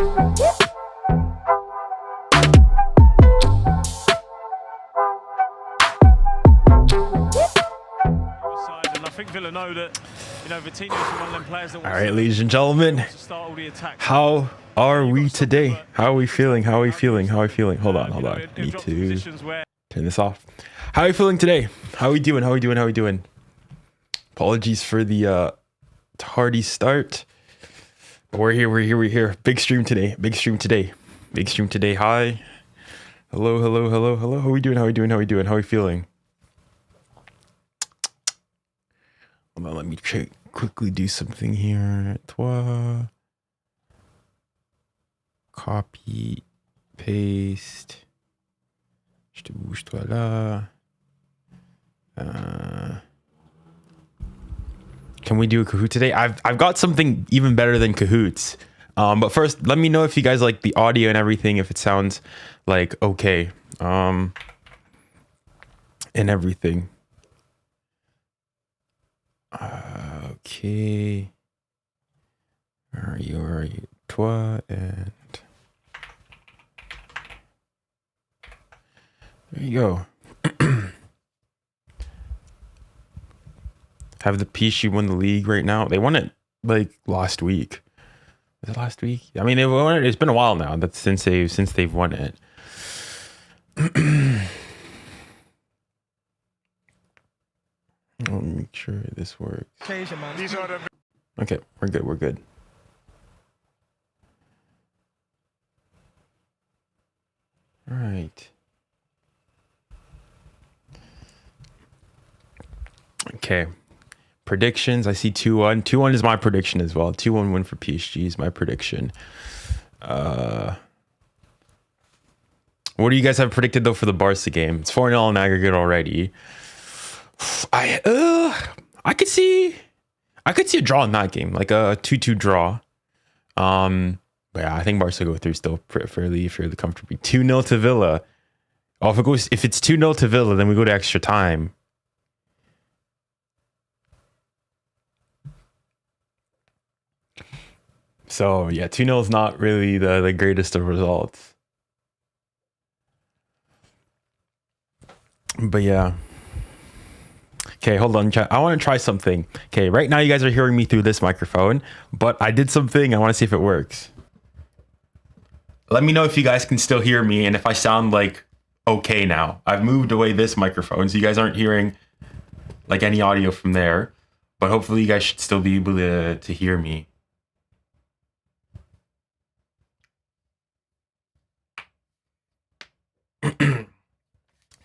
All right, ladies and gentlemen, how are we today? How are we feeling? How are we feeling? How are we feeling? Hold on. I need to turn this off. How are you feeling today? How are we doing? How are we doing? How are we doing? Apologies for the tardy start. But we're here. Big stream today. Hi. Hello. How are we doing? How are we feeling? Hold on, let me quickly do something here. Copy, paste. Je te bouge toi là. Can we do a Kahoot today? I've got something even better than Kahoots. But first, let me know if you guys like the audio and everything, if it sounds like okay. And everything. Okay. Where are you? Toi and there you go. Have the PSG won the league right now? They won it like last week. Was it last week? I mean, they won it. It's been a while now. That's since they've won it. I'll make sure this works. Okay, we're good. All right. Okay. Predictions. I see 2-1. 2-1 is my prediction as well. 2-1 win for PSG is my prediction. What do you guys have predicted though for the Barca game? It's 4-0 in aggregate already. I could see a draw in that game, like a 2-2 draw. But yeah, I think Barca go through still fairly comfortably. 2-0 to Villa. Oh, if it's 2-0 to Villa, then we go to extra time. So yeah, 2-0 is not really the greatest of results. But yeah. Okay, hold on, chat. I want to try something. Okay, right now you guys are hearing me through this microphone, but I did something. I want to see if it works. Let me know if you guys can still hear me and if I sound like okay now. I've moved away this microphone, so you guys aren't hearing like any audio from there, but hopefully you guys should still be able to hear me.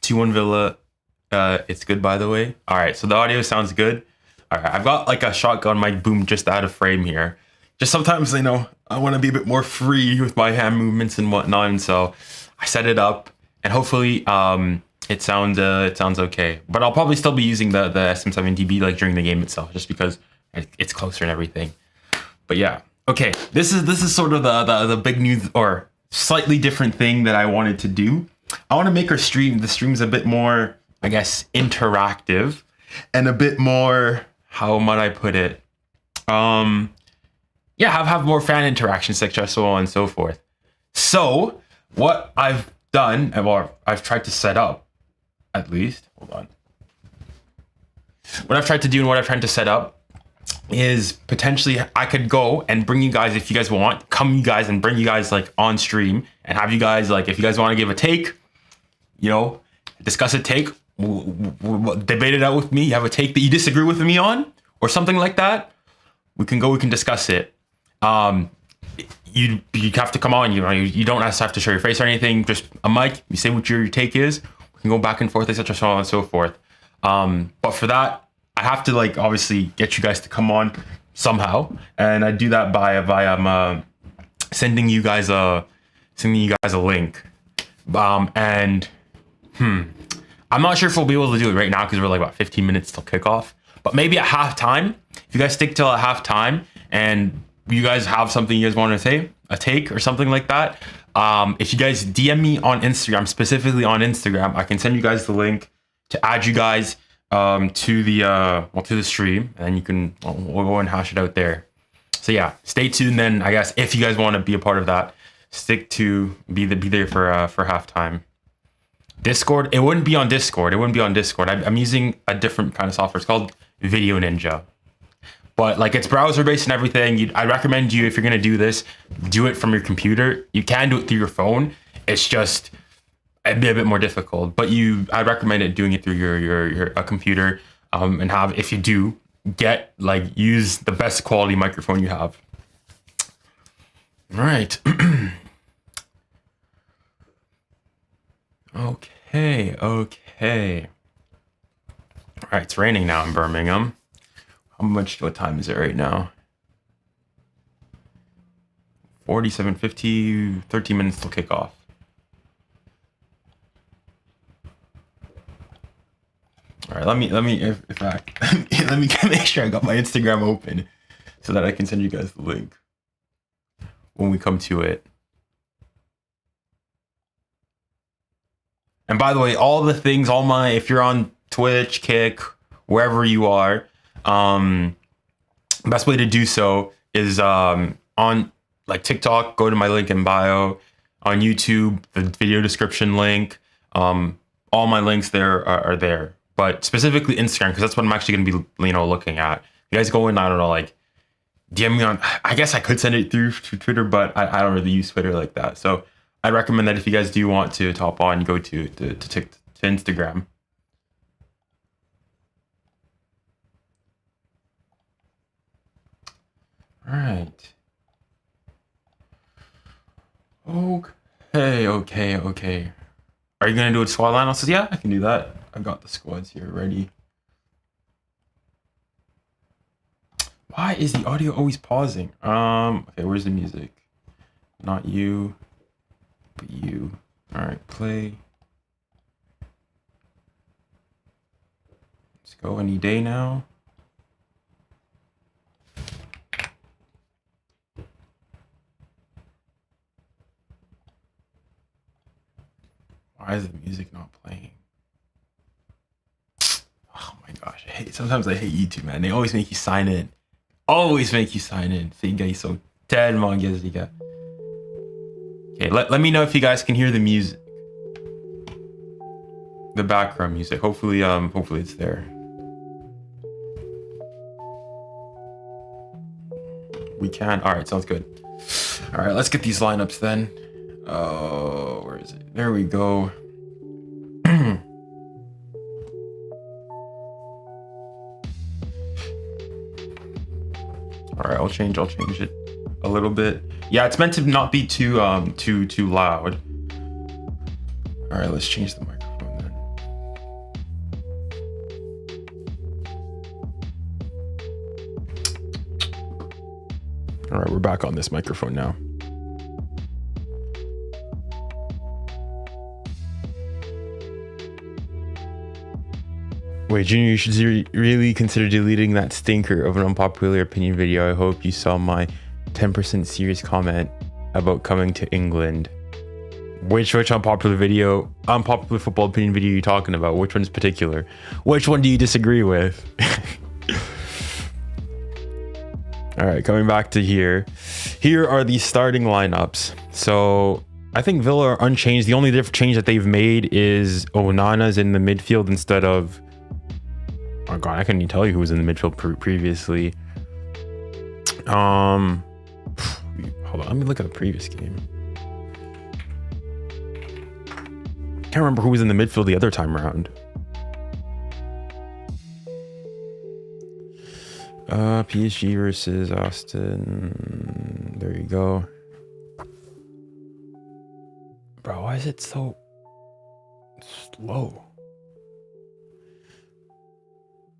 T1 Villa. It's good, by the way. All right, so the audio sounds good. All right, I've got like a shotgun mic boom just out of frame here. Just sometimes, you know, I want to be a bit more free with my hand movements and whatnot, and so I set it up, and hopefully, it sounds okay. But I'll probably still be using the SM7DB like during the game itself, just because it's closer and everything. But yeah, okay. This is sort of the big news or slightly different thing that I wanted to do. I want to make the streams a bit more, I guess, interactive and a bit more, how might I put it? Yeah, have more fan interactions, etc., so on and so forth. So what I've done, or I've tried to set up, at least, hold on. What I've tried to do and what I've tried to set up is potentially I could go and bring you guys, if you guys want, bring you guys like on stream and have you guys like, if you guys want to give a take, you know, discuss a take, debate it out with me. You have a take that you disagree with me on or something like that. We can discuss it. You have to come on, you know, you don't have to show your face or anything, just a mic, you say what your take is, we can go back and forth, etc., so on and so forth. But for that, I have to like obviously get you guys to come on somehow, and I do that via sending you guys a link. I'm not sure if we'll be able to do it right now because we're like about 15 minutes till kickoff. But maybe at halftime, if you guys stick till at halftime and you guys have something you guys want to say, a take or something like that, if you guys DM me on Instagram, specifically on Instagram, I can send you guys the link to add you guys to the stream, and then we'll go and hash it out there. So yeah, stay tuned then. I guess if you guys want to be a part of that, be there for halftime. Discord, it wouldn't be on Discord. I'm using a different kind of software. It's called Video Ninja. But like it's browser based and everything. I recommend you, if you're gonna do this, do it from your computer. You can do it through your phone. It's just it'd be a bit more difficult. But I recommend doing it through your computer. And if you do, use the best quality microphone you have. All right. Okay. All right, it's raining now in Birmingham. What time is it right now? 47:50, 13 minutes till kickoff. All right, let me make sure I got my Instagram open so that I can send you guys the link when we come to it. And by the way, all the things, if you're on Twitch, Kick, wherever you are, best way to do so is on TikTok, go to my link in bio. On YouTube, the video description link. All my links there are there. But specifically Instagram, because that's what I'm actually going to be, looking at. You guys go in, I don't know, DM me on, I guess I could send it through Twitter, but I don't really use Twitter like that. So I'd recommend that if you guys do want to top on, go to Instagram. All right. Okay. Are you gonna do a squad line? I said, yeah, I can do that. I've got the squads here ready. Why is the audio always pausing? Okay, where's the music? Not you, but you. All right, play. Let's go any day now. Why is the music not playing? Oh my gosh, sometimes I hate YouTube, man. They always make you sign in. So 𝙀𝙊𝘾𝘼𝙎𝙬𝙎. Okay, let me know if you guys can hear the music. The background music. Hopefully it's there. We can. All right, sounds good. All right, let's get these lineups then. Oh, where is it? There we go. All right, I'll change it a little bit. Yeah, it's meant to not be too loud. All right, let's change the microphone then. All right, we're back on this microphone now. Wait, Junior, you should really consider deleting that stinker of an unpopular opinion video. I hope you saw my 10% serious comment about coming to England. Which unpopular football opinion video are you talking about? Which one's particular? Which one do you disagree with? All right, coming back to here. Here are the starting lineups. So I think Villa are unchanged. The only different change that they've made is Onana's in the midfield instead of... Oh god, I couldn't even tell you who was in the midfield previously. Hold on, let me look at the previous game. Can't remember who was in the midfield the other time around. PSG versus Aston. There you go. Bro, why is it so slow?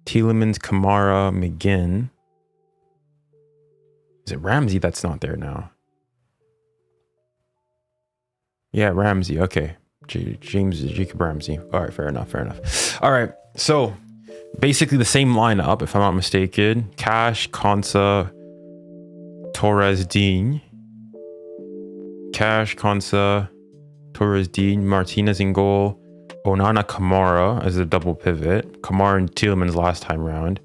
Tielemans, Kamara, McGinn. Is it Ramsey that's not there now? Yeah, Ramsey. Okay. Jacob Ramsey. All right, fair enough. All right, so basically the same lineup, if I'm not mistaken. Cash, Konsa, 𝙀𝙊𝘾𝘼𝙎𝙬. Cash, Konsa, 𝙀𝙊𝘾𝘼𝙎𝙬. Martinez in goal. Onana, Kamara as a double pivot. Kamara and Tielemans last time round.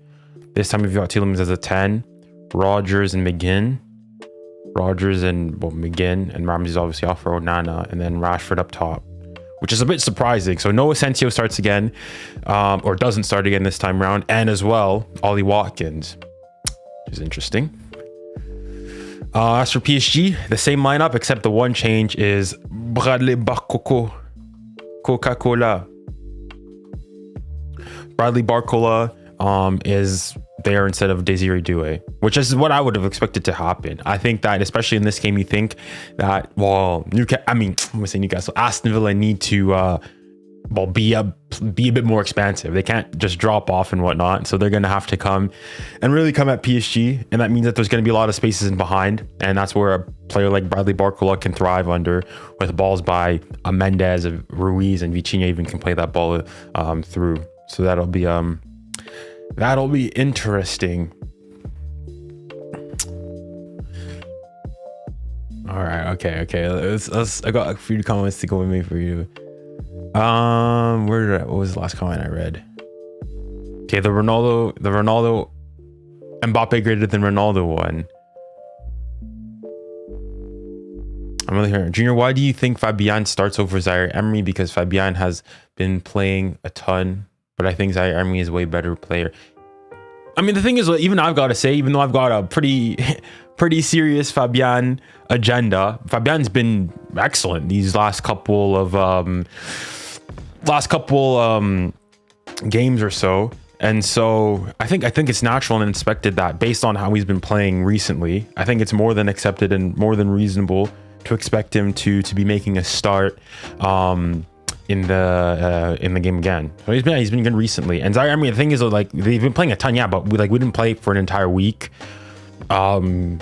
This time we've got Tielemans as a 10. Rodgers and McGinn. McGinn, and Ramsey's obviously off for Onana, and then Rashford up top, which is a bit surprising. So no Asensio starts again, or doesn't start again this time around, and as well Ollie Watkins, which is interesting. As for PSG, the same lineup, except the one change is Bradley Coca-Cola. Bradley Barcola is there instead of 𝙀𝙬𝙬𝙬𝙬, which is what I would have expected to happen. I think that, especially in this game, you think that, well, Newcastle, Aston Villa need to be a bit more expansive. They can't just drop off and whatnot, so they're going to have to come at PSG, and that means that there's going to be a lot of spaces in behind, and that's where a player like Bradley Barcola can thrive under, with balls by a Mendes, a Ruiz, and Vitinha even can play that ball through. So that'll be interesting. All right, okay. Let's I got a few comments to go with me for you. What was the last comment I read? Okay, the Ronaldo Mbappe greater than Ronaldo one. I'm really hearing Junior. Why do you think Fabian starts over 𝙎𝙬𝘾𝘼? Because Fabian has been playing a ton, but I think 𝙎𝙬𝘾𝘼 is a way better player. I mean, the thing is, even I've got to say, even though I've got a pretty serious Fabian agenda, Fabian's been excellent these last couple games or so. And so I think it's natural and expected that, based on how he's been playing recently, I think it's more than accepted and more than reasonable to expect him to be making a start in the game again. So he's been good recently. And 𝙎𝙬𝘾𝘼, the thing is, like, they've been playing a ton, yeah, but we didn't play for an entire week. So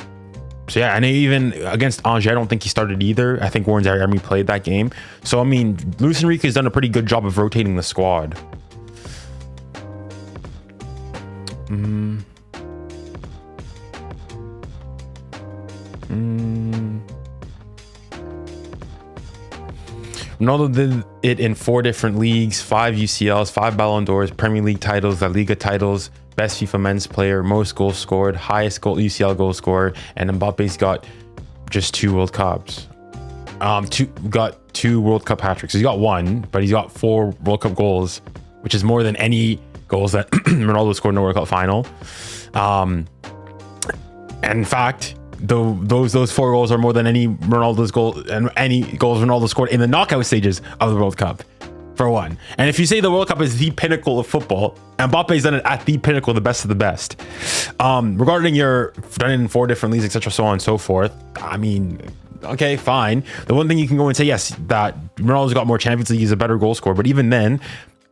yeah, and even against Angers, I don't think he started either. I think Warren 𝙎𝙬𝘾𝘼 played that game. So I mean, Luis Enrique has done a pretty good job of rotating the squad. Ronaldo did it in 4 different leagues, 5 UCLs, 5 Ballon d'Ors, Premier League titles, La Liga titles, best FIFA men's player, most goals scored, highest UCL goal scorer, and Mbappe's got just 2 World Cups. Got 2 World Cup hat-tricks. He's got 1, but he's got 4 World Cup goals, which is more than any goals that Ronaldo scored in the World Cup final. And in fact, those 4 goals are more than any Ronaldo's goal and any goals Ronaldo scored in the knockout stages of the World Cup, for one. And if you say the World Cup is the pinnacle of football, Mbappe's done it at the pinnacle, the best of the best. Regarding your done it in 4 different leagues, etc., so on and so forth, I mean, okay, fine. The one thing you can go and say, yes, that Ronaldo's got more Champions League, he's a better goal scorer, but even then,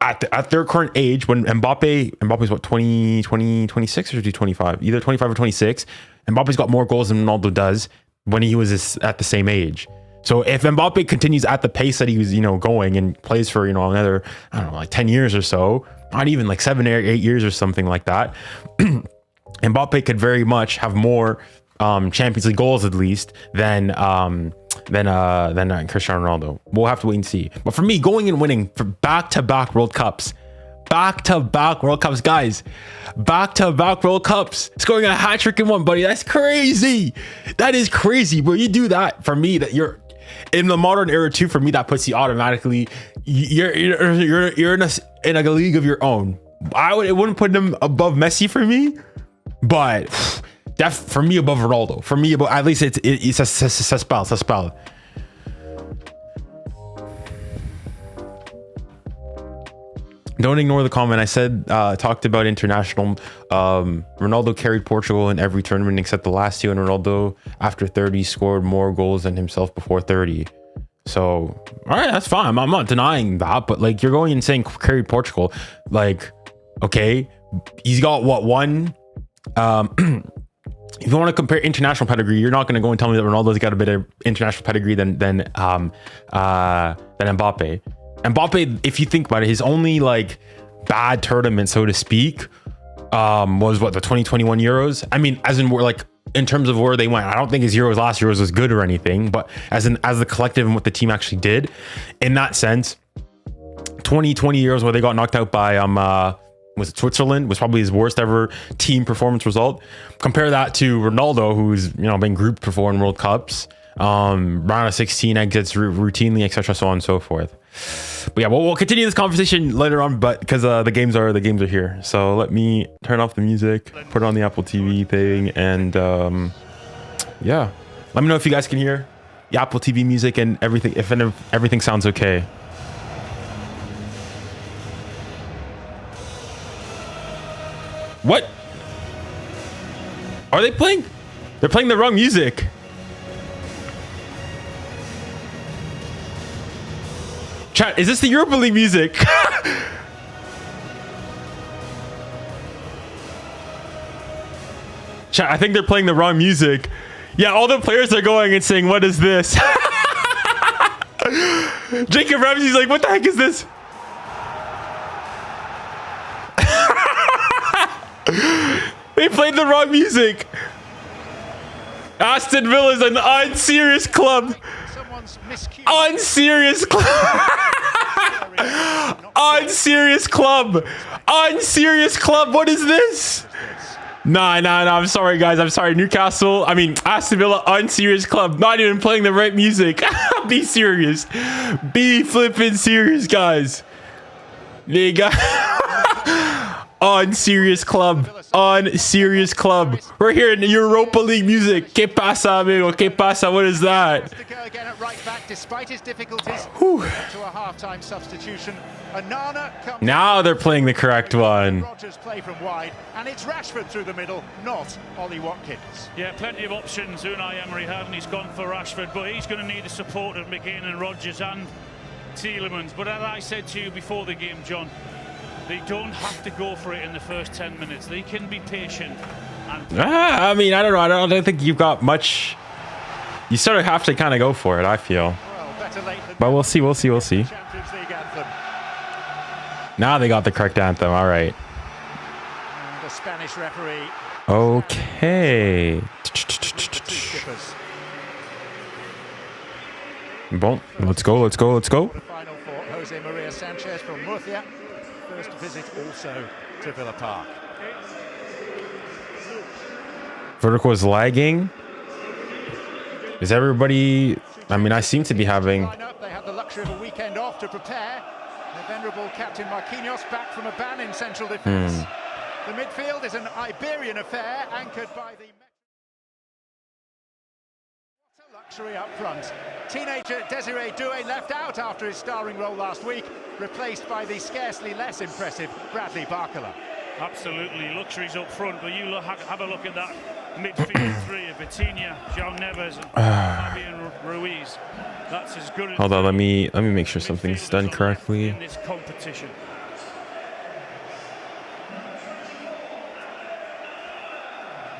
at their current age, when Mbappe's what, 26 or 25, either 25 or 26, Mbappe's got more goals than Ronaldo does when he was at the same age. So if Mbappe continues at the pace that he was, going and plays for, another, I don't know, like 10 years or so, not even like 7 or 8 years or something like that, Mbappe could very much have more Champions League goals, at least, than Cristiano Ronaldo. We'll have to wait and see. But for me, going and winning for back-to-back World Cups, guys, back-to-back World Cups, scoring a hat-trick in one, buddy, that's crazy. That is crazy. But you do that, for me, that you're in the modern era too, for me, that puts you automatically, you're in a league of your own. It wouldn't put him above Messi for me, but for me, above Ronaldo. For me, at least it's 𝙎𝙬𝘾𝘼𝙎𝙬𝘾𝘼. Don't ignore the comment. I said, talked about international. Ronaldo carried Portugal in every tournament except the last 2, and Ronaldo, after 30, scored more goals than himself before 30. So, all right, that's fine. I'm not denying that, but like, you're going and saying carried Portugal. Like, okay, he's got what, 1? If you want to compare international pedigree, you're not going to go and tell me that Ronaldo's got a bit of international pedigree than Mbappe. Mbappe, if you think about it, his only like bad tournament, so to speak, was what, the 2021 Euros. I mean, as in, we're like, in terms of where they went, I don't think his last Euros was good or anything, but as the collective and what the team actually did, in that sense, 2020 Euros where they got knocked out by was it Switzerland, was probably his worst ever team performance result. Compare that to Ronaldo, who's been grouped before in World Cups, round of 16 exits routinely, etc., so on and so forth. But yeah, we'll continue this conversation later on, but because the games are here. So let me turn off the music, put it on the Apple TV thing, and yeah, let me know if you guys can hear the Apple TV music and everything, if everything sounds okay. What are they playing? They're playing the wrong music. Chat, is this the Europa League music? Chat, I think they're playing the wrong music. Yeah, all the players are going and saying, what is this? Jacob Ramsey's like, what the heck is this? They played the wrong music. Aston Villa is an unserious club. Unserious club. Unserious club. Unserious club. What is this? Nah. I'm sorry, guys. I'm sorry. Aston Villa, unserious club. Not even playing the right music. Be serious. Be flipping serious, guys. They got unserious club. Unserious club. We're here in the Europa League music. ¿Qué pasa, amigo? ¿Qué pasa? What is that? Now they're playing the correct one. Play from wide, and it's Rashford through the middle, not 𝙀𝙖𝘾𝙖𝙀𝙀. Yeah, plenty of options Unai had, and he's gone for Rashford, but he's going to need the support of McGinn and Rodgers and Tielemans. But as I said to you before the game, John, they don't have to go for it in the first 10 minutes. They can be patient. And I don't know. I don't think you've got much. You sort of have to kind of go for it, I feel. Well, better late than but we'll see. Champions League anthem. Now they got the correct anthem. All right. And the Spanish referee. Okay. Bon, let's go. Final for 𝙀𝙊𝘾𝙄𝘼𝙎 from Murcia. First visit also to Villa Park. Vertical is lagging. Is everybody? I seem to be having. They had the luxury of a weekend off to prepare. The venerable captain Marquinhos back from a ban in central defence. The midfield is an Iberian affair anchored by the. What a luxury up front. Teenager 𝙬𝙬𝘼𝑑𝙎 left out after his starring role last week, replaced by the scarcely less impressive Bradley Barcola. Absolutely, luxuries up front, but you have a look at that midfield three of Vitinha, João Neves, and Fabian Ruiz. That's as good as. Hold on, let me make sure something's done correctly. In this competition.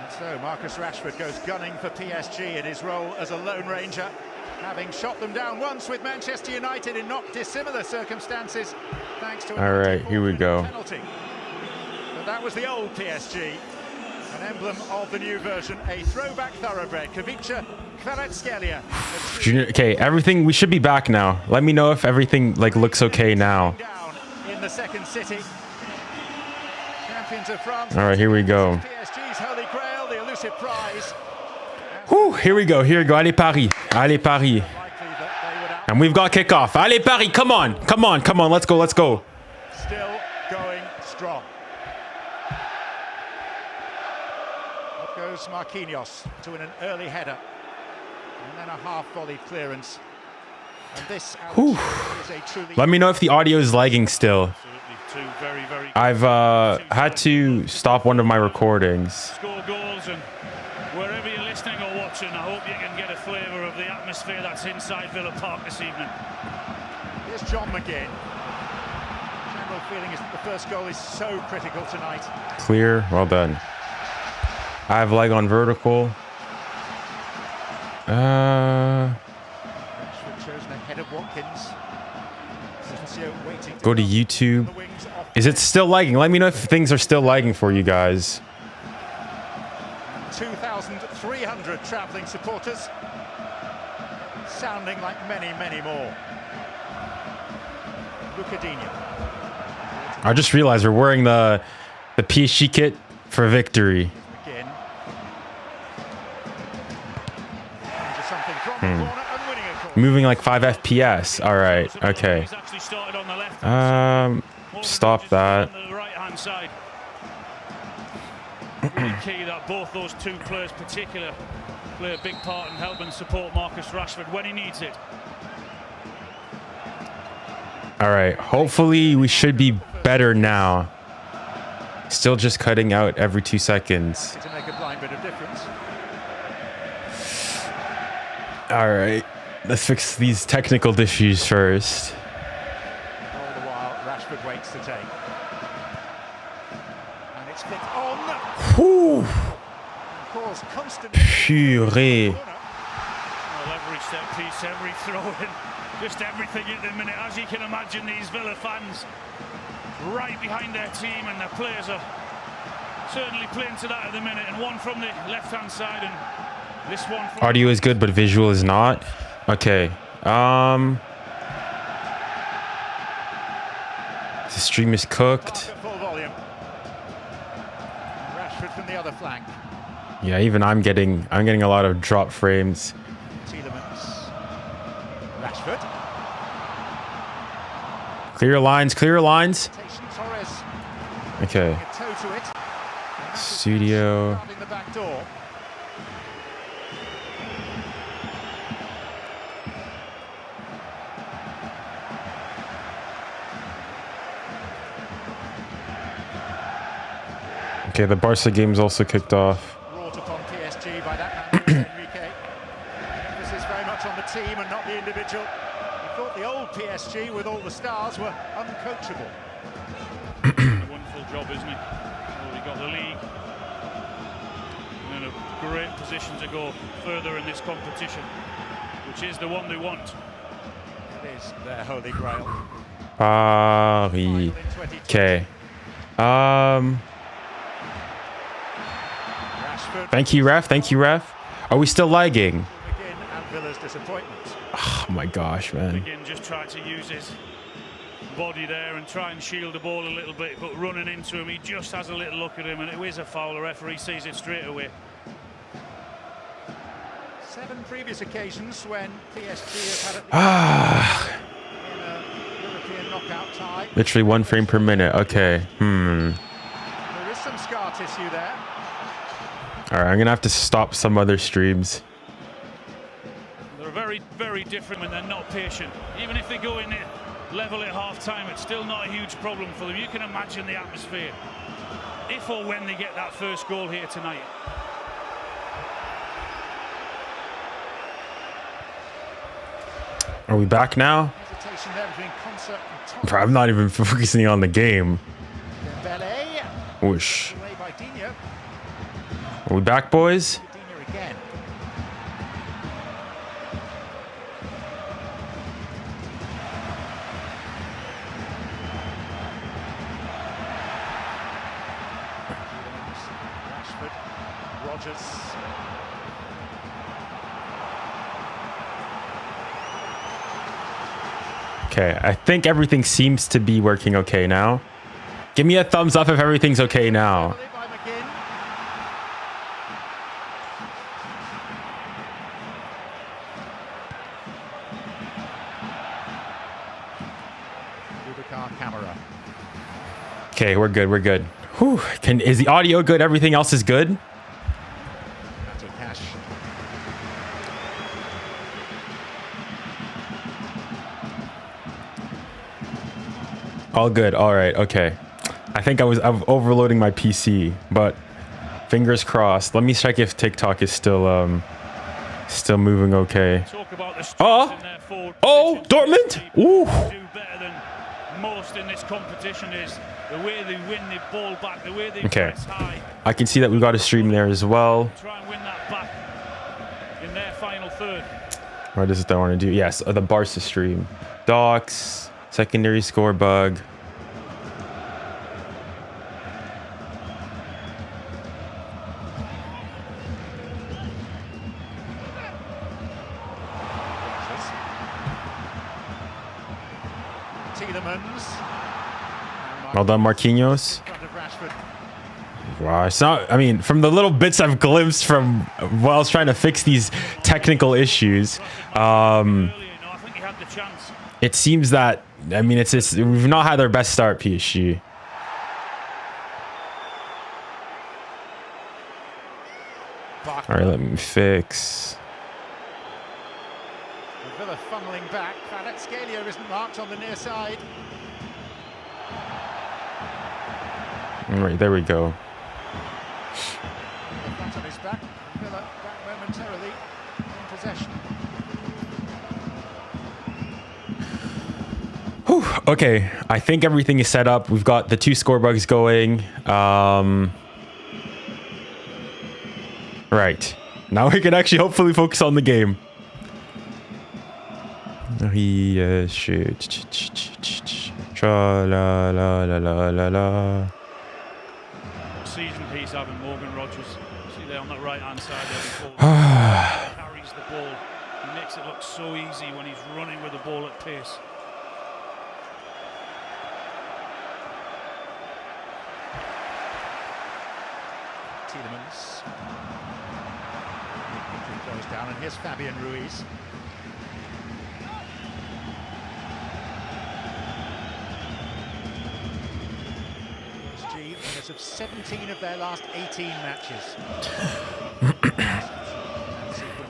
And so Marcus Rashford goes gunning for PSG in his role as a Lone Ranger, having shot them down once with Manchester United in not dissimilar circumstances, thanks to all right, here we go. Penalty. But that was the old PSG, an emblem of the new version, a throwback thoroughbred. 𝙀𝙬𝘾𝙀𝙀. Junior, okay, everything. We should be back now. Let me know if everything looks okay now. In the second city. Champions of France. All right, here we go. PSG's Holy Grail, the elusive prize. Whew, here we go. Allez Paris. Allez Paris. And we've got kickoff. Allez Paris. Come on. Let's go. Still going strong. Up goes Marquinhos to an early header. And then a half-volley clearance. And this is a truly. Let me know if the audio is lagging still. Two very, very I've had to stop one of my recordings. Score goals, and wherever you're listening or watching, I hope you can get a flavour of the atmosphere that's inside Villa Park this evening. Here's John McGinn. General feeling is that the first goal is so critical tonight. Clear, well done. I have leg on vertical. Chosen ahead of Watkins. Go to YouTube. Is it still lagging? Let me know if things are still lagging for you guys. 2,300 travelling supporters, sounding like many, many more. 𝙀𝙀𝘾𝙀𝑖𝑛ho. I just realized we're wearing the PSG kit for victory. McGinn. Into something from the corner and winning a corner. Moving like 5 FPS. All right. Okay. He's actually started on the left. Stop that. On the right-hand side. Really key that both those two players particular play a big part in helping support Marcus Rashford when he needs it. All right. Hopefully we should be better now. Still just cutting out every 2 seconds. To make a blind bit of difference. All right. Let's fix these technical issues first. All the while, Rashford waits to take. And it's flicked on. Whew. Cause constant. Purée. Well, every set piece, every throw in, just everything at the minute. As you can imagine, these Villa fans right behind their team, and their players are certainly playing to that at the minute. And one from the left-hand side, and this one from Audio is good, but visual is not. Okay. The stream is cooked. full volume. Rashford from the other flank. Yeah, even I'm getting a lot of drop frames. Tielemans. Rashford. Clear lines, clear lines. Torres. Okay. A toe to it. Studio. Guarding the back door. Okay, the Barca game's also kicked off. Brought upon PSG by that man, Enrique. Emphasis very much on the team and not the individual. He thought the old PSG with all the stars were uncoachable. A wonderful job, isn't he? Already got the league. And in a great position to go further in this competition, which is the one they want. It is their holy grail. Paris. Okay. Thank you, ref. Thank you, ref. Are we still lagging? McGinn and Villa's disappointment. Oh my gosh, man. McGinn just tried to use his body there and try and shield the ball a little bit, but running into him, he just has a little look at him, and it is a foul. The referee sees it straight away. 7 previous occasions when PSG have had it in a European knockout tie. Literally 1 frame per minute. Okay. There is some scar tissue there. All right, I'm gonna have to stop some other streams. They're very, very different when they're not patient. Even if they go in it level at half-time, it's still not a huge problem for them. You can imagine the atmosphere if or when they get that first goal here tonight. Are we back now? Hesitation there between Konsa and Thomas. I'm not even focusing on the game. Dembele. Whoosh. Away by Ďuňo. Are we back, boys? Ďuňo again. Rashford. Rogers. Okay, I think everything seems to be working okay now. Give me a thumbs up if everything's okay now. By McGinn. Camera. Okay, we're good. We're good. Whew. Is the audio good? Everything else is good? Cash. All good. All right. Okay. I think I'm overloading my PC, but fingers crossed. Let me check if TikTok is still moving okay. Oh, Dortmund. Ooh. Do better than most in this competition is the way they win the ball back, the way they press high. I can see that we got a stream there as well. Try and win that back in their final third. What is it that I want to do? Yes, the Barca stream. Docs, secondary score bug. Tielemans. And Well done, Marquinhos. Wow, it's not, I mean, from the little bits I've glimpsed from while I was trying to fix these technical issues, it seems that, I mean, it's just, we've not had their best start, PSG. All right, let me fix. Villa funneling back. 𝙀𝙬𝘼𝘾𝘄𝑼𝙎 isn't marked on the near side. All right, there we go. Flat on his back. Villa back momentarily in possession. Whew, okay, I think everything is set up. We've got the 2 score bugs going. Right. Now we can actually hopefully focus on the game. Season piece having Morgan Rogers. See there on that right hand side there before carries the ball. He makes it look so easy when he's running with the ball at pace. Tielemans. Goes down, and here's Fabian Ruiz. PSG, winners of 17 of their last 18 matches.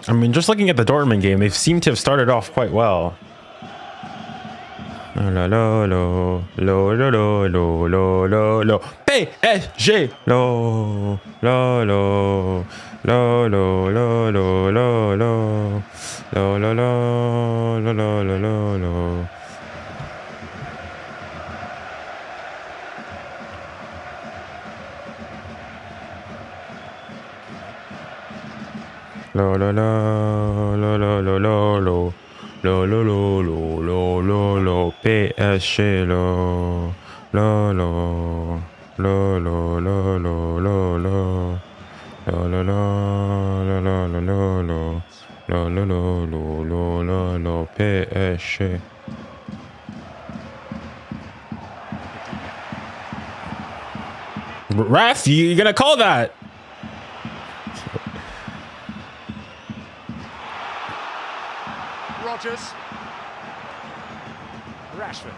I mean, just looking at the Dortmund game, they seem to have started off quite well. PSG, PSG. Ref, you gonna call that? Rogers. Rashford.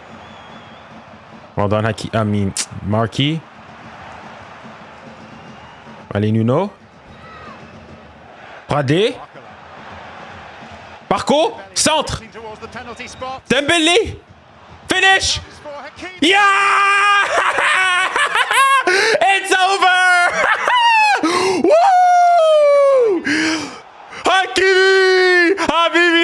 Well done, Marquis. Allez, Nuno. Pradé. Parco. Centre. Dembélé. Finish. Yeah! It's over! Woo! Hakimi!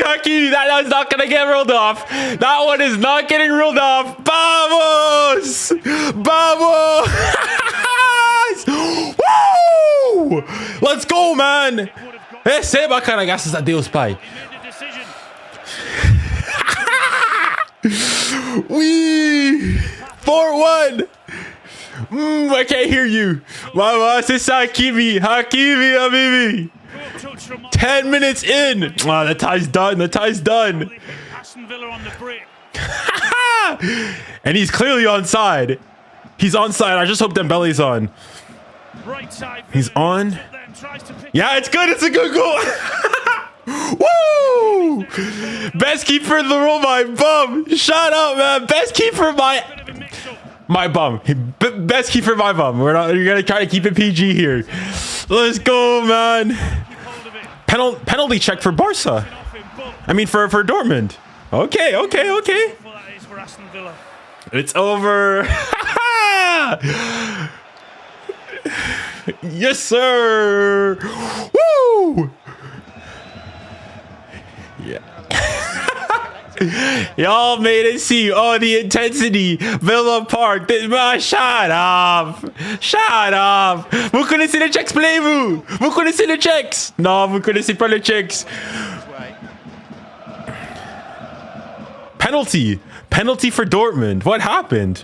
Hakimi! That is not gonna get rolled off. That one is not getting rolled off. Vamos! Vamos! Woo! Let's go, man! 𝙀𝙬𝘾𝙖𝙎𝙬𝙬𝙬. We 4-1. I can't hear you. Mama, c'est ça, Hakimi. Hakimi, Habibi. 10 minutes in. Oh, the tie's done. The tie's done. And he's clearly onside. He's onside. I just hope Dembele's on. He's on. Yeah, it's good. It's a good goal. Woo! Best keeper in the world, my bum. Shut up, man. Best keeper, my bum. Best keeper, my bum. You're gonna try to keep it PG here. Let's go, man. Penalty check for Barca. I mean, for Dortmund. Okay. It's over. Yes, sir. Woo! Yeah. Y'all made it see all the intensity. Villa Park. Shut up. Shut up. Vous connaissez les checks, play-vous. Vous connaissez les checks. Non, vous connaissez pas les checks. Penalty. Penalty for Dortmund. What happened?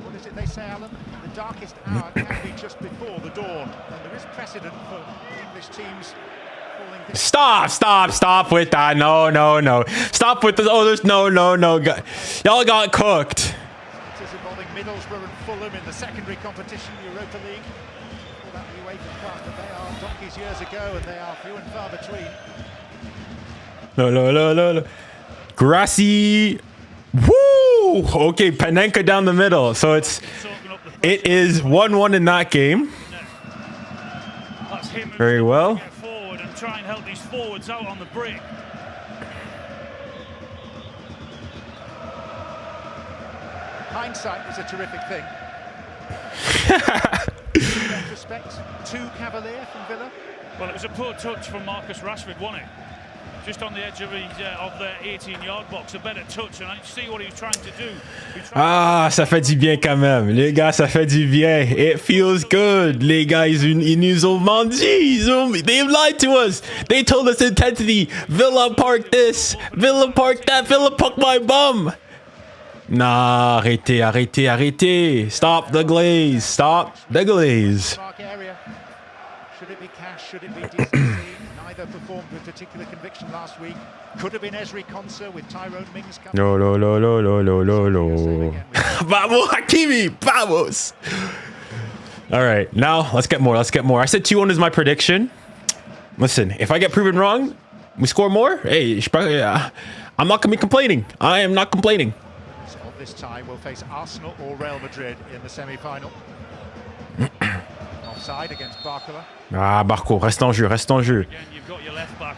What is it they say, Alan? The darkest hour can be just before the dawn. And there is precedent for English teams. Stop with that. No. Stop with this. Oh, there's no. Y'all got cooked. It's involving Middlesbrough and Fulham in the secondary competition, Europa League. All that UEFA Cup, but they are donkeys years ago, and they are few and far between. No. Grassy. Woo! Okay, Panenka down the middle. So it is 1-1 in that game. Very well. Forward and try and help these forwards out on the break. Hindsight is a terrific thing. In retrospect, too cavalier from Villa. Well, it was a poor touch from Marcus Rashford, wasn't it? Just on the edge of their 18-yard box, a better touch, and I see what he was trying to do. Ah, ça fait du bien quand même. Les gars, ça fait du bien. It feels good. Les gars, ils nous ont menti. They lied to us. They told us intensity. Villa Park this. Villa Park that. Villa Park my bum. Nah, arrêtez. Stop the glaze. Stop the glaze. Should it be Cash? Should it be decency? Neither performed with particular conviction last week. Could have been Ezri Konsa with 𝙀𝙊𝘾𝘼𝙎𝙾𝙀𝘎 No. Vamos, Hakimi. Vamos. All right, now let's get more. I said 2-1 is my prediction. Listen, if I get proven wrong, we score more. Hey, I'm not gonna be complaining. I am not complaining. So this time we'll face Arsenal or Real Madrid in the semi-final. Offside against 𝙀𝙀𝘾𝘼𝙎𝙾. Ah, Barco, reste en jeu. Again, you've got your left back.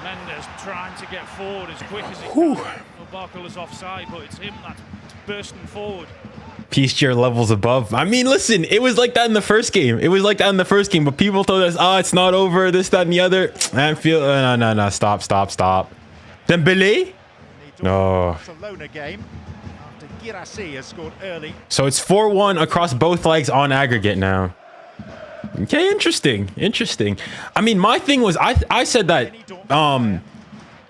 Mendes trying to get forward as quick as he can. Well, 𝙀𝙀𝘾𝘼𝑎's offside, but it's him that's bursting forward. PSG levels above. I mean, listen, it was like that in the first game. But people told us, it's not over, this, that, and the other. I feel, no, stop. Dembélé? No. Barcelona game. After 𝙎𝙬𝘼𝑖 has scored early. So it's 4-1 across both legs on aggregate now. Okay, interesting. I mean, my thing was, I said that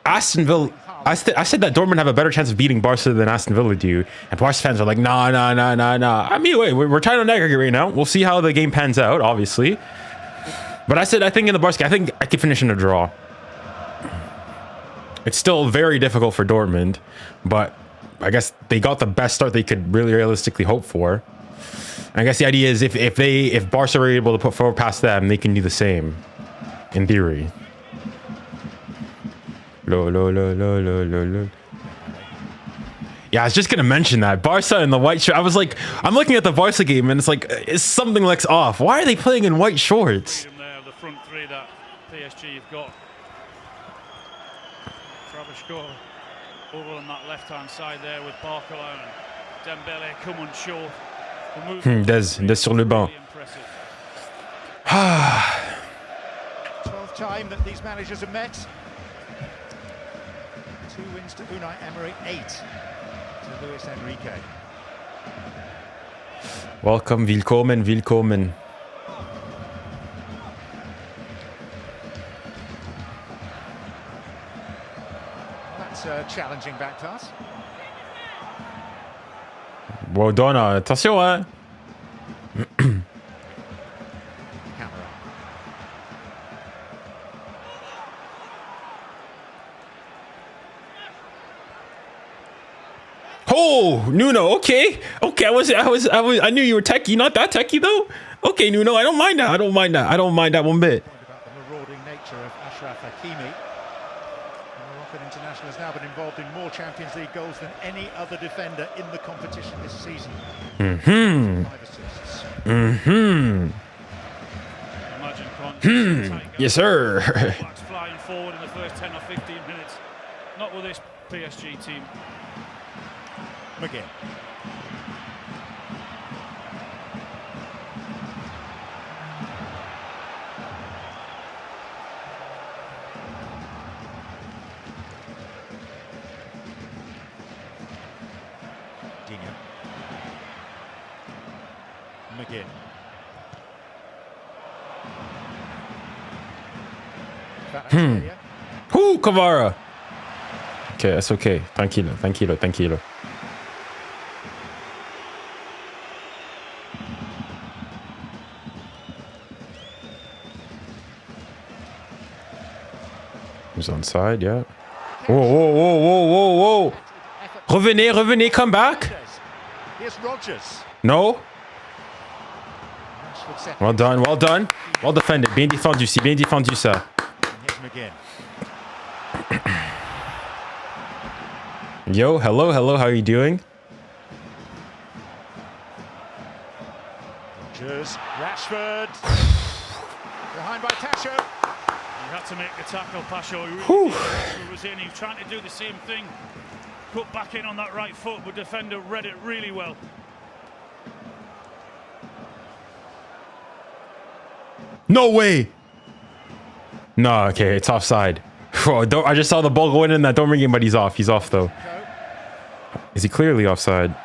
Aston Villa, I said that Dortmund have a better chance of beating Barca than Aston Villa do, and Barca fans are like, nah. I mean, wait, we're tied on aggregate right now. We'll see how the game pans out, obviously. But I said, I think in the Barca, I think I could finish in a draw. It's still very difficult for Dortmund, but I guess they got the best start they could really realistically hope for. I guess the idea is if Barca are able to put forward past them, they can do the same, in theory. Yeah, I was just gonna mention that Barca in the white shirt. I was like, I'm looking at the Barca game, and it's like, something looks off. Why are they playing in white shorts? There, the front three that PSG have got. Travis over on that left-hand side there with 𝙀𝙀𝘾𝑼𝑎 and Dembélé coming short. Des sur le banc. 12th time that these managers have met. 2 wins to Unai Emery, 8 to Luis Enrique. Welcome, willkommen. That's a challenging back pass. Well done, attention, hein. Camera. Oh, Nuno, okay. I knew you were techie, not that techie though. Okay, Nuno, I don't mind that one bit. About the marauding nature of Achraf Hakimi. The Moroccan international has now been involved in more Champions League goals than any other defender in the competition this season. 5 assists. Imagine Yes, sir. flying forward in the first 10 or 15 minutes. Not with this PSG team. McGinn. McGinn. Kvara. Okay, that's okay. Tranquilo. Who's on side, yeah. Whoa. Revenez, come back. Here's Rodgers. No. Well done, well done. Well defended. Bien défendu, c'est bien défendu ça. Here's McGinn. Yo, hello, hello, how are you doing? Rodgers, Rashford. Behind by Tasho. He had to make the tackle, Pasho. He really did. Rashford was in. He was trying to do the same thing. Cut back in on that right foot, but defender read it really well. No way. No, okay, it's offside. Oh, I just saw the ball going in that. Don't ring him, but he's off. He's off though. Is he clearly offside?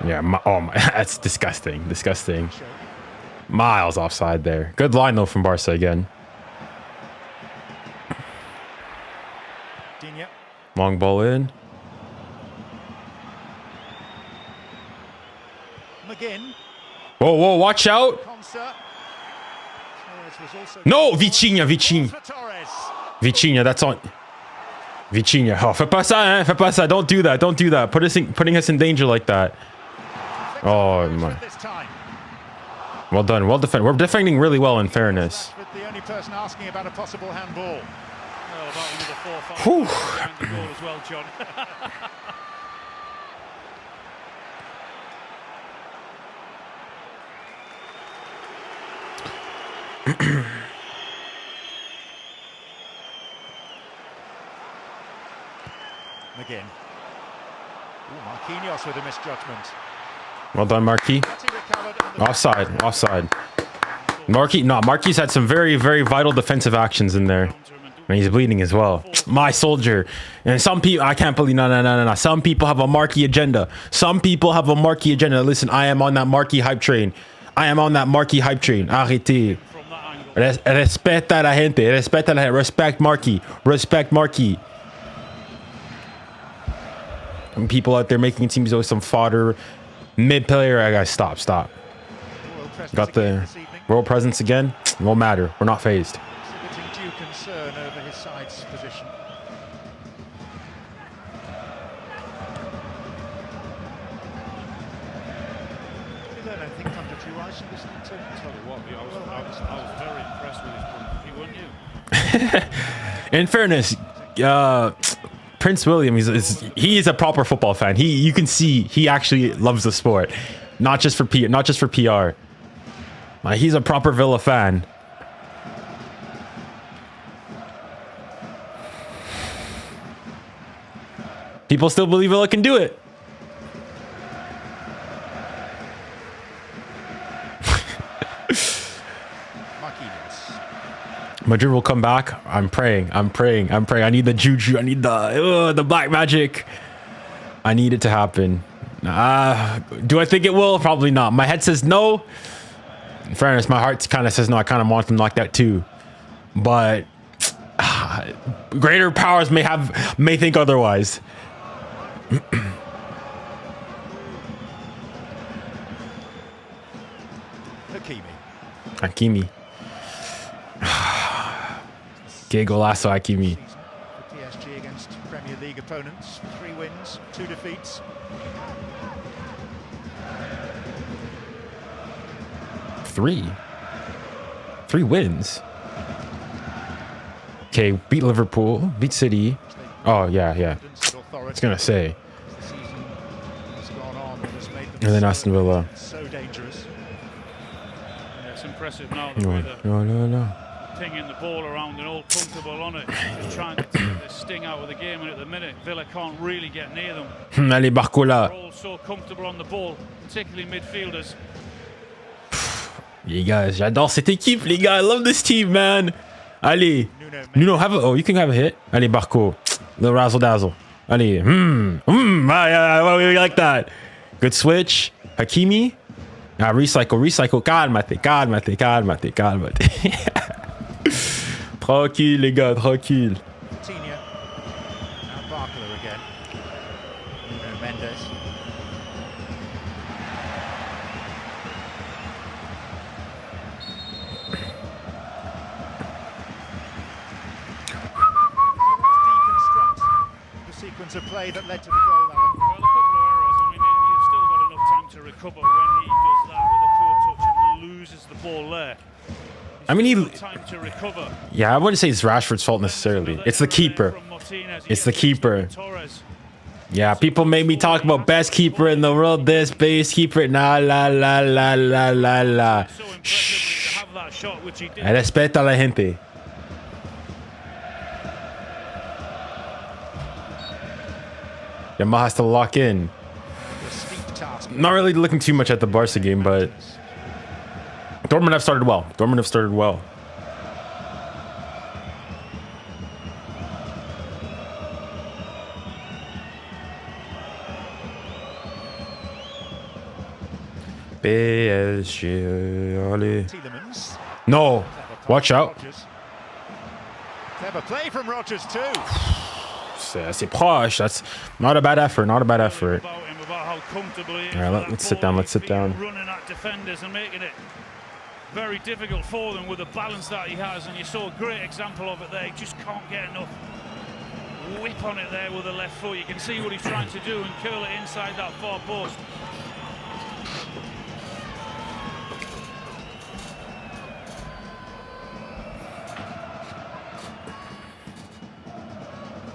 Yeah. Oh my, that's disgusting. Disgusting. Miles offside there. Good line though from Barca again. Long ball in. McGinn. Whoa, whoa, watch out. Konsa. No, 𝙊𝙊𝘾𝘼𝙎𝙏, 𝙊𝙊𝘾𝘼𝙎𝙏, that's on. 𝙊𝙊𝘾𝘼𝙎𝙏. Oh, fais pas ça, hein, fais pas ça. Don't do that, don't do that. Putting us in danger like that. Oh my. Well done, well defended. We're defending really well in fairness. The only person asking about a possible handball. Oh, about another 4 or 5 behind the goal as well, John. McGinn. Marquinhos with a misjudgment. Well done, Marquis. Offside, offside. Marquis had some very, very vital defensive actions in there. And he's bleeding as well. My soldier. And some people, I can't believe, no. Some people have a Marquis agenda. Some people have a Marquis agenda. Listen, I am on that Marquis hype train. I am on that Marquis hype train. Arrêtez. Respeta la gente. Respeta la gente. Respect Marquis. Respect Marquis. And people out there making teams with some fodder. Mid player. I gotta stop. Got the world presence again. Won't matter. We're not phased. Due concern over his side's position. Did you learn anything from 𝙬𝙖𝘾𝘼𝙎𝙏 listening to him? Tell you what, I was very impressed with his point. Weren't you? In fairness, Prince William, he is a proper football fan. You can see he actually loves the sport, not just for PR. Like, he's a proper Villa fan. People still believe Villa can do it. Madrid will come back. I'm praying. I need the juju. I need the black magic. I need it to happen. Do I think it will? Probably not. My head says no. In fairness, my heart kind of says no. I kind of want them like that too. But greater powers may think otherwise. Hakimi. 𝙀𝙬𝘼𝙋𝙬𝘾𝙖𝙎 Hakimi. PSG against Premier League opponents. 3 wins, 2 defeats. Three wins. Okay, beat Liverpool, beat City. Oh yeah. I was gonna say. And then Aston Villa. So dangerous. Yeah, it's impressive now the way No. pinging the ball around and all comfortable on it, just trying to take the sting out of the game. And at the minute, Villa can't really get near them. Allez, Barcola. They're all so comfortable on the ball, particularly midfielders. Les gars, j'adore cette équipe, les gars. I love this team, man. Allez. Nuno, you can have a hit. Allez, Barco. Little razzle dazzle. Allez. We like that. Good switch. Hakimi. Recycle. Cálmate. Tranquille, les gars, tranquille. Now Barkler again. Nuno Mendes. Deconstruct the sequence of play that led to the goal, Alan. Well, a couple of errors. I mean, recover when he does that with a poor touch and loses the ball there. I mean, he... Time to recover. Yeah, I wouldn't say it's Rashford's fault necessarily. It's the keeper. It's the keeper. Yeah, people make me talk about best keeper in the world. This best keeper. Nah, la, la, la, la, la, la. Shh. Respeta a la gente. Yamaha has to lock in. Not really looking too much at the Barca game, but Dortmund have started well. Dortmund have started well. PSG, allez. Tielemans. No, watch out. Clever play from Rodgers too. C'est proche. That's not a bad effort. Not a bad effort. All right, let's sit down. Let's sit down. Running at defenders and making it very difficult for them with the balance that he has, and you saw a great example of it there. He just can't get enough whip on it there with the left foot. You can see what he's trying to do and curl it inside that far post.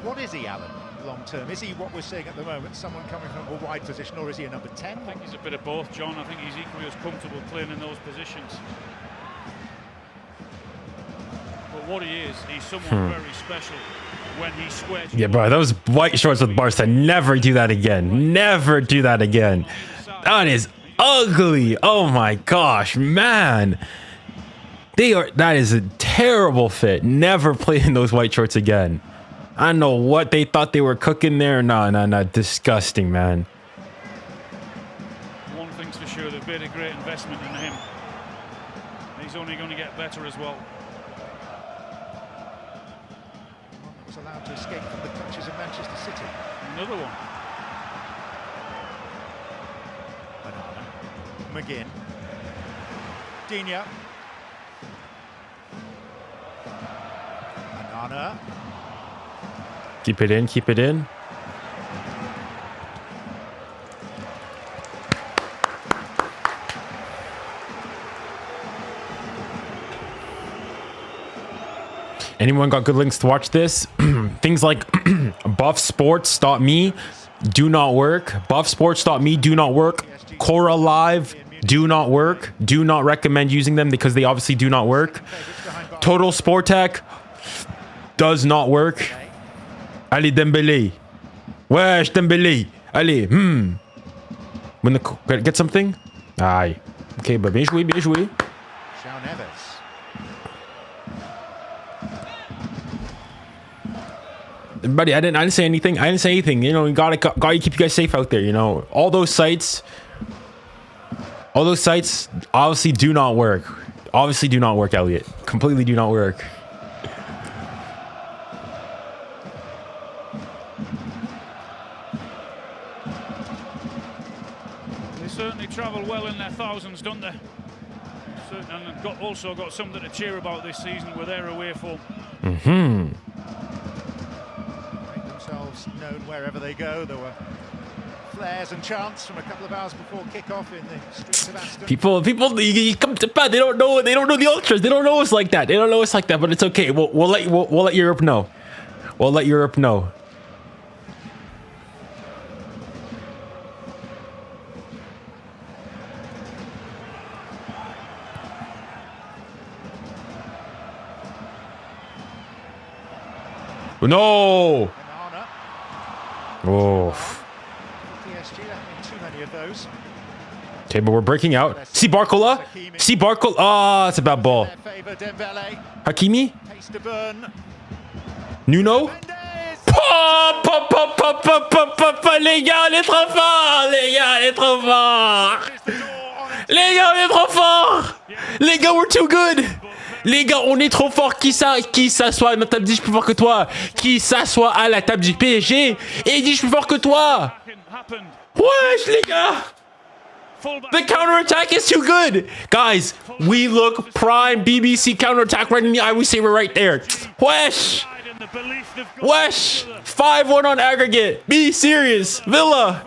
What is he, Alan, long term? Is he what we're seeing at the moment, someone coming from a wide position, or is he a number 10? I think he's a bit of both, John. I think he's equally as comfortable playing in those positions. But what he is, he's someone very special when he squares. Yeah, bro, those white shorts with Barca, never do that again. Never do that again. That is ugly. Oh my gosh, man. That is a terrible fit. Never play in those white shorts again. I don't know what they thought they were cooking there. No. Disgusting, man. One thing's for sure, they've made a great investment in him. He's only going to get better as well. Was allowed to escape from the clutches of Manchester City. Another one. McGinn. Digne. Nkana. Keep it in, keep it in. Anyone got good links to watch this? Things like buffsports.me do not work. Buffsports.me do not work. Cora Live do not work. Do not recommend using them because they obviously do not work. Total Sport Tech does not work. Allez, Dembélé. Wesh, Dembélé. Allez, When the get something? Aye. Okay, but bien joué, bien joué. Buddy, I didn't say anything. I didn't say anything. You know, we gotta keep you guys safe out there. You know, all those sites obviously do not work. Obviously do not work, Elliot. Completely do not work. Certainly travel well in their thousands, don't they? And they've also got something to cheer about this season with their away form. Make themselves known wherever they go. There were flares and chants from a couple of hours before kickoff in the streets of Aston. People, you come to bed. They don't know the ultras. They don't know us like that. They don't know us like that. But it's okay. We'll let Europe know. We'll let Europe know. No! Oh. PSG, too many of those. Okay, but we're breaking out. See Barcola? See Barcola? Ah, it's a bad ball. Hakimi? Nuno? Les gars, on est trop fort! Les gars, on est trop fort! Les gars, on est trop fort! Les gars, we're too good! Les gars, on est trop fort. Qui s'assoit à ma table dit je suis plus fort que toi. Qui s'assoit à la table du PSG et dit je suis plus fort que toi. Wesh, les gars. The counter-attack is too good. Guys, we look prime BBC counter-attack right in the eye. We say we're right there. Wesh. Wesh. 5-1 on aggregate. Be serious. Villa.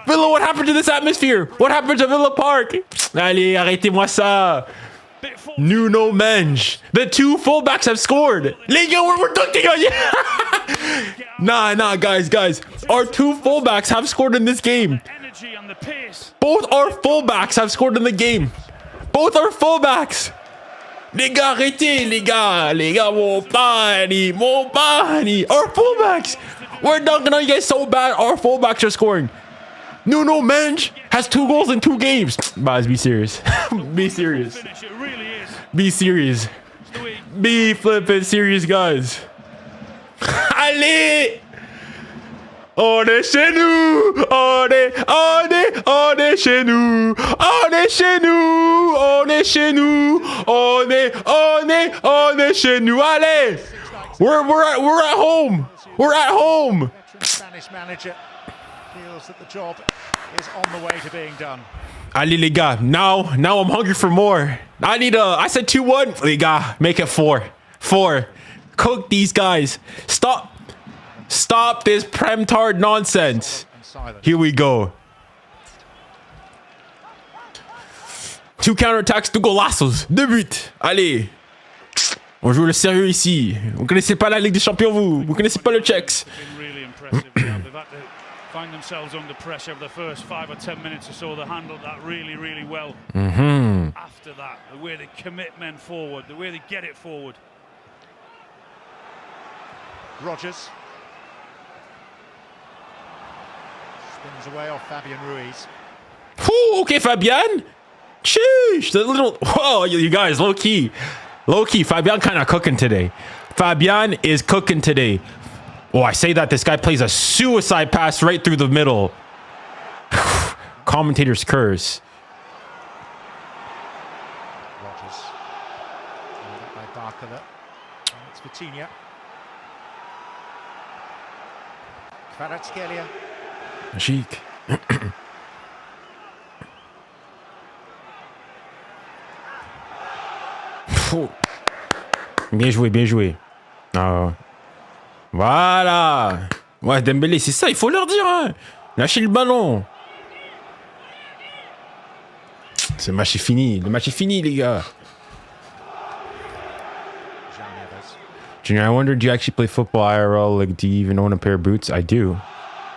Villa, what happened to this atmosphere? What happened to Villa Park? Allez, arrêtez-moi ça. Nuno, Mendes. The two fullbacks have scored. Les gars, we're dunking on you. Nah, guys. Our two fullbacks have scored in this game. Both our fullbacks have scored in the game. Both our fullbacks. Les gars, arrêtez, les gars, mon pani. Our fullbacks. We're dunking on you guys so bad. Our fullbacks are scoring. Nuno Mendes has 2 goals in 2 games. Baz, be serious. Be serious. Be serious. Be flipping serious, guys. Allez! On est chez nous! On est chez nous! On est chez nous! On est chez nous! On est chez nous! Allez! We're at home! We're at home! Spanish manager feels that the job is on the way to being done. Allez, les gars. Now I'm hungry for more. I said 2-1. Les gars, make it 4. 4. Cook these guys. Stop this prem-tard nonsense. Here we go. 2 counterattacks, 2 golazos. 2 buts. Allez. On joue le sérieux ici. Vous connaissez pas la Ligue des Champions, vous. Vous connaissez pas le Czechs. Find themselves under pressure for the first 5 or 10 minutes or so. They handled that really well. After that, the way they commit men forward, the way they get it forward. Rogers spins away off Fabian Ruiz. Ooh, okay, Fabian. Sheesh, the little. Whoa, you guys, low key. Fabian kind of cooking today. Fabian is cooking today. Oh, I say that this guy plays a suicide pass right through the middle. Commentator's curse. Rogers. By 𝙀𝙬𝘾𝙖𝘎𝑼𝙖. It's 𝙬𝙬𝘾𝑝𝑒𝑡INIA. 𝙬𝙬𝘾𝑝𝑒𝑡INIA. Magique. Bien joué. Oh. Voilà. Ouais, Dembélé, c'est ça, il faut leur dire. Hein. Lâchez le ballon. Ce match est fini. Le match est fini, les gars. Junior, I wonder, do you actually play football IRL? Like, do you even own a pair of boots? I do.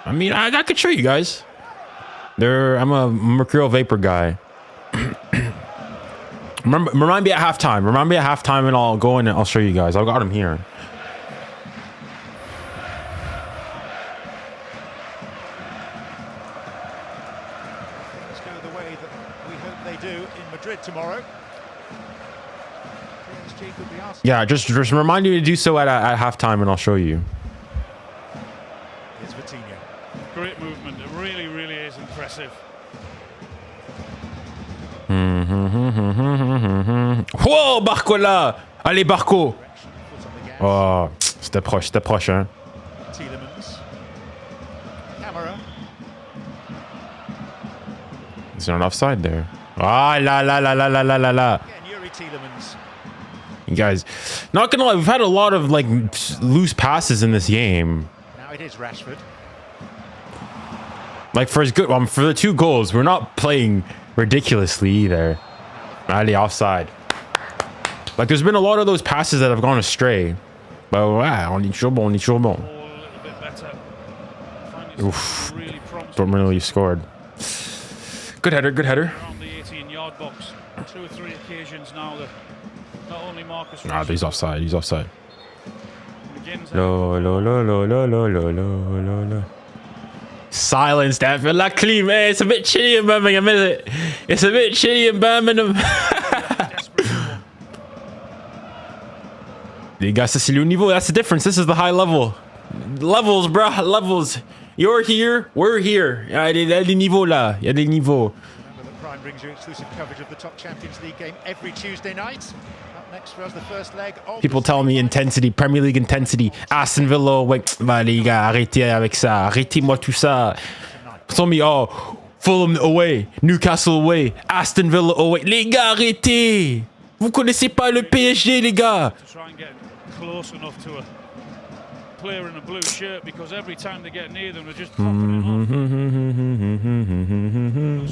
I mean, I could show you guys. I'm a mercurial vapor guy. Remind me at halftime. And I'll go in and I'll show you guys. I've got them here. Things go the way that we hope they do in Madrid tomorrow. PSG could be asking. Yeah, just remind me to do so at halftime and I'll show you. Here's 𝙬𝙬𝘋𝑝𝑒𝑡INIA. Great movement. It really is impressive. Whoa, Barco là. Allez, Barco. Oh, c'était proche, hein. Tielemans. Camera. Is there an offside there? Ah, la. Again, Youri Tielemans. You guys, not gonna lie, we've had a lot of like loose passes in this game. Now it is Rashford. Like for the 2 goals, we're not playing ridiculously either. Allez, offside. Like there's been a lot of those passes that have gone astray. But wow, on est toujours bon. Oof. Dortmund really scored. Good header. On the 18-yard box. 2 or 3 occasions now that not only Marcus. Nah, he's offside. McGinn's Lo. Silence that for la clean, man. It's a bit chilly in Birmingham, isn't it? It's a bit chilly in Birmingham. Les gars, ça c'est le niveau. That's the difference. This is the high level. Levels, bruh. Levels. You're here. We're here. Il y a des niveaux là. Il y a des niveaux. Remember that Prime brings you exclusive coverage of the top Champions League game every Tuesday night. Up next for us, the first leg of People tell me intensity, Premier League intensity. Aston Villa, ouais. Bah, les gars, arrêtez avec ça. Arrêtez-moi tout ça. Tell me, oh, Fulham away, Newcastle away, Aston Villa away. Les gars, arrêtez. Vous connaissez pas le PSG, les gars. Close enough to a player in a blue shirt because every time they get near them, they're just popping it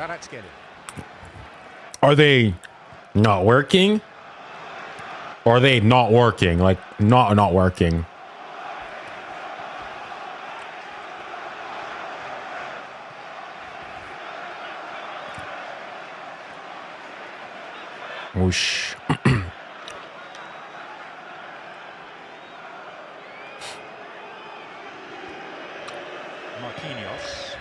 𝙬𝙬𝘾𝘼𝙎𝑎. Are they not working? Or are they not working? Like, not working. Whoosh. Marquinhos.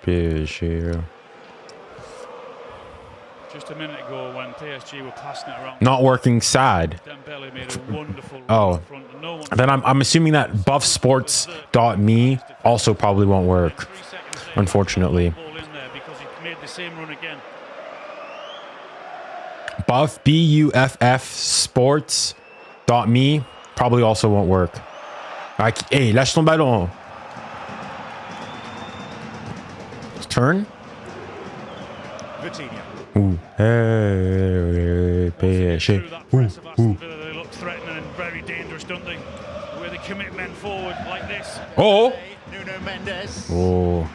PSG. Just a minute ago when PSG were passing it around. Not working sad. Dembele made a wonderful Oh. front. And no one Then I'm assuming that buffsports.me also probably won't work. 3 seconds later, Unfortunately. ball in there because he made the same run again. Buff BUFF sports.me probably also won't work. Like, hey, lâche ton ballon. Turn. Vitinha. Ooh. Hey, PSG. Through that press of Aston Villa, they look threatening and very dangerous, don't they? Where they commit men forward like this. Oh. Nuno Mendes. Oh.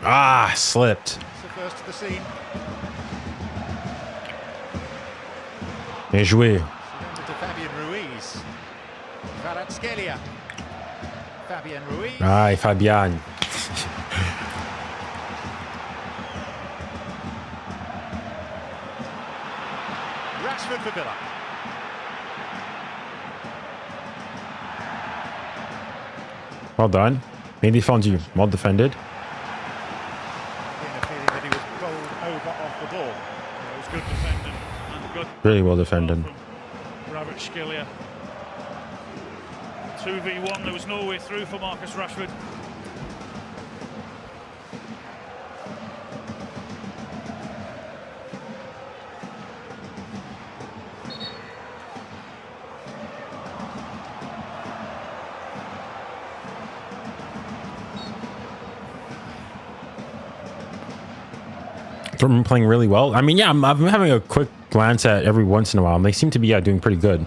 Ah, slipped. It's the first to the scene. Bien joué. Surrender to Fabian Ruiz. 𝙬𝙬𝘾𝑼𝙎𝑎. Fabian Ruiz. Aye, Fabian. Rashford for Villa. Well done. Bien défendu. Well defended. Getting a feeling that he was bowled over off the ball. It was good defending and good. Really well defended. From 𝙬𝙬𝘾𝑼𝙎𝑎. 2v1, there was no way through for Marcus Rashford. Dortmund playing really well. I mean, yeah, I'm having a quick glance at every once in a while. And they seem to be doing pretty good.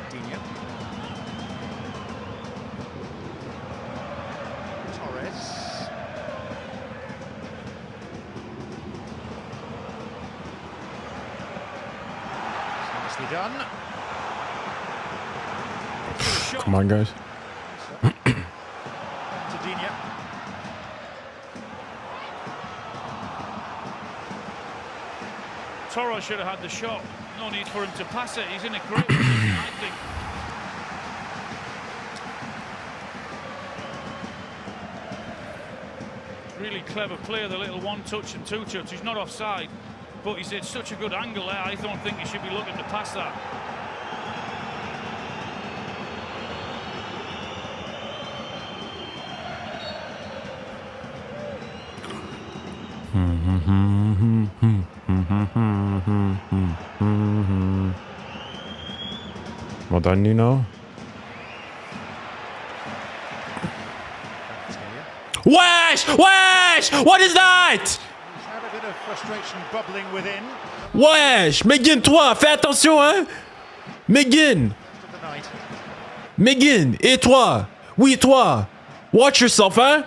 Digne. Torres. Nicely done. Come on, guys. To Digne. Torres should have had the shot. No need for him to pass it. He's in a great position, I think. Really clever player, the little one touch and two touch. He's not offside, but he's at such a good angle there. I don't think he should be looking to pass that. Well done, Nuno. Wesh! Wesh! What is that? He's had a bit of frustration bubbling within. Wesh! McGinn, toi, fais attention, hein? McGinn! To the night. McGinn! Et toi? Oui, toi! Watch yourself, hein?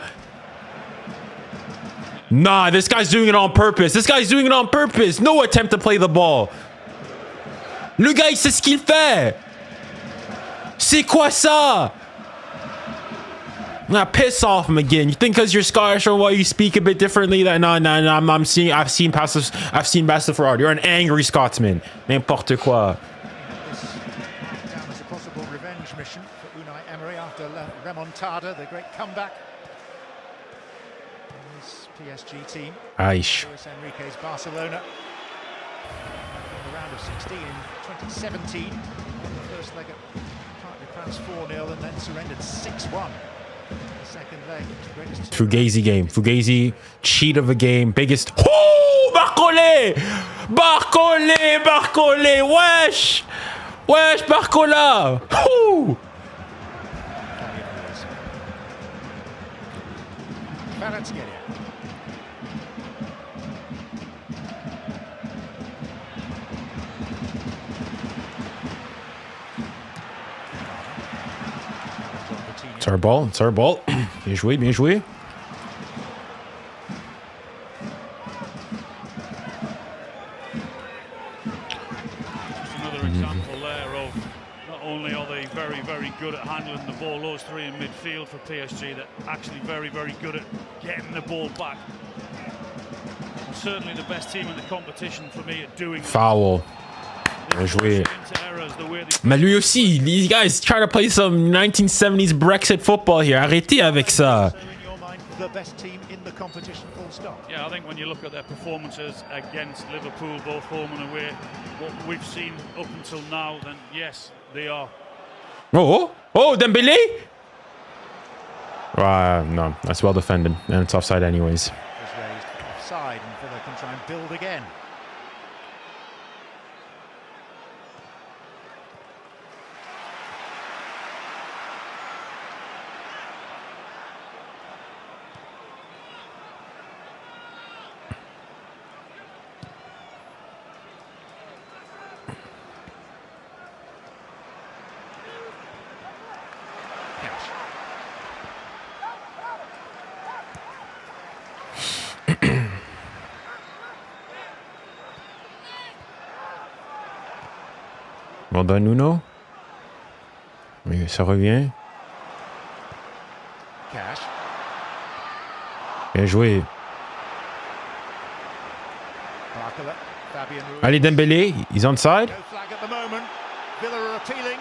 Nah, this guy's doing it on purpose. This guy's doing it on purpose. No attempt to play the ball. Le gars, il sait ce qu'il fait. C'est quoi ça? Nah, piss off him again. You think because you're Scottish or what you speak a bit differently? That no. I've seen Bassi fraud. You're an angry Scotsman. N'importe quoi. This down as a possible revenge mission for Unai Emery after La Remontada, the great comeback. This PSG team. Aish. Luis Enrique's Barcelona. In the round of 16 in 2017. The first leg at Parc des Princes 4-0 and then surrendered 6-1. The second leg. Fugazi game. Fugazi cheat of a game. Biggest. Oh, Barcola! Wesh! Wesh, Barcola! Whoo! 𝙬𝙬𝘾𝘄𝘼𝙎𝑎𝑙. It's our ball. It's our ball. Bien joué, bien joué. Another example there of not only are they very, very good at handling the ball, those three in midfield for PSG, they're actually very, very good at getting the ball back. Certainly the best team in the competition for me at doing Foul. Bien joué. Mais lui aussi, these guys trying to play some 1970s Brexit football here. Arrêtez avec ça. The best team in the competition, full stop. Yeah, I think when you look at their performances against Liverpool, both home and away, what we've seen up until now, then yes, they are. Oh, Dembélé? No, that's well defended, and it's offside anyways. Is raised offside, and Villa can try and build again. Well done, Nuno. Oui, ça revient. Cash. Bien joué. Barcola, Fabian Ruiz. Allez, Dembélé, he's onside. No flag at the moment. Villa are appealing.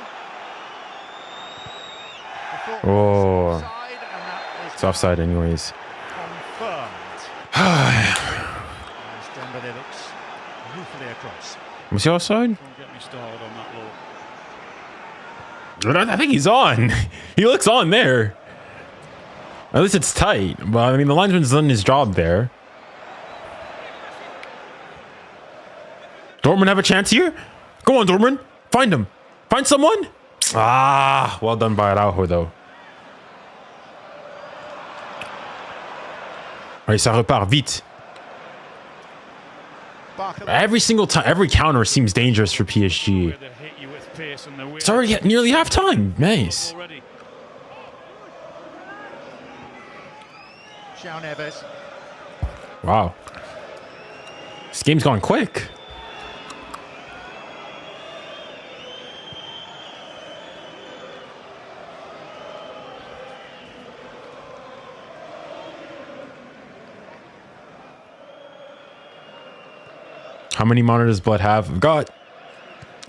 Oh, Offside, and that is it's offside anyways. confirmed. As Dembélé looks ruefully across. Was he offside? Don't get me started on that low. I think he's on. He looks on there. At least it's tight. But I mean, the linesman's done his job there. Dortmund have a chance here? Go on, Dortmund. Find him. Find someone. Ah, well done by Araujo, though. Allez, ça repart vite. Barcola. Every single time, every counter seems dangerous for PSG. Where they hit you with pace and the way It's already at nearly half time. Nice. already. João Neves. Wow. This game's gone quick. How many monitors does Blood have? I've got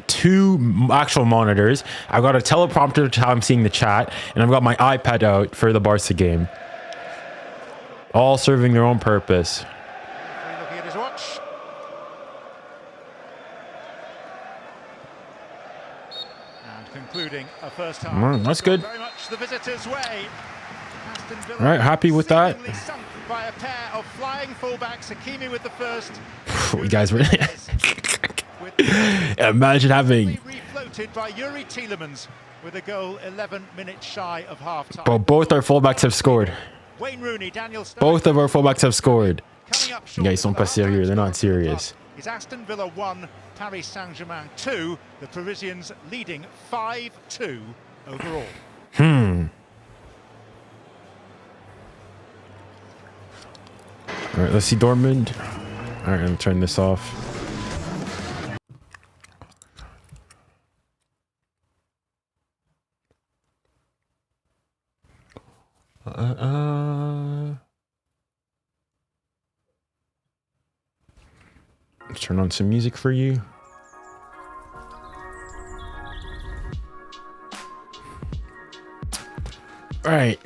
2 actual monitors. I've got a teleprompter to how I'm seeing the chat, and I've got my iPad out for the Barca game. All serving their own purpose. Looking at his watch. And concluding a first half. That's good. Very much the visitors' way. Aston Villa All right, happy with that. seemingly sunk by a pair of flying fullbacks. Hakimi with the first. You guys really With the imagine having refloated by Youri Tielemans with a goal 11 minutes shy of half time. both our fullbacks have scored. Wayne Rooney, Daniel Sturridge. Both of our fullbacks have scored. Coming up You guys short sont of pas the sérieux. They're not half-time serious. Is Aston Villa 1, Paris Saint-Germain 2. The Parisians leading 5-2 overall. All right, let's see Dortmund. All right, I'm turning this off. Let's turn on some music for you. All right,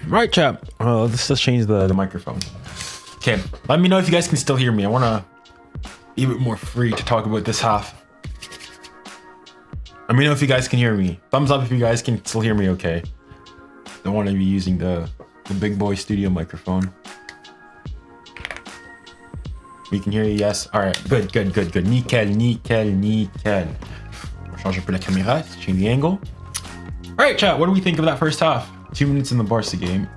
right, chap. Let's just change the microphone. Okay, let me know if you guys can still hear me. I want to be a bit more free to talk about this half. Let me know if you guys can hear me. Thumbs up if you guys can still hear me okay. Don't want to be using the big boy studio microphone. We can hear you, yes. All right, good. Nickel. On change un peu la caméra, change the angle. All right, chat, what do we think of that first half? 2 minutes in the Barca game.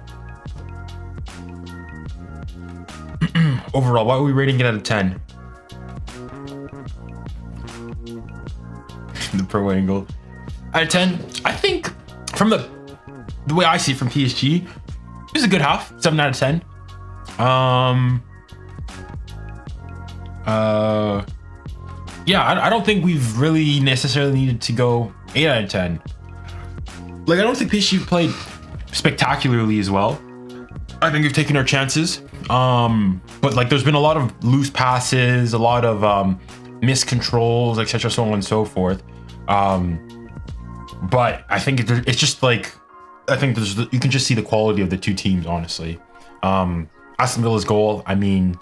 overall, what are we rating it out of 10? The pro angle. Out of 10, I think from the way I see it from PSG, it was a good half. 7 out of 10. Yeah, I don't think we've really necessarily needed to go 8 out of 10. Like, I don't think PSG played spectacularly as well. I think we've taken our chances. But like, there's been a lot of loose passes, a lot of missed controls, etc., so on and so forth. But I think it's just like, I think you can just see the quality of the two teams, honestly. Aston Villa's goal, I mean,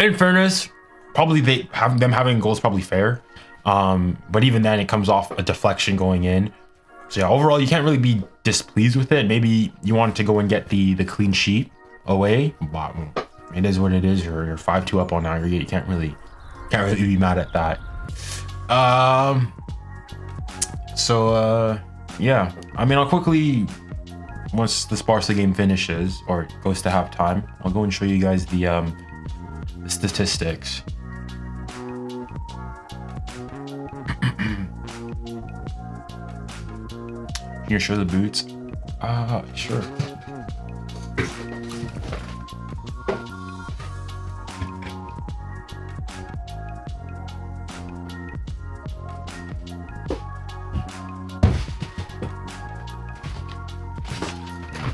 in fairness, probably them having goals probably fair. But even then, it comes off a deflection going in. So yeah, overall, you can't really be displeased with it. Maybe you wanted to go and get the clean sheet away. But it is what it is. You're 5-2 up on aggregate. You can't really be mad at that. Yeah, I mean, I'll quickly, once this Barca game finishes or goes to halftime, I'll go and show you guys the statistics. Can you show the boots? Sure.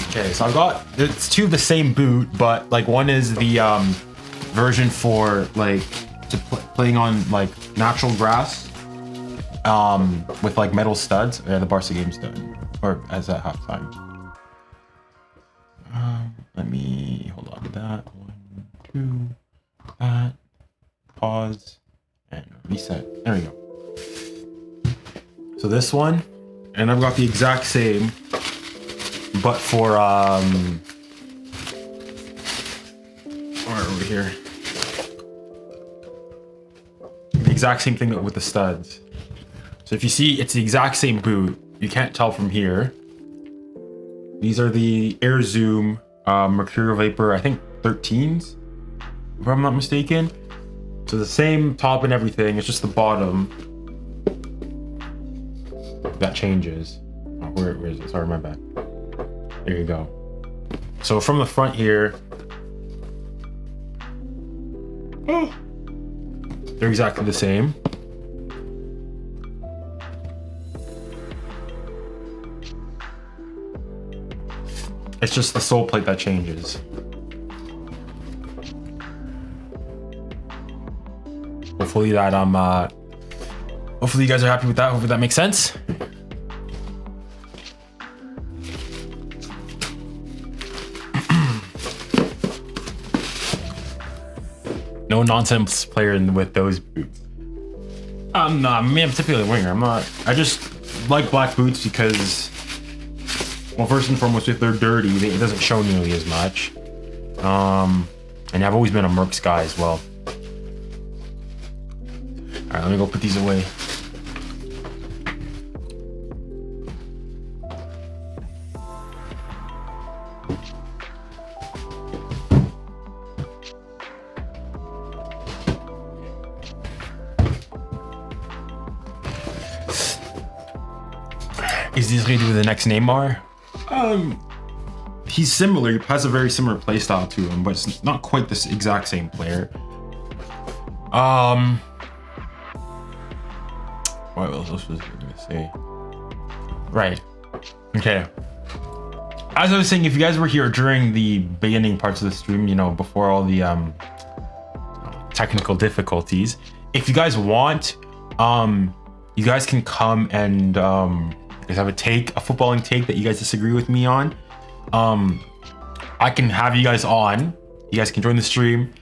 Okay, so I've got, it's two of the same boot, but like one is the version for like playing on like natural grass with like metal studs. Yeah, the Barca game's done, or as at halftime. Let me hold on to that. 1, 2, that, pause, and reset. There we go. So this one, and I've got the exact same, but for where are we here? The exact same thing with the studs. So if you see, it's the exact same boot. You can't tell from here. These are the Air Zoom Mercurial Vapor, I think 13s, if I'm not mistaken. So the same top and everything. It's just the bottom that changes. Oh, where is it? Sorry, my bad. There you go. So from the front here, they're exactly the same. It's just the sole plate that changes. Hopefully that hopefully you guys are happy with that. Hopefully that makes sense. No nonsense player with those boots. I'm typically a winger. I just like black boots because, well, first and foremost, if they're dirty, it doesn't show nearly as much. And I've always been a Mercs guy as well. All right, let me go put these away. Is Ezri do the next Neymar? He's similar. He has a very similar playstyle to him, but it's not quite this exact same player. What else was I gonna say? Right. Okay. As I was saying, if you guys were here during the beginning parts of the stream, you know, before all the technical difficulties, if you guys want, you guys can come and guys have a footballing take that you guys disagree with me on. I can have you guys on. You guys can join the stream.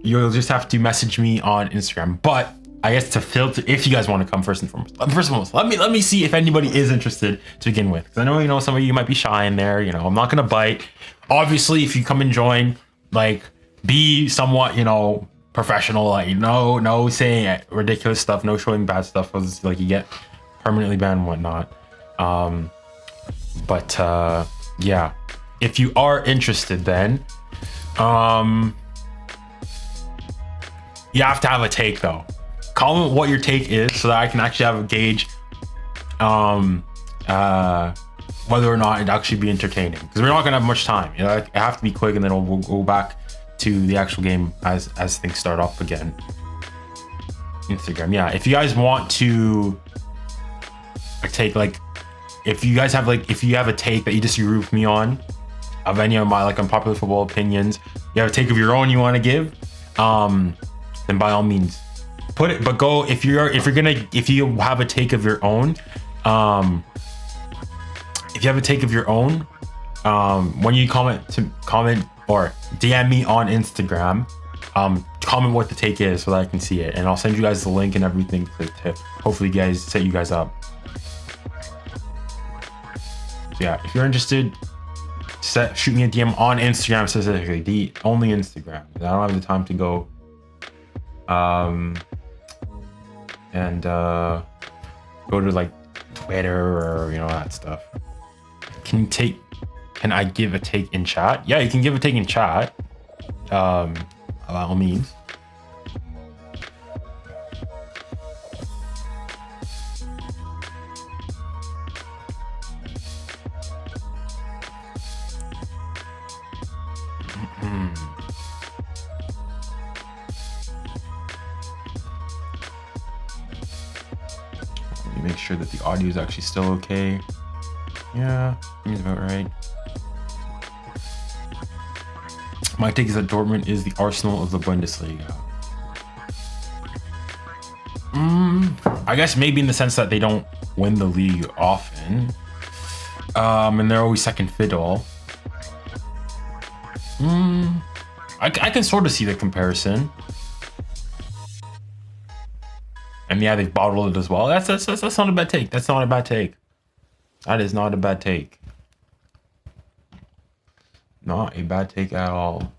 You'll just have to message me on Instagram. But I guess to filter, if you guys want to come first and foremost. First and foremost, let me see if anybody is interested to begin with. Because I know, you know, some of you might be shy in there. You know, I'm not gonna bite. Obviously, if you come and join, like, be somewhat, you know, professional. Like, no saying ridiculous stuff, no showing bad stuff, because like you get permanently banned and whatnot. Yeah, if you are interested, then you have to have a take though. Comment what your take is so that I can actually have a gauge whether or not it'd actually be entertaining, because we're not gonna have much time. You know, it have to be quick, and then we'll go back to the actual game as things start up again. Instagram, yeah. If you guys want to take, like, if you guys have, like, if you have a take that you disagree with me on of any of my like unpopular football opinions, you have a take of your own you want to give, then by all means put it. But go, if you have a take of your own, if you have a take of your own, when you comment or DM me on Instagram, comment what the take is so that I can see it, and I'll send you guys the link and everything to hopefully set you guys up. So yeah, if you're interested, shoot me a DM on Instagram specifically, the only Instagram. I don't have the time to go and go to like Twitter or, you know, that stuff. Can I give a take in chat? Yeah, you can give a take in chat. By all means. Let me make sure that the audio is actually still okay. Yeah, seems about right. My take is that Dortmund is the Arsenal of the Bundesliga. I guess maybe in the sense that they don't win the league often, and they're always second fiddle. I can sort of see the comparison. And yeah, they've bottled it as well. That's not a bad take. That's not a bad take. That is not a bad take. Not a bad take at all.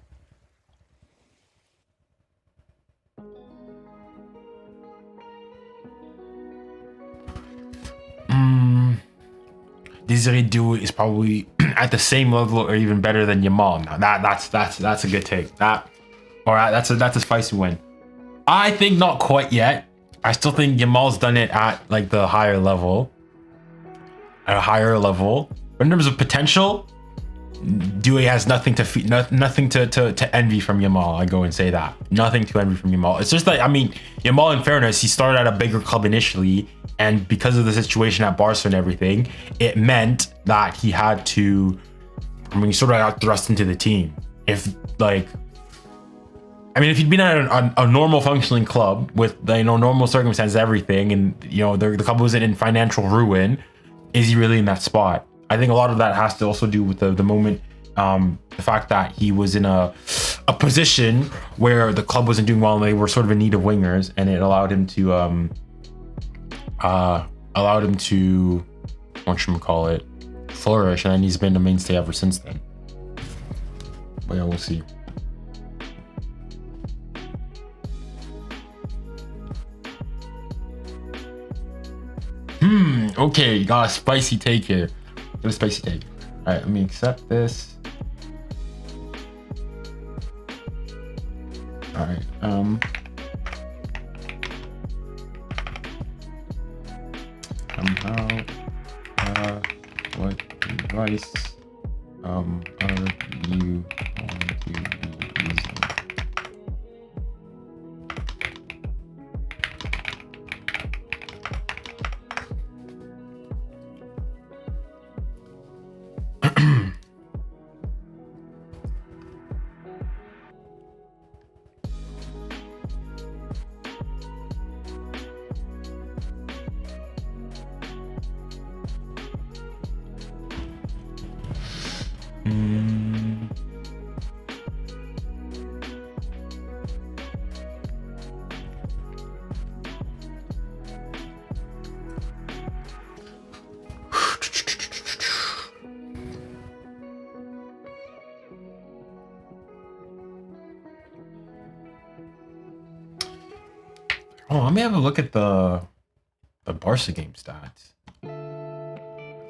𝙬𝙬𝘾𝙬𝘾𝘖 is probably at the same level or even better than Yamal. Now that's a good take. That's a spicy win. I think not quite yet. I still think Yamal's done it at like the higher level. At a higher level. But in terms of potential, 𝙬𝙬 has nothing to envy from Yamal. I go and say that. Nothing to envy from Yamal. It's just like, I mean, Yamal, in fairness, he started at a bigger club initially, and because of the situation at Barca and everything, it meant that he had to, I mean, he sort of got thrust into the team. If he'd been at a normal functioning club with, you know, normal circumstances, everything, and, you know, the club wasn't in financial ruin, is he really in that spot? I think a lot of that has to also do with the moment, the fact that he was in a position where the club wasn't doing well and they were sort of in need of wingers, and it allowed him to whatchamacallit, flourish, and he's been a mainstay ever since then. But yeah, we'll see. Okay, you got a spicy take here. Got a spicy take. All right, let me accept this. All right, somehow, what device are you going to be using? Oh, let me have a look at the Barca game stats.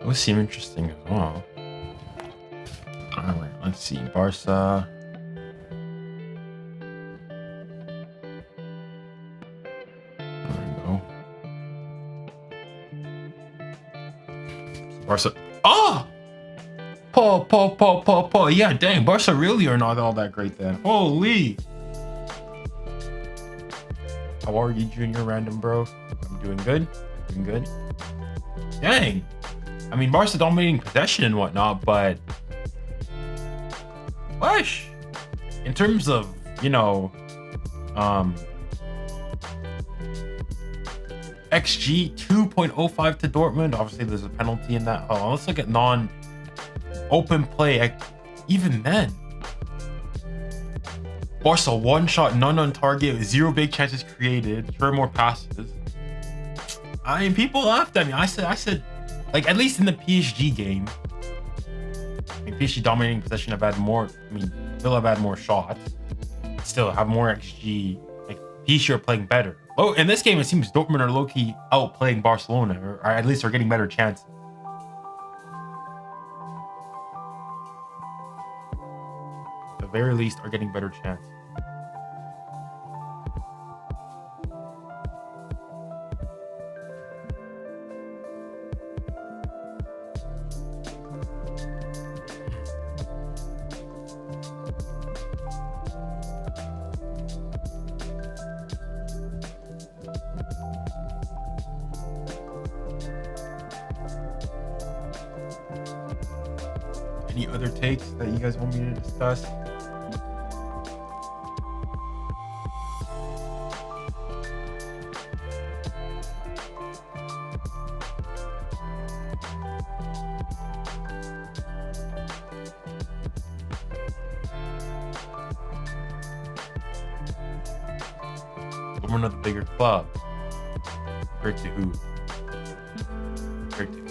Those seem interesting as well. Alright, let's see. Barca. Barca. Oh! Paul. Yeah, dang. Barca really are not all that great then. Holy. How are you, Junior Random Bro? I'm doing good. Doing good. Dang. I mean, Barca dominating possession and whatnot, but Wesh. In terms of, you know, XG 2.05 to Dortmund. Obviously, there's a penalty in that. Hold on, let's look at non-open play. Even then, Barca 1 shot, none on target, 0 big chances created, 3 more passes. I mean, people laughed at me. I said, like, at least in the PSG game, I mean, PSG dominating possession have had more. I mean, Villa have had more shots. Still have more XG. Like, PSG are playing better. Oh, in this game, it seems Dortmund are low-key outplaying Barcelona, or at least are getting better chances. At the very least, are getting better chances. Any other takes that you guys want me to discuss? We're not the bigger club. Compared to who? Compared to who?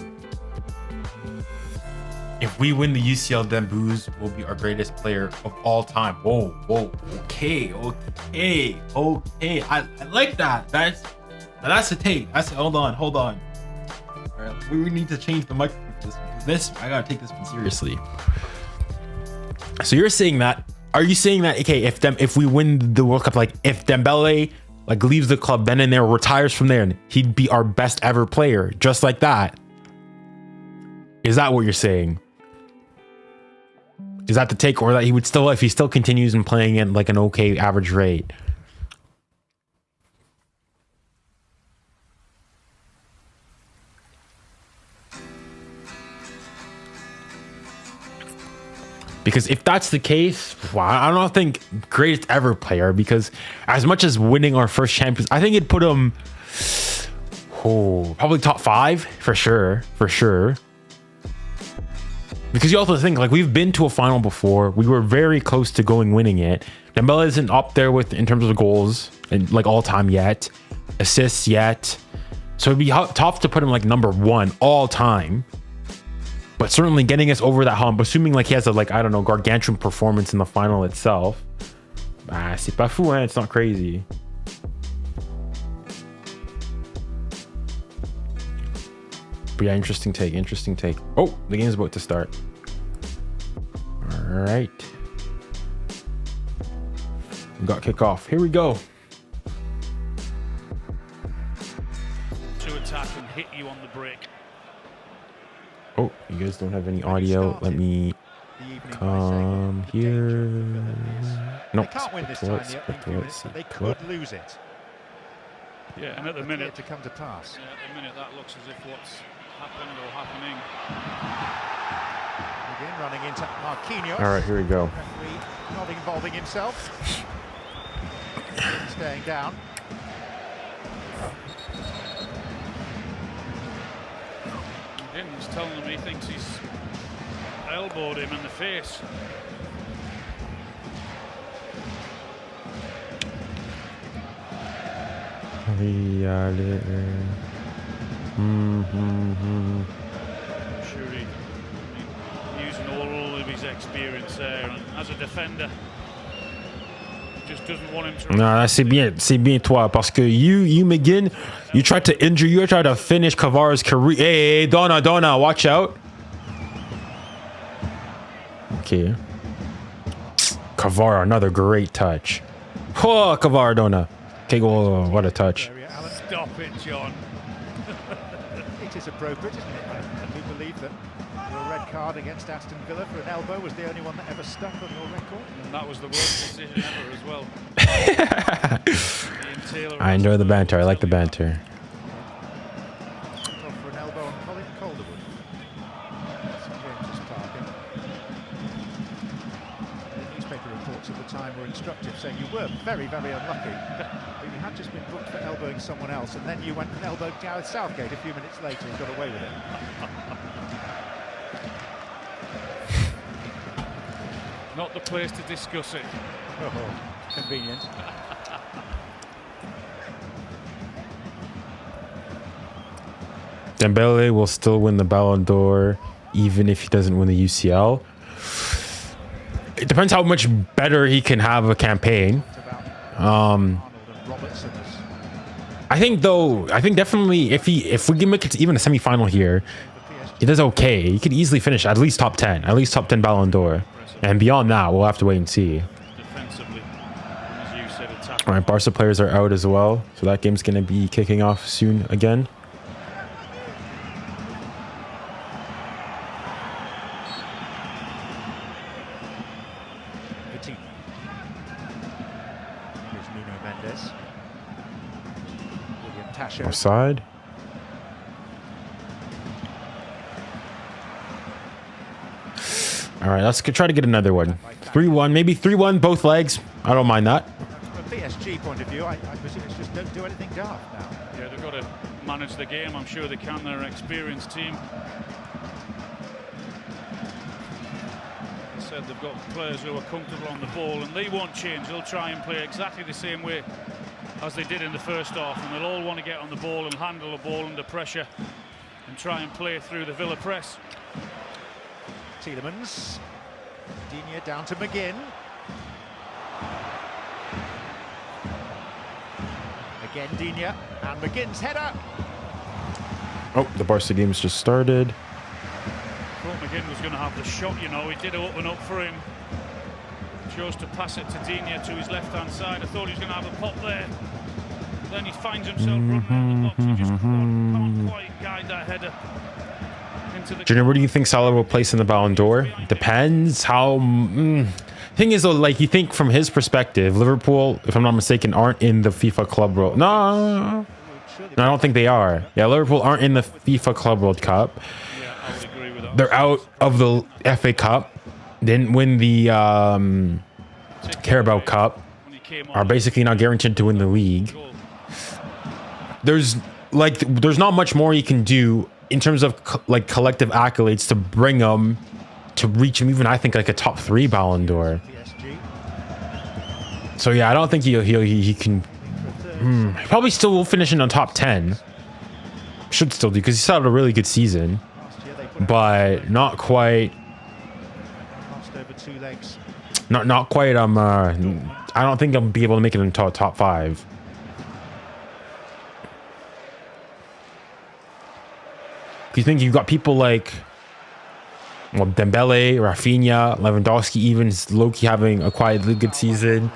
If we win the UCL, then Booz will be our greatest player of all time. Whoa. Okay. I like that. That's a take. Hold on. All right, we need to change the microphone for this. I gotta take this one seriously. So you're saying that? Are you saying that? Okay, if we win the World Cup, like if Dembele like leaves the club, then and there retires from there, and he'd be our best ever player, just like that. Is that what you're saying? Is that the take, or that he would still, if he still continues and playing at like an okay average rate? Because if that's the case, well, I don't think greatest ever player, because as much as winning our first champions, I think it'd put him probably top 5 for sure. Because you also think, like, we've been to a final before. We were very close to winning it. Dembele isn't up there with in terms of goals and like all time yet, assists yet. So it'd be tough to put him like number 1 all time. But certainly getting us over that hump, assuming like he has a, like, I don't know, gargantuan performance in the final itself. C'est pas fou, hein? It's not crazy. But yeah, interesting take. Oh, the game's about to start. All right. We got kickoff. Here we go. To attack and hit you on the break. Oh, you guys don't have any audio. Let me come here. No, they can't win this time yet, but they could lose it. Yeah, and at the minute to come to pass. Yeah, at the minute that looks as if what's happened or happening. McGinn running into 𝙊𝙾𝘾𝙖𝙆. All right, here we go. Referee not involving himself. Staying down. McGinn's telling him he thinks he's elbowed him in the face. Sure, using all of his experience there, and as a defender, just doesn't want him to. No, c'est bien toi, parce que you McGinn, you tried to injure, you tried to finish 𝙀𝙀𝘆𝘾𝑝𝑟's career. Hey, Donna, watch out. Okay. 𝙀𝙀𝘆𝘾, another great touch. Oh, 𝙀𝙀𝘆𝘾, Donna. Okay, well, what a touch. Stop it, John. It is appropriate, isn't it? People believe that your red card against Aston Villa for an elbow was the only one that ever stuck on your record? And that was the worst decision ever as well. I enjoy the banter. I like the banter. For an elbow on 𝙀𝙊𝘾𝘼𝘾𝘼. St James's Park. The newspaper reports at the time were instructive, saying you were very, very unlucky. But you had just been booked for elbowing someone else, and then you went and elbowed 𝙬𝙬𝘼𝑆outhgate a few minutes later and got away with it. Not the place to discuss it. Oh, convenient. Dembele will still win the Ballon d'Or even if he doesn't win the UCL. It depends how much better he can have a campaign. I think definitely if we can make it to even a semi-final here, he does okay. He could easily finish at least top 10, Ballon d'Or. And beyond that, we'll have to wait and see. Defensively, as you said, all right, Barca players are out as well, so that game's going to be kicking off soon again. Here's Nuno Mendes. 𝙬𝙬𝘾𝙬𝙬𝙬. Offside. All right, let's try to get another one. 3-1, maybe 3-1, both legs. I don't mind that. From a PSG point of view, I presume it's just don't do anything daft now. Yeah, they've got to manage the game. I'm sure they can. They're an experienced team. As I said, they've got players who are comfortable on the ball, and they won't change. They'll try and play exactly the same way as they did in the first half, and they'll all want to get on the ball and handle the ball under pressure and try and play through the Villa press. Tielemans. 𝙬𝙬𝘼𝘋 down to McGinn. Again 𝙬𝙬𝘼, and McGinn's header. Oh, the Barca game's just started. Thought McGinn was going to have the shot, you know. He did open up for him. Chose to pass it to 𝙬𝙬𝘼 to his left-hand side. I thought he was going to have a pop there. Then he finds himself running around the box. He just can't quite guide that header. Junior, where do you think Salah will place in the Ballon d'Or? Depends how. Thing is, though, like you think from his perspective, Liverpool, if I'm not mistaken, aren't in the FIFA Club World. No, I don't think they are. Yeah, Liverpool aren't in the FIFA Club World Cup. Yeah, I would agree with that. They're out of the FA Cup. Didn't win the Carabao Cup. Are basically not guaranteed to win the league. There's not much more you can do in terms of collective accolades to bring him to reach him, even I think like a top 3 Ballon d'Or. So yeah, I don't think he can. He probably still will finish in the top 10. Should still do because he's had a really good season, but not quite. Not quite. I don't think I'll be able to make it into top 5. You think you've got people like Dembele, Rafinha, Lewandowski, even low-key having a quietly good season.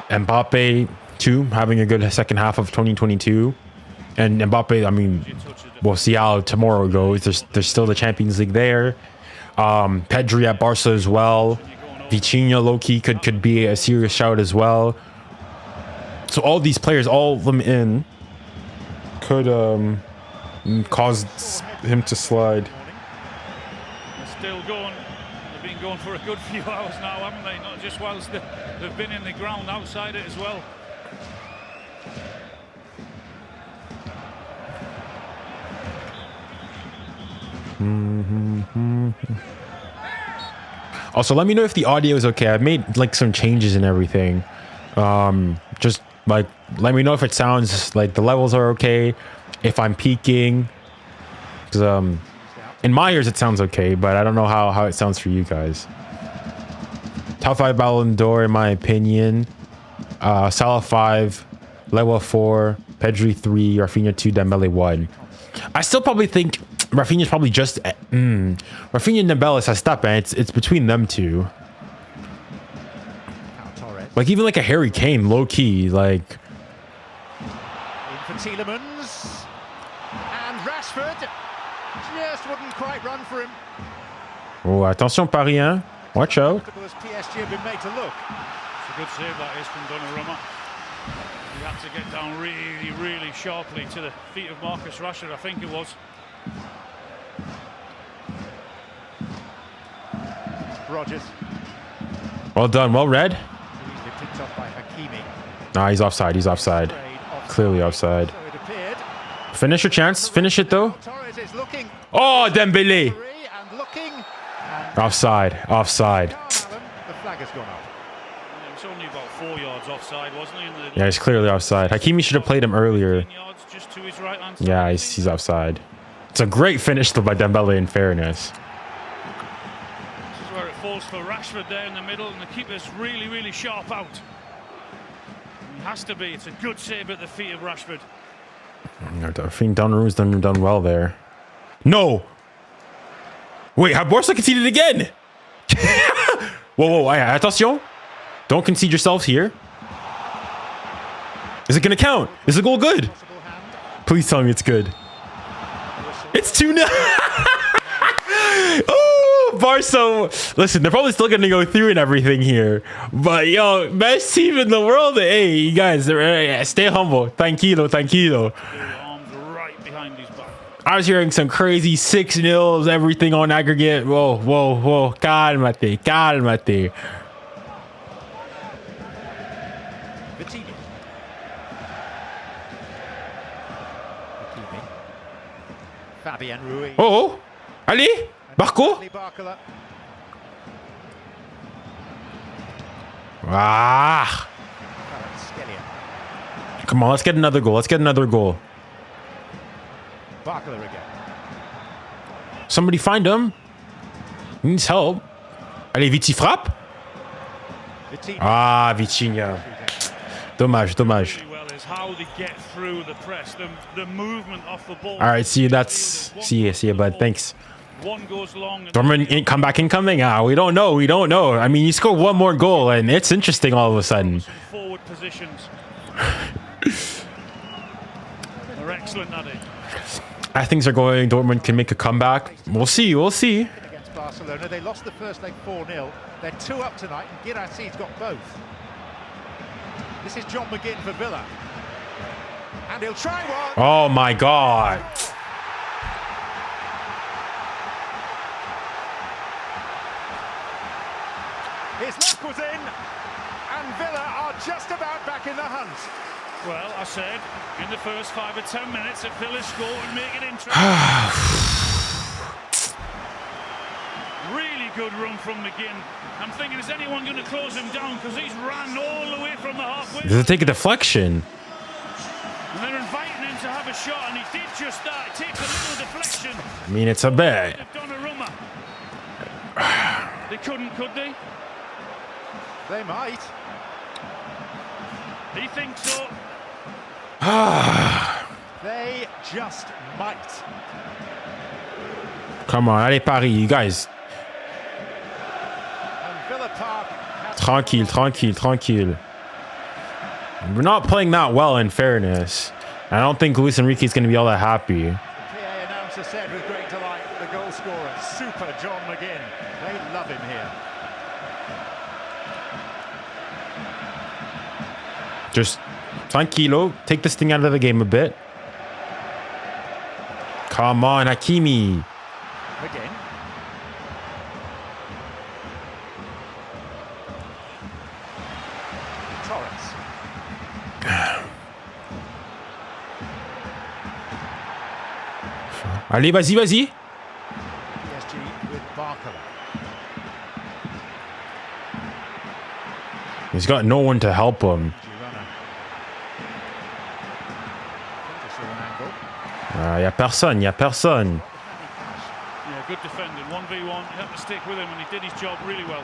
Mbappe too, having a good second half of 2022. And Mbappe, I mean, we'll see how tomorrow goes. There's still the Champions League there. Pedri at Barca as well. Vitinha low-key could be a serious shout as well. So all these players, all of them in, could caused him to slide. They're still going. They've been going for a good few hours now, haven't they? Not just whilst they've been in the ground, outside it as well. Also, let me know if the audio is okay. I've made like some changes and everything. Just like let me know if it sounds like the levels are okay. If I'm peaking, because in my ears it sounds okay, but I don't know how it sounds for you guys. Top 5 Ballon d'Or in my opinion. Salah 5, Lewa 4, Pedri 3, Rafinha 2, Dembele 1. I still probably think Rafinha's probably just Rafinha and Dembele has step, and it's between them two. Like even like a Harry Kane, low key, like. In for Tielemans and Rashford. Just wouldn't quite run for him. Oh, attention Paris, hein? Watch out. As PSG have been made to look. It's a good save that is from Donnarumma. He had to get down really, really sharply to the feet of Marcus Rashford, I think it was. Rogers. Well done, well read. Easily picked up by Hakimi. Nah, he's offside, he's offside. Clearly offside. So it appeared. Finish your chance, finish it though. Torres is looking. Oh, Dembele. And looking. And Offside, offside. the flag has gone up. It was only about 4 yards offside, wasn't he? Yeah, he's clearly offside. Hakimi should have played him earlier. 10 yards just to his right hand side. Yeah, he's offside. It's a great finish though by Dembele, in fairness. This is where it falls for Rashford there in the middle, and the keeper's really, really sharp out. He has to be. It's a good save at the feet of Rashford. I think Donnarumma's done well there. No! Wait, Barca conceded again! Whoa, attention! Don't concede yourselves here. Is it gonna count? Is the goal good? Please tell me it's good. It's 2-0! Oh, Barca! Listen, they're probably still gonna go through and everything here. But yo, best team in the world. Hey, you guys, stay humble. Tranquilo. Arms right behind his back. I was hearing some crazy 6-0s, everything on aggregate. Whoa. Cálmate. Hakimi. Fabian Ruiz. Oh, allez, Barco. Ah. Come on, let's get another goal. Barcola again. Somebody find him. He needs help. Allez, Vici frappe. Ah, Vitinha. Dommage. Really well is how they get through the press, the movement off the ball. All right, see you, bud. Thanks. One goes long. Dortmund comeback incoming. We don't know. I mean, you score one more goal, and it's interesting all of a sudden. Forward positions. They're excellent at it. As things are going, Dortmund can make a comeback. We'll see. Against Barcelona, they lost the first leg 4-0. They're 2 up tonight, and 𝙎𝙬𝘼𝑆's got both. This is John McGinn for Villa, and he'll try one. Oh my God. His luck was in, and Villa are just about back in the hunt. Well, I said in the first 5 or 10 minutes that Villa score and make it interesting. Really good run from McGinn. I'm thinking, is anyone going to close him down? Because he's ran all the way from the halfway. Does it take a deflection? And they're inviting him to have a shot, and he did just that. It takes a little deflection. I mean, it's a bit. Donnarumma. They couldn't, could they? They might. He thinks so. They just might. Come on, allez Paris, you guys. And Villa Park Tranquille. We're not playing that well, in fairness. I don't think Luis Enrique is going to be all that happy. The PA announcer said with great delight, the goal scorer, Super John McGinn. They love him here. Just tranquilo. Take this thing out of the game a bit. Come on, Hakimi. McGinn. Torres. Allez, vas-y. PSG with Barcola. He's got no one to help him. Y a personne. Yeah, good defending. 1v1. You have to stick with him, and he did his job really well.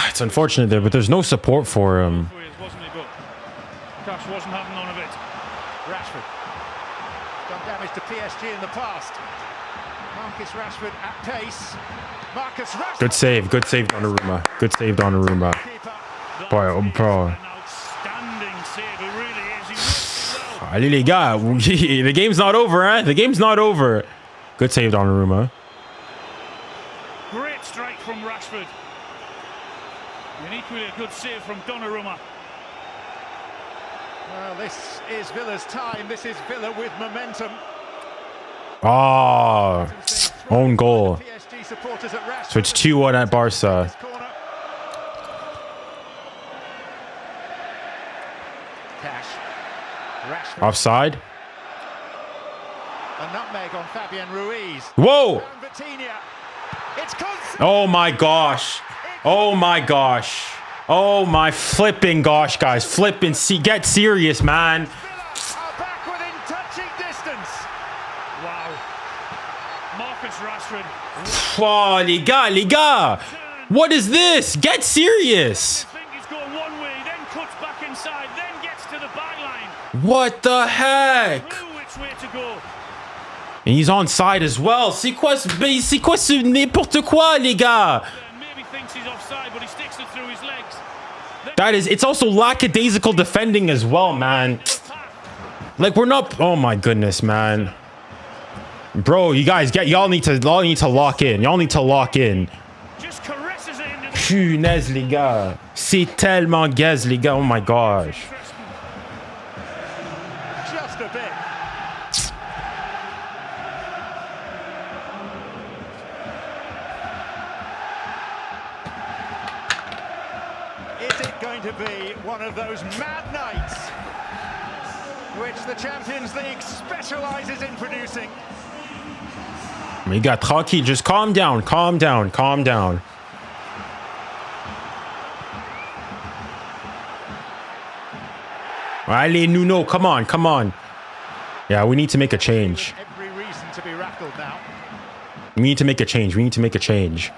It's unfortunate there, but there's no support for him. Wasn't he? But Cash wasn't having none of it. Rashford. Done damage to PSG in the past. Marcus Rashford at pace. Marcus Rashford. Good save, Donnarumma. Boy, oh, bro. An outstanding save. It really is. He works well. Allez les gars, the game's not over, huh? The game's not over. Good save, Donnarumma. Great strike from Rashford. And equally a good save from Donnarumma. Well, this is Villa's time. This is Villa with momentum. Oh, own goal. PSG supporters at Rashford. So it's 2-1 at Barca. Cash. Rashford. Offside. A nutmeg on Fabian Ruiz. Whoa! It's Konsa. Oh my gosh. Oh my gosh. Oh my flipping gosh, guys. Flipping get serious, man. Villa are back within touching distance. Wow. Marcus Rashford. Oh, les gars. What is this? Get serious. I think he's going one way, then cuts back inside, then gets to the byline. What the heck? Knew which way to go. And he's onside as well. C'est quoi ce n'importe quoi, les gars? Maybe thinks he's offside, but he sticks it through his legs. It's also lackadaisical defending as well, man. Like, we're not, oh my goodness, man. Bro, you guys y'all need to lock in. Y'all need to lock in. Just caresses it into the Punaise, les gars. C'est tellement gaze, les gars. Oh my gosh. Just a bit. Is it going to be one of those mad nights which the Champions League specializes in producing? Les gars, tranquille. Just calm down. Calm down. Calm down. Allez, Nuno. Come on. Come on. Yeah, we need to make a change. Every reason to be rattled now. We need to make a change. We need to make a change.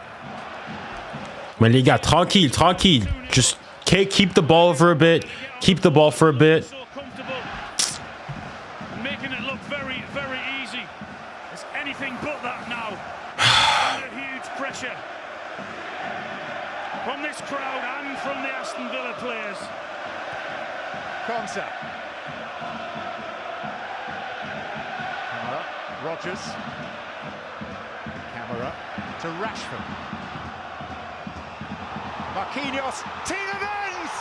Mais les gars, tranquille, tranquille. Just keep the ball for a bit. Keep the ball for a bit. so comfortable. Making it look very, very easy. It's anything but that now. Under huge pressure from this crowd and from the Aston Villa players. Konsa. Rodgers. Camera to Rashford. Marquinhos. Tielemans.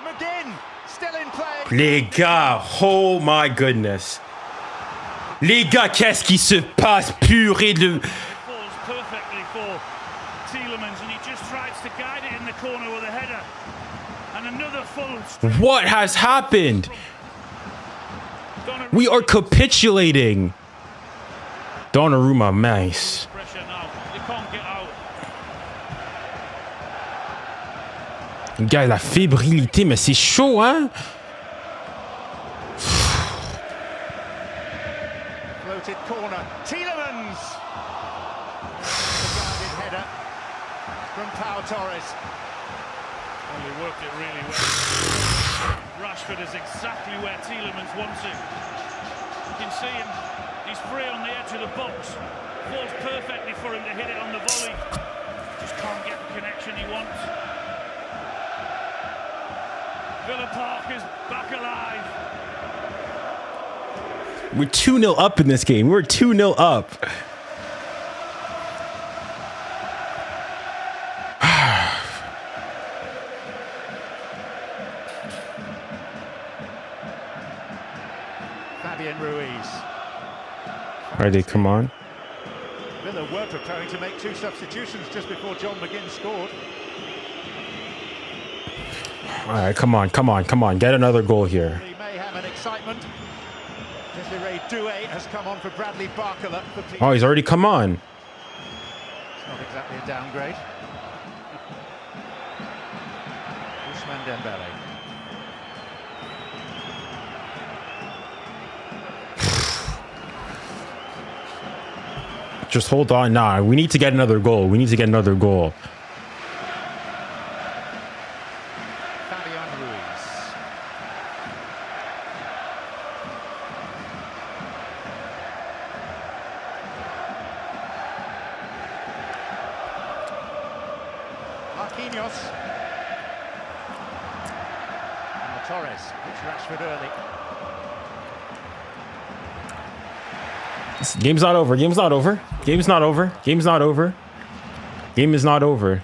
McGinn still in play. Les gars, oh my goodness. Les gars, qu'est-ce qui se passe? Purée de... Falls perfectly for Tielemans, and he just tries to guide it in the corner with a header. And another full... What has happened? We are capitulating. Donnarumma, nice. Pressure now. They can't get out. Gars, la fébrilité, mais c'est chaud, hein? Floated corner. Tielemans. The guided header from Pau Torres. Well, he worked it really well. Rashford is exactly where Tielemans wants him. You can see him. He's free on the edge of the box. Falls perfectly for him to hit it on the volley. Just can't get the connection he wants. Villa Park is back alive. We're 2-0 up in this game. We're 2-0 up. Fabian Ruiz. Alrighty, come on. Villa were preparing to make two substitutions just before John McGinn scored. All right, come on, come on, come on. Get another goal here. The mayhem and excitement. 𝙎𝙊𝘾𝘾𝙖 has come on for 𝙬𝙑𝙬𝑏𝑎𝑟𝑐𝑎𝑙𝑎 for PSG. Oh, he's already come on. It's not exactly a downgrade. 𝙬𝙊𝘾𝘾𝘼𝙎𝑑𝙎. Just hold on. Nah, we need to get another goal. We need to get another goal. Fabian Ruiz. Marquinhos. And Torres, it's Rashford early. Game's not over. Game's not over. Game's not over. Game's not over. Game is not over.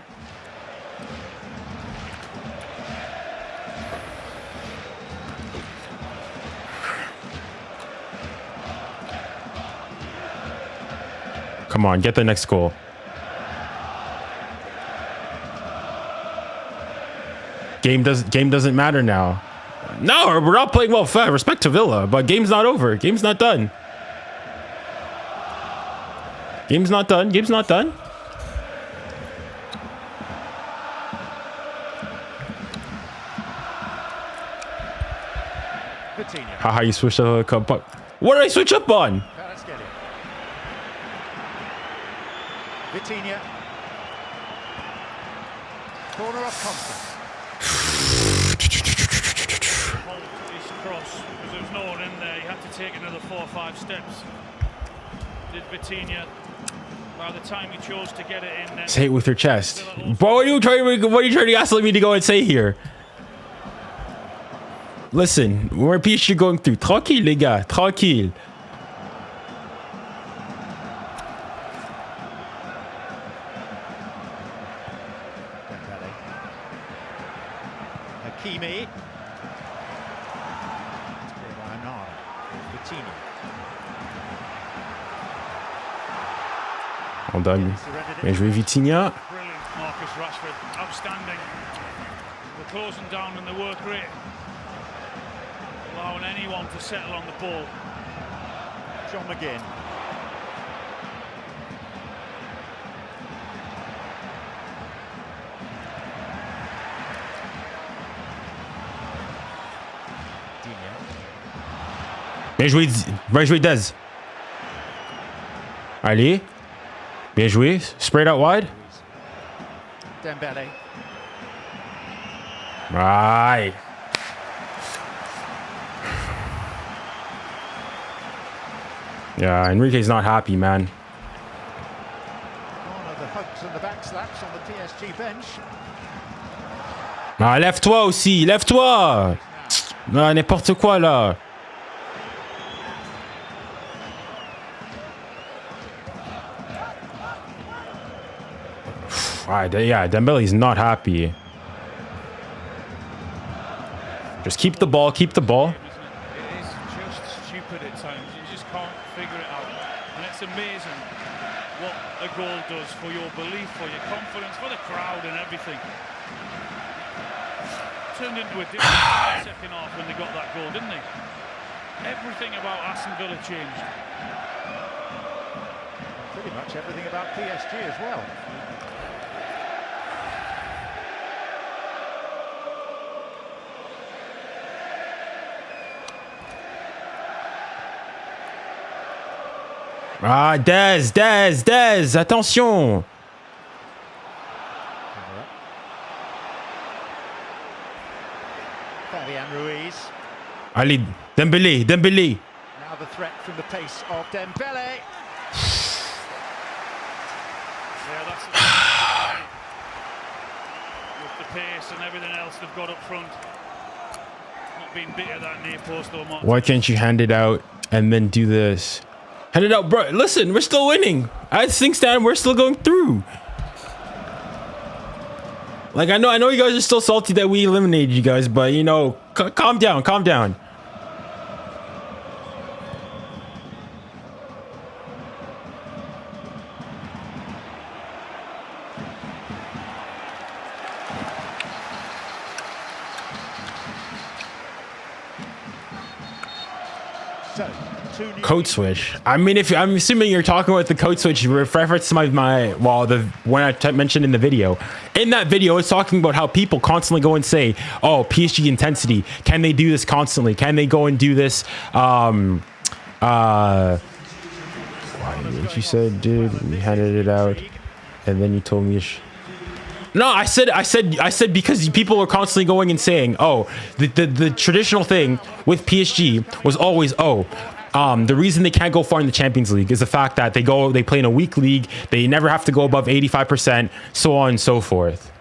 Come on, get the next goal. Game doesn't matter now. No, we're not playing well. Fair respect to Villa, but game's not over. Game's not done. Game's not done. Game's not done. Haha, you switched up. What did I switch up on? 𝙊𝙾𝘾𝘼𝙎𝙖. Corner of Konsa. Hold his cross because there was no one in there. He had to take another 4 or 5 steps. Did 𝙊𝙾𝘾𝘼𝙎. By the time he chose to get it in there. Say it with your chest. Bro, what are you trying to ask me to go and say here? Listen, we're PSG going through. Tranquille, les gars. Tranquille. Hakimi. Well done. Bien joué, Vitinha. Brilliant, Marcus Rashford. Outstanding. The closing down and the work rate. Allowing anyone to settle on the ball. John McGinn. Bien joué Dez. Allez. Bien joué. Sprayed out wide. Dembele. Right. Yeah, Enrique's not happy, man. One of the hugs and the backslaps on the PSG bench. Ah, lève-toi aussi, lève-toi. Ah, n'importe quoi là. Yeah, Dembele's not happy. Just keep the ball, keep the ball. It is just stupid at times. You just can't figure it out. And it's amazing what a goal does for your belief, for your confidence, for the crowd and everything. Turned into a different second half when they got that goal, didn't they? Everything about Aston Villa changed. Pretty much everything about PSG as well. Ah, Dez, attention. 𝙬𝙬𝘼𝑋𝙬𝑖𝑠. Allez, Dembele. Now the threat from the pace of Dembele. Yeah, that's with the pace and everything else they've got up front. Not being bit at that near post or not. Why can't you hand it out and then do this? Hand it out, bro. Listen, we're still winning. As things stand, we're still going through. Like, I know you guys are still salty that we eliminated you guys, but you know, calm down. So, Code switch. I mean, if I'm assuming you're talking about the code switch, reference to the one I mentioned in the video. In that video, it's talking about how people constantly go and say, "Oh, PSG intensity. Can they do this constantly? Can they go and do this?" What you said, dude? You handed it out, and then you told me. No, I said because people are constantly going and saying, "Oh, the traditional thing with PSG was always, the reason they can't go far in the Champions League is the fact that they play in a weak league. They never have to go above 85%, so on and so forth."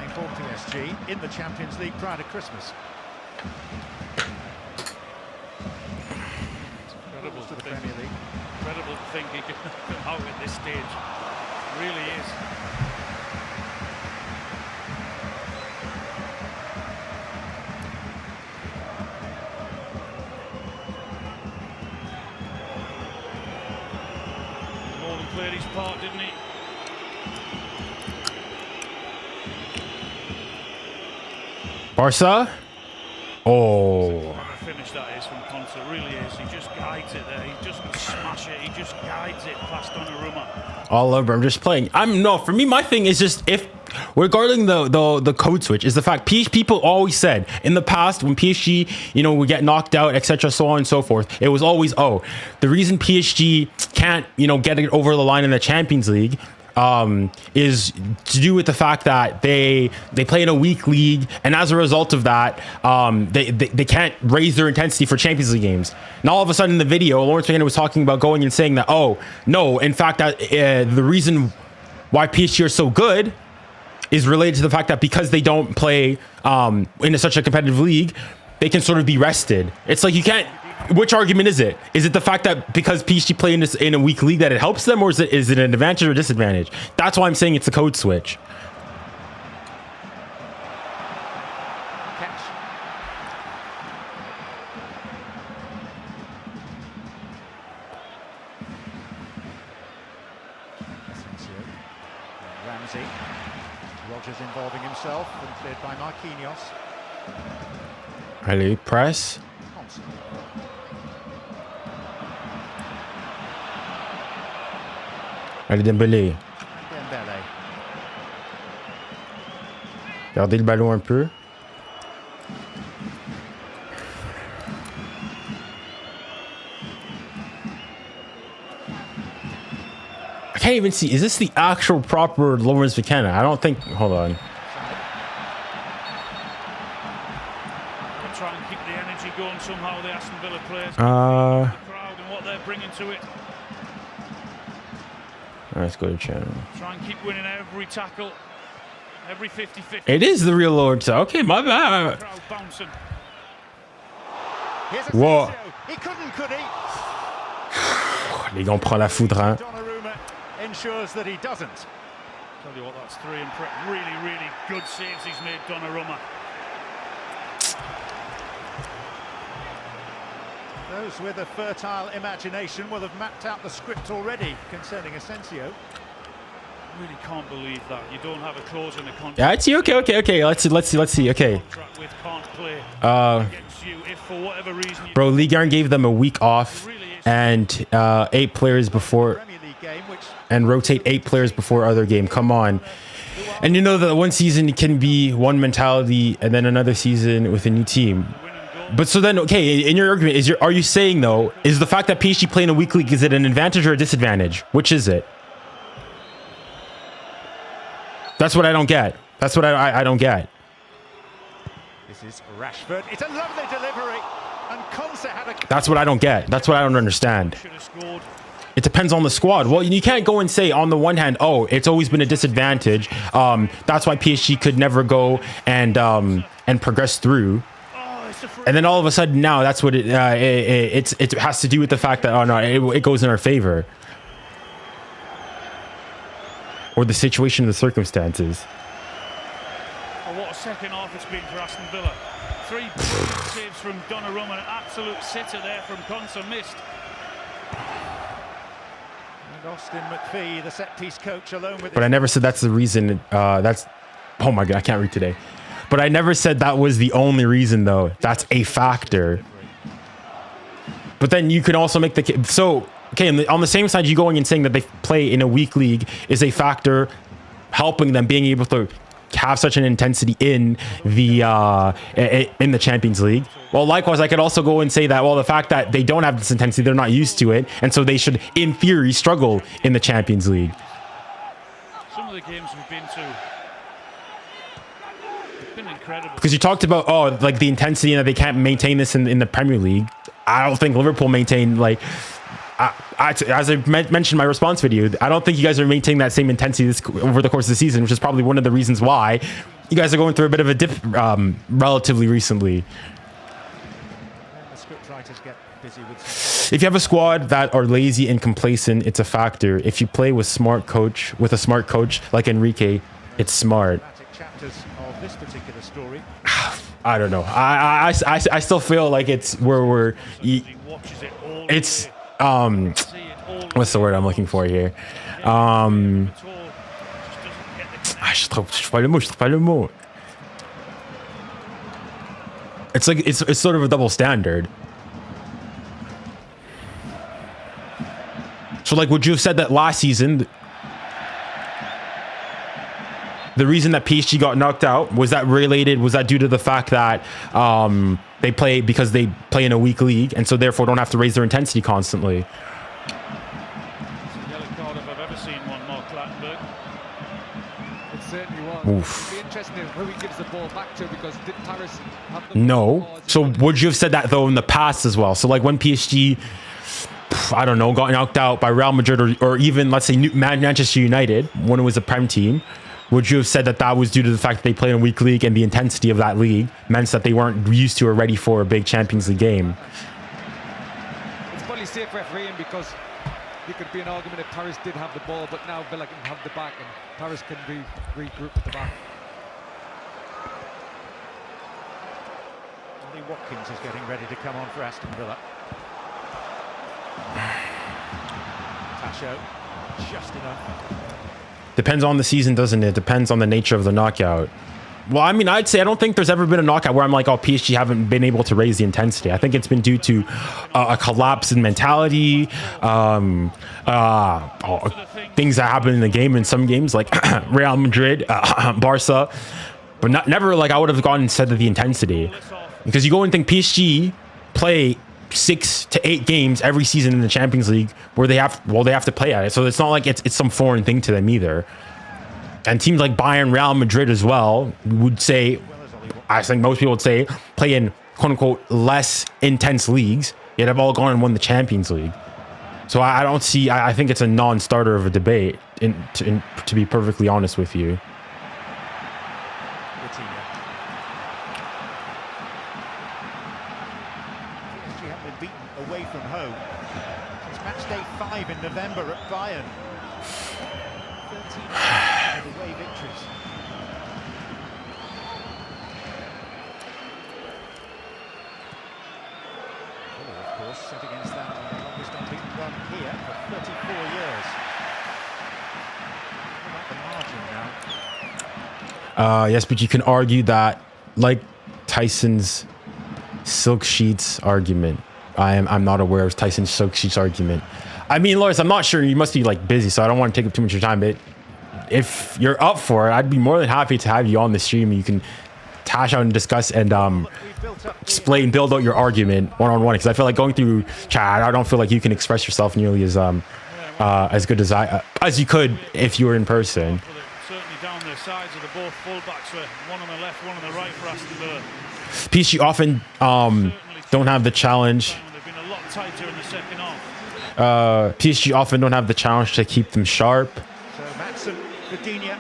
Playing for PSG in the Champions League prior to Christmas. It's incredible To the Premier League. Incredible to think he can come out at this stage. It really is. More than played his part, didn't he? Barca. Oh. What a finish that is from Konsa, it really is. He just guides it there. He doesn't smash it. He just guides it past Donnarumma. All over. I'm just playing. For me, my thing is just if regarding the code switch is the fact people always said in the past when PSG, would get knocked out, etc., so on and so forth, it was always, the reason PSG can't, get it over the line in the Champions League is to do with the fact that they play in a weak league, and as a result of that, they can't raise their intensity for Champions League games. Now all of a sudden in the video, Lawrence McGinn was talking about going and saying that, no, in fact that the reason why PSG are so good is related to the fact that because they don't play in such a competitive league, they can sort of be rested. It's like you can't. Which argument is it? Is it the fact that because PSG play in a weak league that it helps them, or is it an advantage or disadvantage? That's why I'm saying it's a code switch. Catch. Ramsey. Rogers involving himself and cleared by Marquinhos. Allez, press. Konsa. Allez, Dembélé. Dembélé. Gardez le ballon un peu. I can't even see. Is this the actual proper Lawrence McGinn? I don't think. Hold on. Try and keep the energy going somehow. The Aston Villa players. The crowd and what they're bringing to it. Let's go to channel. Try and keep winning every tackle, every 50-50. It is the real Lawrence. Okay, my bad. Crowd bouncing. Here's Whoa. He couldn't, could he? Les gars, on prend la foudre, hein. Donnarumma ensures that he doesn't. Tell you what, that's three really, really good saves he's made, Donnarumma. Those with a fertile imagination will have mapped out the script already concerning Asensio. Really can't believe that you don't have a clause in the contract. Yeah, it's okay. Let's see. Okay. Contract with can't play against you if for whatever reason. Bro, Ligue 1 gave them a week off and 8 players before, Premier League game, which and rotate 8 players before other game. Come on. And you know that one season can be one mentality and then another season with a new team. But so then, okay, in your argument, are you saying though, is the fact that PSG play in a weak league, is it an advantage or a disadvantage? Which is it? That's what I don't get. That's what I don't get. this is Rashford. It's a lovely delivery, and Konsa had a. That's what I don't get. That's what I don't understand. Should have scored. It depends on the squad. Well, you can't go and say on the one hand, it's always been a disadvantage. That's why PSG could never go and progress through. And then all of a sudden now that's what it has to do with the fact that it goes in our favor, or the situation, the circumstances. Oh, what a second half it's been for Aston Villa. 3 saves from Donnarumma, an absolute sitter there from Konsa, missed. And Austin McPhee, the set-piece coach, alone with. But I never said that's the reason. That's, oh my god, I can't read today. But I never said that was the only reason, though. That's a factor. But then you can also make the case. So, okay, on the same side, you going and saying that they play in a weak league is a factor helping them being able to have such an intensity in the Champions League. Well, likewise, I could also go and say that, well, the fact that they don't have this intensity, they're not used to it, and so they should, in theory, struggle in the Champions League. Some of the games we've been to, it's been incredible. Because you talked about, like the intensity and that they can't maintain this in the Premier League. I don't think Liverpool maintain, like, as I mentioned in my response video, I don't think you guys are maintaining that same intensity over the course of the season, which is probably one of the reasons why You guys are going through a bit of a dip relatively recently. The script writers get busy with... If you have a squad that are lazy and complacent, it's a factor. If you play with a smart coach like 𝙀𝙖𝙖𝙾𝙖, it's smart. chapters of this particular story. I don't know. I still feel like it's where it's what's the word I'm looking for here? Je trouve pas le mot. It's like it's sort of a double standard. So like, would you have said that last season the reason that PSG got knocked out was that due to the fact that they play in a weak league and so therefore don't have to raise their intensity constantly? It's the yellow card if I've ever seen one, Mark Lattenberg. It certainly was. Oof. It'll be interesting who he gives the ball back to, because did Paris have the No. So would you have said that though in the past as well? So like when PSG, I don't know, got knocked out by Real Madrid or even let's say Manchester United when it was a Prem team, would you have said that that was due to the fact that they played in a weak league and the intensity of that league meant that they weren't used to or ready for a big Champions League game? It's probably safe refereeing, because there could be an argument if Paris did have the ball, but now Villa can have the back and Paris can regroup at the back. Ollie Watkins is getting ready to come on for Aston Villa. Tasho, just enough. Depends on the season, doesn't it? Depends on the nature of the knockout. Well, I mean, I'd say I don't think there's ever been a knockout where I'm like, oh, PSG haven't been able to raise the intensity. I think it's been due to a collapse in mentality, things that happen in the game in some games, like Real Madrid, Barca, but never like I would have gone and said that the intensity, because you go and think PSG play 6 to 8 games every season in the Champions League where they have to play at it. So it's not like it's some foreign thing to them either. And teams like Bayern, Real Madrid as well would say, I think most people would say, play in quote unquote less intense leagues, yet have all gone and won the Champions League. So I don't see, I think it's a non-starter of a debate, to be perfectly honest with you. PSG have been beaten away from home. It's match day 5 in November at Bayern. 13 away victories. Of course, set against that on the longest unbeaten run here for 34 years. What about the margin now? Yes, but you can argue that, like Tyson's silk sheets argument. I'm not aware of Tyson's silk sheets argument. I mean, Loris, I'm not sure. You must be like busy, so I don't want to take up too much of your time. But if you're up for it, I'd be more than happy to have you on the stream. You can hash out and discuss and explain, build out your argument one-on-one. Because I feel like going through chat, I don't feel like you can express yourself nearly as good as you could if you were in person. Certainly down the sides of the both fullbacks, one on the left, one on the right for Aston Villa. PSG often don't have the challenge. They've been a lot tighter in the second half. PSG often don't have the challenge to keep them sharp. So Matson, Virginia.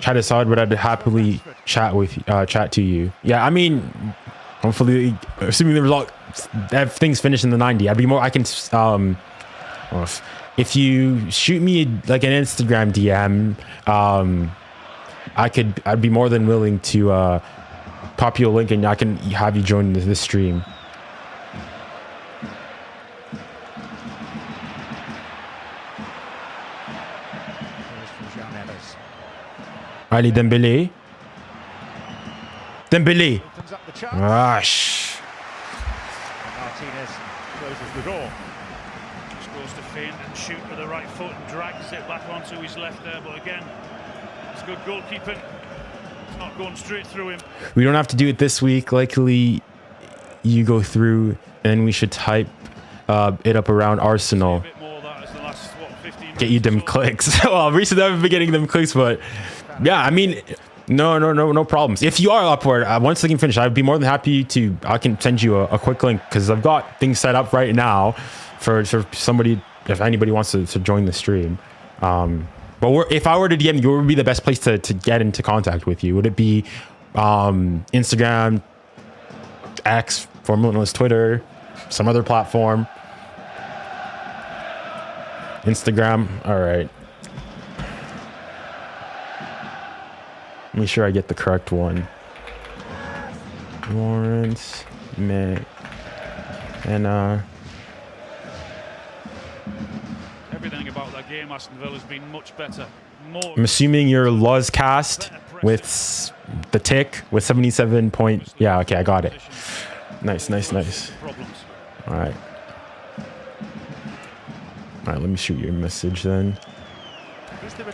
Chat aside, but I'd happily chat to you. Yeah, I mean, hopefully, assuming the result, things finish in the 90. I'd be more. I can. If you shoot me like an Instagram DM, I'd be more than willing to pop you a link and I can have you join this stream. Ali Dembélé. Gosh. Martinez closes the door. Just goes to feint and shoot with the right foot and drags it back onto his left there. But again, it's good goalkeeping. It's not going straight through him. We don't have to do it this week. Likely you go through and we should type it up around Arsenal. A bit more of that as the last, 15 Get you them clicks. Well, recently I've been getting them clicks, but yeah, I mean, no problems. If you are up for it, once the game finishes, I'd be more than happy to. I can send you a quick link because I've got things set up right now for somebody, if anybody wants to join the stream. But But if I were to DM you, what would be the best place to get into contact with you? Would it be Instagram, X, formerly known as Twitter, some other platform? Instagram. All right. Make sure I get the correct one. Lawrence McGinn. Everything about that game, Aston Villa, has been much better. I'm assuming your Luzcast with the tick with 77 point. Yeah, okay, I got it. Nice. All right. All right, let me shoot you a message then.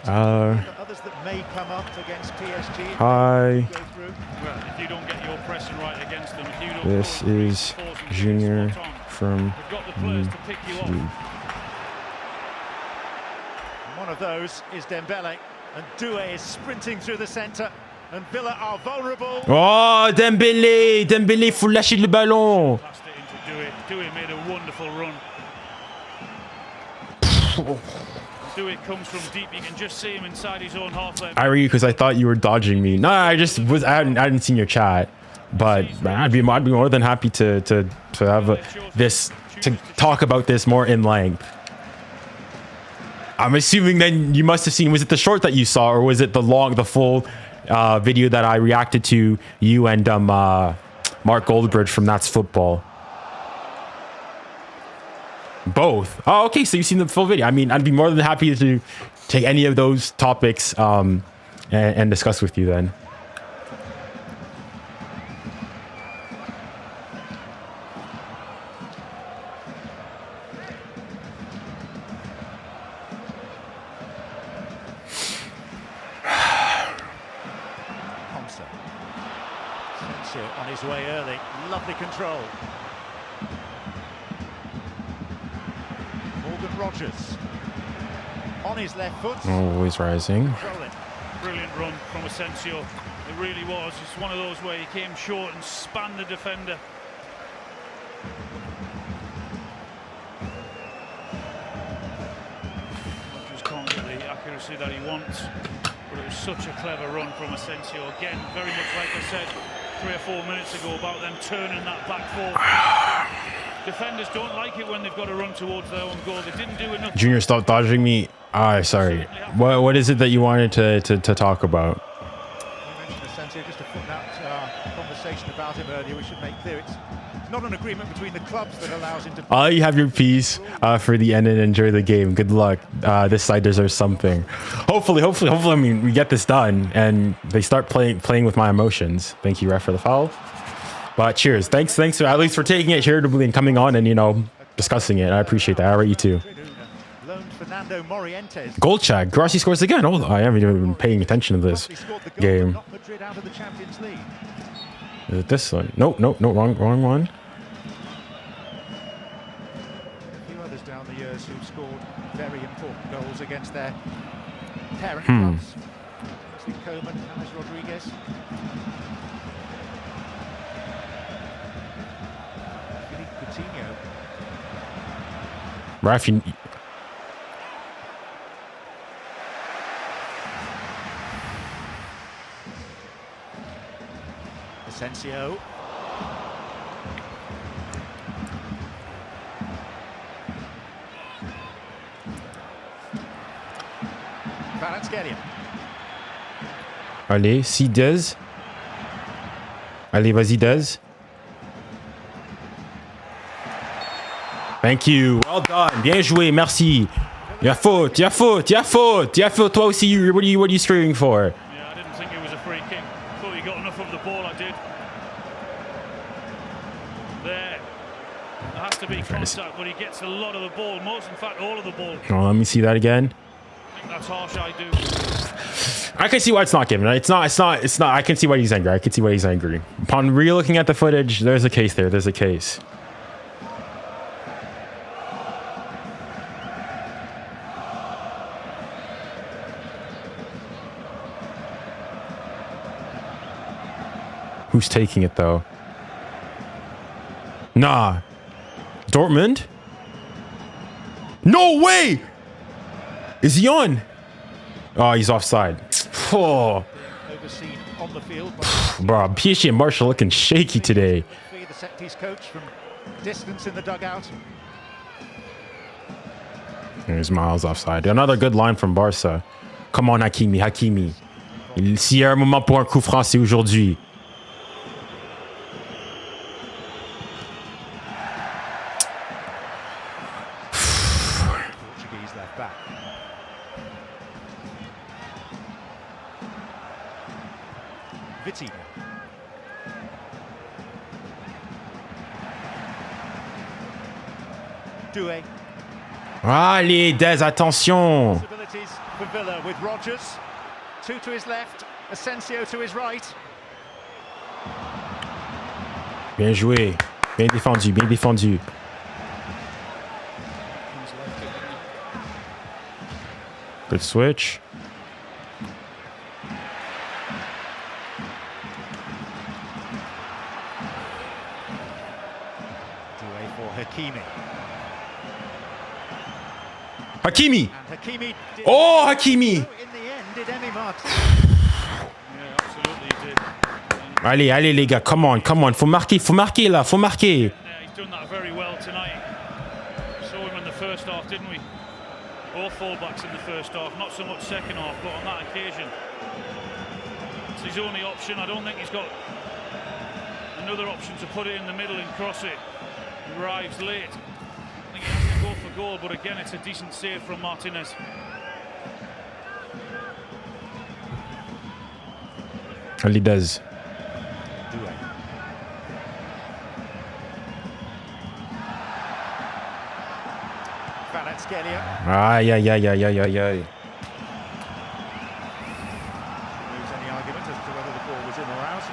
Others that may come up against PSG. Hi. Well, if you don't get your pressing right against them, if you don't This is Junior from we've got the players to pick you off. One of those is Dembele, and 𝙀𝙖𝘼 is sprinting through the centre, and Villa are vulnerable. Oh, Dembele, faut lâcher le ballon. Passed it into 𝙀𝙖𝘼. 𝙀𝙖𝘼 made a wonderful run. 𝙀𝙖𝘼 comes from deep. You can just see him inside his own half lane. I read because I thought you were dodging me. No, I hadn't seen your chat, but I'd be more than happy to have to talk about this more in length. I'm assuming then you must have seen, was it the short that you saw, or was it the full video that I reacted to you and Mark Goldbridge from That's Football? Both. Oh, okay, so you've seen the full video. I mean, I'd be more than happy to take any of those topics and discuss with you then. Konsa. On his way early. Lovely control. Rogers on his left foot. Always rising. Brilliant run from Asensio. It really was. It's one of those where he came short and spanned the defender. Just can't get the accuracy that he wants. But it was such a clever run from Asensio. Again, very much like I said 3 or 4 minutes ago about them turning that back four. Defenders don't like it when they've got to run towards their own goal. They didn't do enough. Junior, stop dodging me. Sorry. What is it that you wanted to talk about? You mentioned Asensio, just to put that conversation about him earlier, we should make clear it's not an agreement between the clubs that allows him to... You have your piece for the end and enjoy the game. Good luck. This side deserves something. Hopefully, I mean, we get this done and they start playing with my emotions. Thank you, ref, for the foul. But cheers. Thanks for, at least for taking it charitably and coming on and, you know, discussing it. I appreciate that. I rate you too. Goal check. Grassi scores again. Oh, I haven't even been paying attention to this game. Is it this one? No, wrong one. A few others down the years who've scored very important goals against their parent clubs. Koeman, James Rodriguez. Ref, Asensio. 𝙬𝙬𝘾𝘼𝙎𝘾𝙬𝘾𝙬. Allez, si 𝙬𝙬𝘾. Allez, vas-y 𝙬𝙬𝘾. Thank you. Well done. Bien joué. Merci. Y'a faute. Toi aussi. What are you screaming for? Yeah, I didn't think it was a free kick. Thought he got enough of the ball, I did. There has to be contact, but he gets a lot of the ball. Most, in fact, all of the ball. Oh, let me see that again. I think that's harsh, I do. I can see why it's not given. It's not. I can see why he's angry. Upon re-looking at the footage, there's a case there. There's a case. Who's taking it though? Nah. Dortmund? No way! Is he on? Oh, he's offside. Oh. Overseen on the field by Bro, PSG and Marshall looking shaky today. the set piece coach from distance in the dugout. There's Miles offside. Another good line from Barca. Come on, Hakimi, Hakimi. S'il y a un moment pour un coup franc, c'est aujourd'hui. Portuguese left back. Vitinha. 𝙀𝙖𝘼𝙖𝘾𝙄𝘼𝙎𝙐. Allez, Des, attention. Possibilities for Villa with Rodgers. Two to his left, Asensio to his right. Bien joué. Bien défendu, bien défendu. Good switch. 𝙀𝙖𝘼 for Hakimi. Hakimi. And Hakimi did Oh, Hakimi. in the end did Emi Martin. Yeah, absolutely he did. Allez, allez, les gars. Come on, come on. Faut marquer là. Faut marquer. Yeah, he's done that very well tonight. Saw him in the first half, didn't we? Both fullbacks in the first half, not so much second half, but on that occasion, it's his only option. I don't think he's got another option to put it in the middle and cross it. He arrives late. I think he has to go for goal, but again, it's a decent save from Martinez. Allez, Des. 𝙀𝙖𝘼. 𝙬𝙬𝘾𝙖𝘼𝑎. Aïe, aïe, aïe, aïe, aïe, aïe, aïe. Removes any argument as to whether the ball was in or out.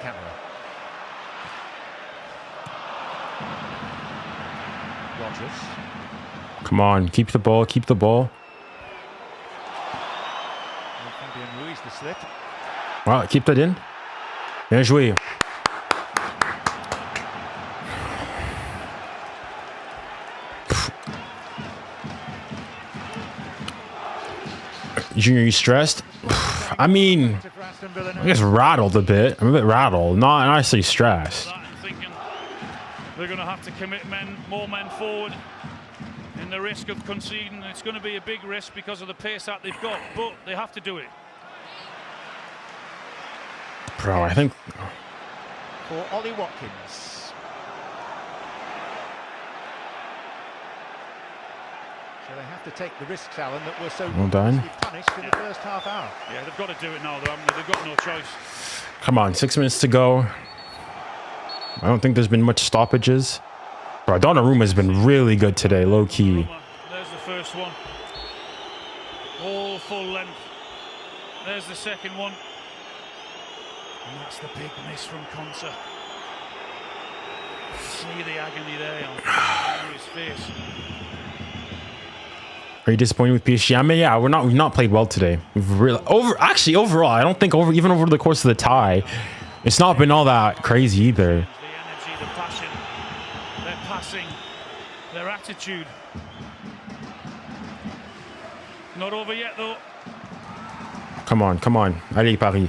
Nkana. Rodgers. Come on, keep the ball, keep the ball. Fabian Ruiz the slip. Wow, keep that in. Bien joué. Junior, you stressed? I mean, For Aston Villa now. I guess rattled a bit. I'm a bit rattled. Not honestly stressed. That and thinking they're going to have to commit more men forward in the risk of conceding. It's going to be a big risk because of the pace that they've got, but they have to do it. Bro, I think... For Ollie Watkins. So they have to take the risks, Alan, that were so Well done. ruthlessly punished in the first half hour. Yeah, they've got to do it now, though, haven't they? They've got no choice. Come on, 6 minutes to go. I don't think there's been much stoppages. Bro, Donnarumma has been really good today, low-key. There's the first one. All full length. There's the second one. And that's the big miss from Konsa. See the agony there on his face. Are you disappointed with PSG? I mean, yeah, we've not played well today. We've really overall, I don't think even over the course of the tie, it's not been all that crazy either. The energy, the passion, their passing, their attitude. Not over yet, though. Come on, come on. Allez, Paris.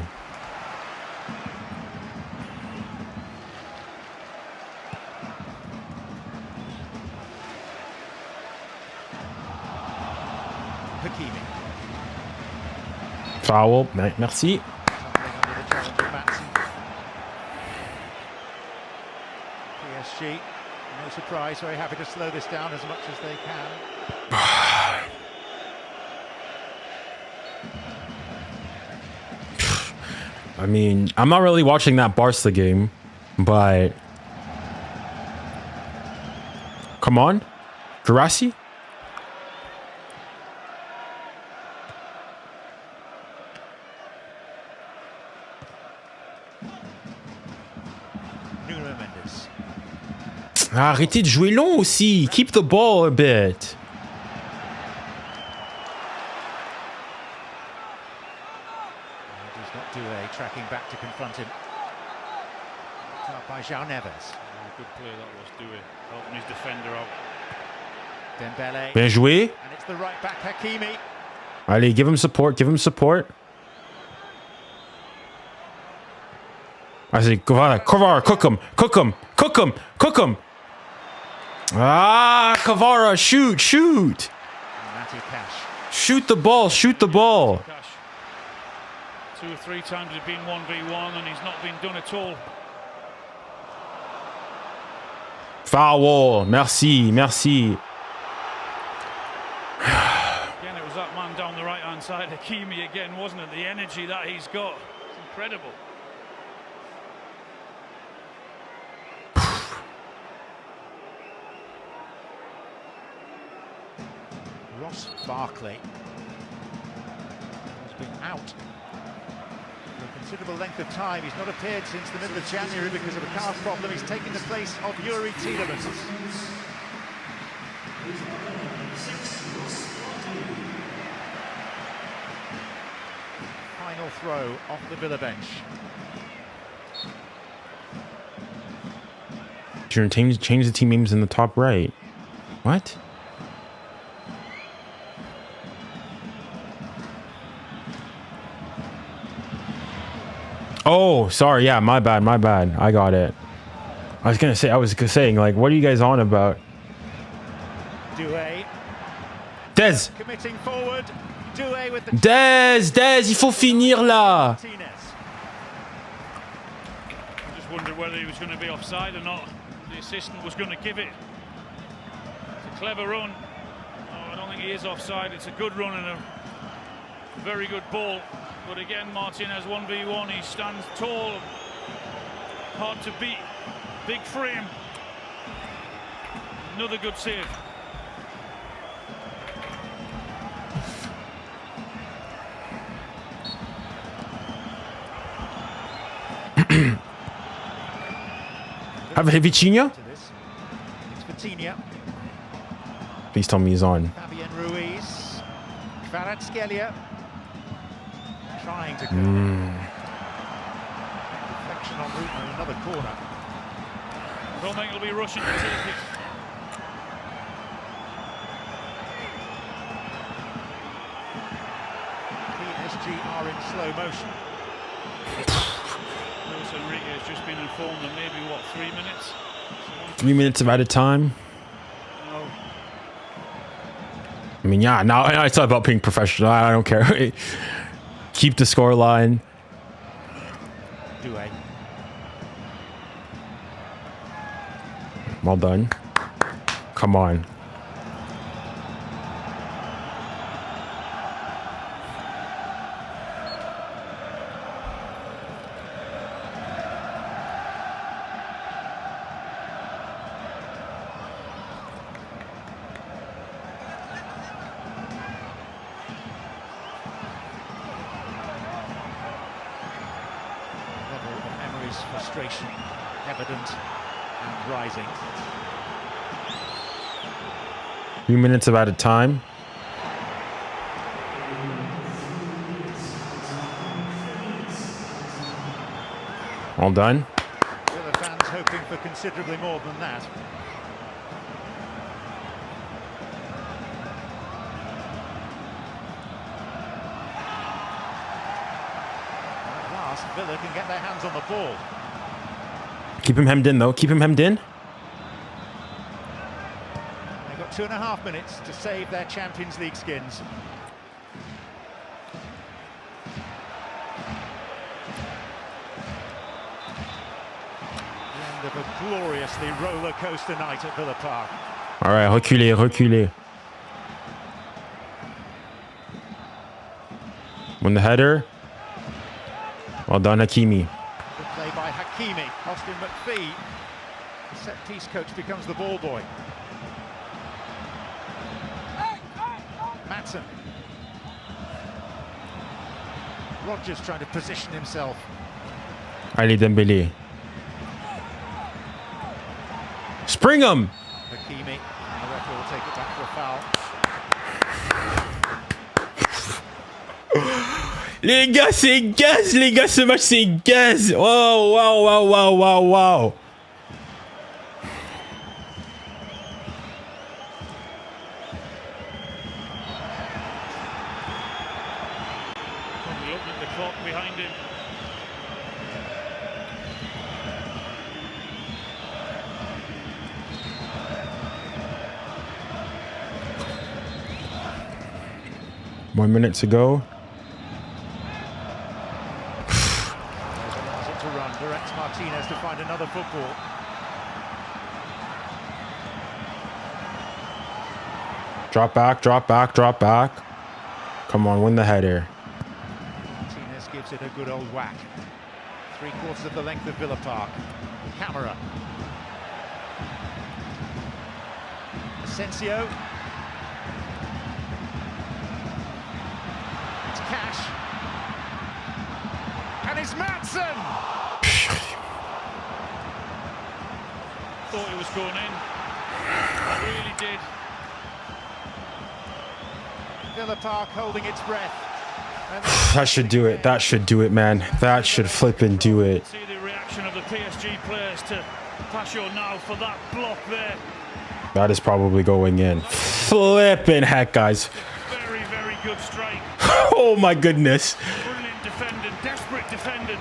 Hakimi. Foul. Merci. Tumbling under the challenge of Matson. PSG, no surprise, very happy to slow this down as much as they can. I mean, I'm not really watching that Barca game, but come on, Girassi. Nuno Mendes. Arrêtez de jouer long aussi. Keep the ball a bit. He's got 𝙀𝙖𝘼 tracking back to confront Out by João Neves. Good play that was, 𝙬𝙖, helping his defender out. Dembele. Bien joué. And it's the right back Hakimi. Allez, give him support. Give him support. I say, Kvara, cook him. Cook him. Cook him. Cook him. Ah, Kvara, shoot. Shoot. Matty Cash. Shoot the ball. Shoot the ball. Cash. 2 or 3 times he's been 1v1 and he's not been done at all. Foul. Merci. Merci. Again, it was that man down the right-hand side, Hakimi again, wasn't it? The energy that he's got, it's incredible. Ross Barkley has been out for a considerable length of time. He's not appeared since the middle of January because of a calf problem. He's taken the place of Youri Tielemans. Final throw off the Villa bench. Change the team names in the top right. What? Oh, sorry. Yeah, my bad. My bad. I got it. I was saying, like, what are you guys on about? 𝙬𝙖. Des! Committing forward. 𝙬𝙖 with the Des, il faut finir là. Martinez. I just wondered whether he was going to be offside or not. The assistant was going to give it. It's a clever run. Oh, I don't think he is offside. It's a good run and a very good ball. But again, Martinez 1v1. He stands tall, hard to beat. Big frame. Another good save. Have a Vitinha? It's Vitinha. Please tell me he's on. Fabian Ruiz. 𝙀𝙬𝘾𝘼𝙎𝙾. Trying to go. Deflection en route and another corner. I don't think he'll be rushing to take it. PSG are in slow motion. Luis Enrique has just been informed that maybe, what, 3 minutes? 3 minutes of at a time. No. I mean, yeah, now it's all about being professional. I don't care. Keep the score line. 𝙬𝙖. Well done. Come on. Frustration evident and rising. 3 minutes of at a time. All done. Villa fans hoping for considerably more than that. At last, Villa can get their hands on the ball. Keep him hemmed in, though. Keep him hemmed in. They've got 2.5 minutes to save their Champions League skins. The end of a gloriously roller coaster night at Villa Park. All right, reculez. Win the header. Well done, Hakimi. Good play by Hakimi. Austin McPhee. The set-piece coach becomes the ball boy. Matson. Rodgers trying to position himself. Allez, Dembele. Spring him! Hakimi. And the referee will take it back for a foul. Les gars, c'est gaz. Les gars, ce match, c'est gaz. Oh, wow, wow, wow, wow, wow. Look at the clock behind him. One minute to go. To run, directs Martinez to find another football. Drop back, drop back, drop back. Come on, win the header. Martinez gives it a good old whack. 3/4 of the length of Villa Park. Camera. Asensio. It's Cash. And it's Maatsen! Thought he was going in. Really did. Villa Park holding its breath. That should do it. That should do it, man. That should flip and do it. See the reaction of the PSG players to 𝙎𝙊𝘾𝙄𝘼𝙎 now for that block there. That is probably going in. Flipping heck, guys. Very, very good strike. Oh my goodness. Brilliant defending, desperate defending.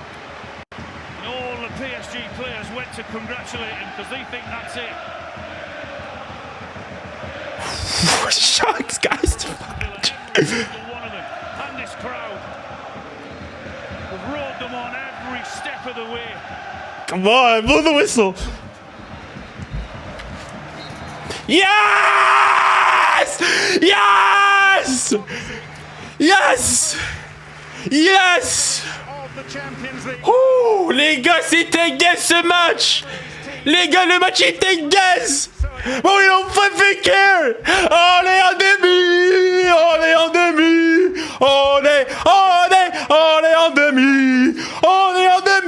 And all the PSG players went to congratulate him because they think that's it. Shucks, guys. Every single one of them. And this crowd. We've rode them on every step of the way. Come on, blow the whistle. Yes! Yes! Yes! Yes! Of the Champions League. Ouh, les gars, c'était gaz ce match! Les gars, le match était gaz! Oh, we don't fucking care! On est en demi! On est en demi! On est en demi! On est en demi! On est en demi!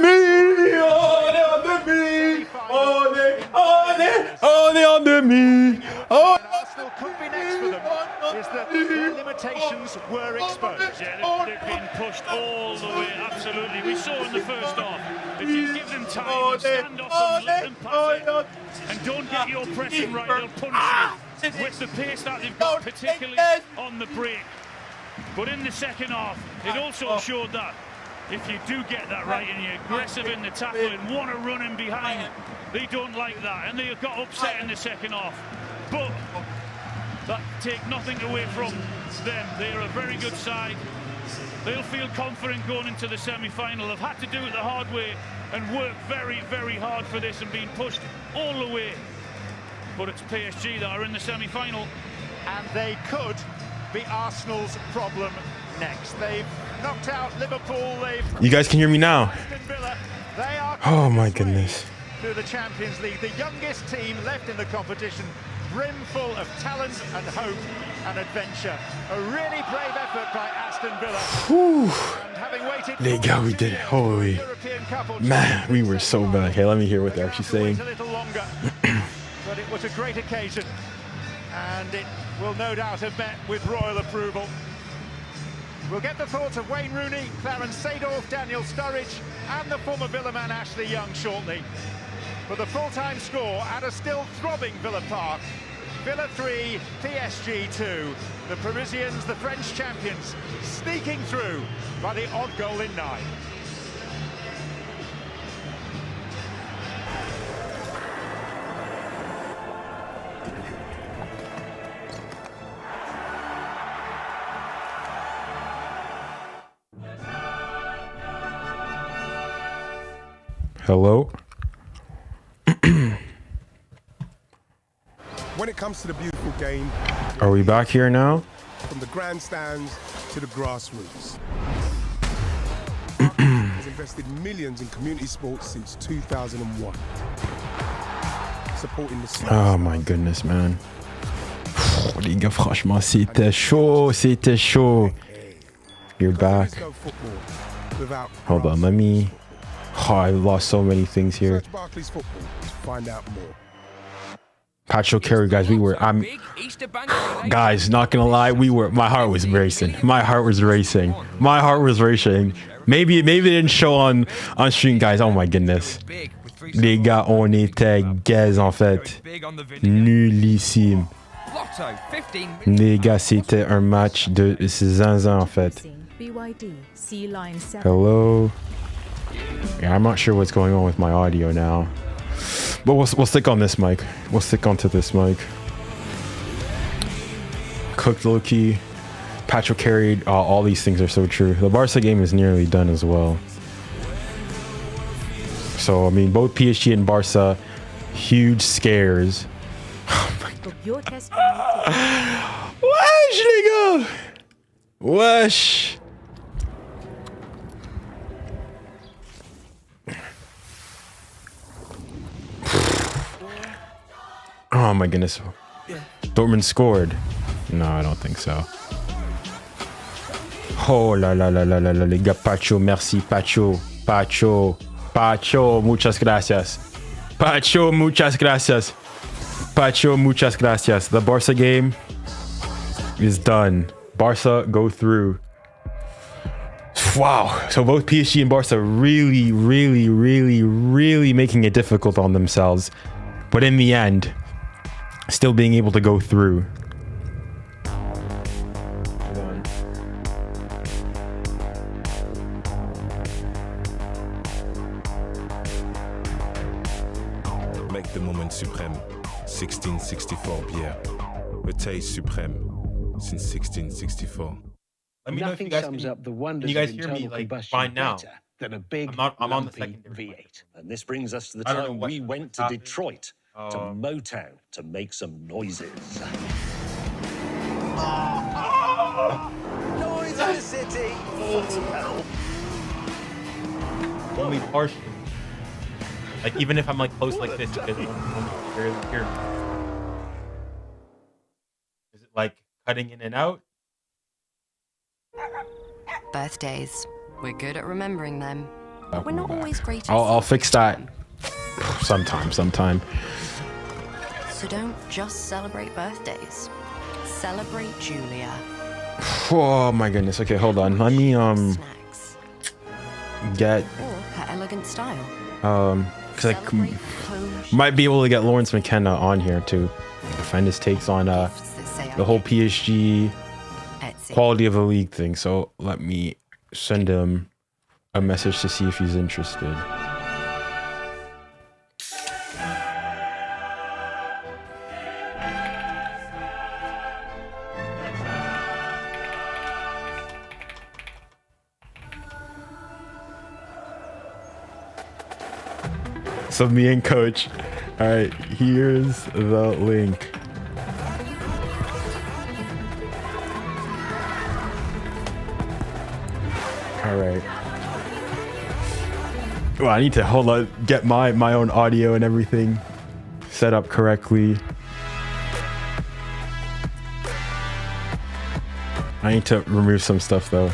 On est en demi! Oh! Arsenal could be next for them. Is that their limitations were exposed. Yeah, they've been pushed all the way, absolutely. We saw in the first half, if you give them time, stand off them, let them pass it, and don't get your pressing right, they'll punish you with the pace that they've got, particularly on the break. But in the second half, it also showed that if you do get that right and you're aggressive in the tackle and want to run in behind, they don't like that, and they got upset in the second half. But that take nothing away from them. They're a very good side. They'll feel confident going into the semi-final. They've had to do it the hard way and work very, very hard for this and being pushed all the way. But it's PSG that are in the semi-final. And they could be Arsenal's problem next. They've knocked out Liverpool. You guys can hear me now. Aston Villa. They are Oh my goodness. to the Champions League, the youngest team left in the competition, brimful of talent and hope and adventure. A really brave effort by Aston Villa. Whew. And having waited Les gars, we did it. Holy European Cup or man, we were so bad. Okay, let me hear what they're actually saying. a little longer, but it was a great occasion, and it will no doubt have met with royal approval. We'll get the thoughts of Wayne Rooney, Clarence Seedorf, Daniel Sturridge, and the former Villa man Ashley Young shortly. For the full-time score at a still throbbing Villa Park, Villa 3, PSG 2. The Parisians, the French champions, sneaking through by the odd goal in 9. Hello? When it comes to the beautiful game, Are we back here now? from the grandstands to the grassroots. Has invested millions in community sports since 2001. Supporting the Oh my goodness, man. Les gars, franchement, c'était chaud, c'était chaud. You're back. Hold on, let me... Oh, I lost so many things here. Search Barclays Football to find out more. 𝙎𝙬𝘾𝘼𝙎𝙎, guys, guys, not gonna lie, my heart was racing. My heart was racing. Maybe they didn't show on stream, guys. Oh my goodness. Les gars, on était gaze en fait. Nullissime. Les gars, c'était un match de zinzin en fait. Hello. Yeah, I'm not sure what's going on with my audio now. But we'll stick on this mic. We'll stick onto this mic. Cooked Loki. Pacho carried. All these things are so true. The Barca game is nearly done as well. So, I mean, both PSG and Barca, huge scares. Oh my God. Wesh, nigga! Wesh! Oh my goodness. Dortmund scored. No, I don't think so. Oh la la la la la la, les gars, Pacho, merci, Pacho, muchas gracias. Pacho, muchas gracias. The Barca game is done. Barca go through. Wow. So both PSG and Barca really making it difficult on themselves. But in the end, still being able to go through. Make the moment supreme. 1664 Pierre. The taste supreme since 1664. Let me know if you guys can you guys hear me like fine now. Than a big I'm on the second V8. And this brings us to the time we went to Detroit, to Motown, to make some noises. Noise in the city. Only partially. Like even if I'm like close like this, you guys won't barely hear me. Is it like cutting in and out? Birthdays. We're good at remembering them, but we're not always great at I'll fix that sometime. So don't just celebrate birthdays. Celebrate Julia. Oh my goodness. Okay, hold on. Let me Snacks. get Or her elegant style. because I might be able to get Lawrence McKenna on here to defend his takes on the whole PSG quality of the league thing. So let me send him a message to see if he's interested. So me and Coach. All right, here's the link. All right. Well, I need to get my own audio and everything set up correctly. I need to remove some stuff though.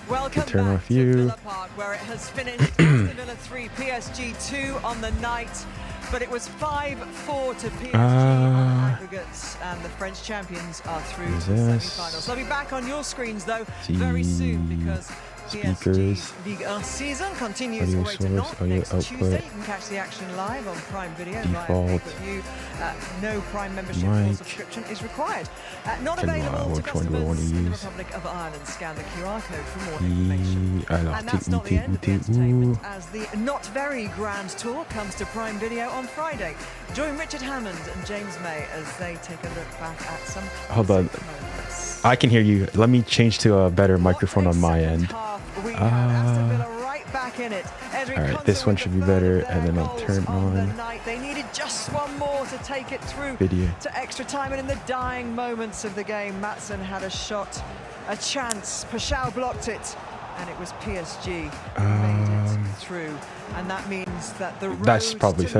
Welcome turn back off to you. Villa Park, where it has finished Aston Villa 3, PSG 2 on the night, but it was 5-4 to PSG on aggregates, and the French champions are through to the semi-finals. They'll be back on your screens though very soon, because PSG's Ligue 1 season continues away to Nantes next Tuesday. You can catch the action live on Prime Video via pay-per-view. No Prime membership or subscription is required. Not available to customers in the Republic of Ireland. Scan the QR code for more information. And that's not the end of the entertainment, as the Not Very Grand Tour comes to Prime Video on Friday. Join Richard Hammond and James May as they take a look back at some Hold on. moments. I can hear you. Let me change to a better microphone on my end. We have Aston Villa right back in it. Ezri All right, Konsa this one with should the be better, third and then I'll goals turn the on night. They needed just one more to take it through video. to extra time, and in the dying moments of the game, Maatsen had a shot, a chance. 𝙊𝙊𝘾𝘼𝙎𝙬 blocked it, and it was PSG who made it through. And that means that the that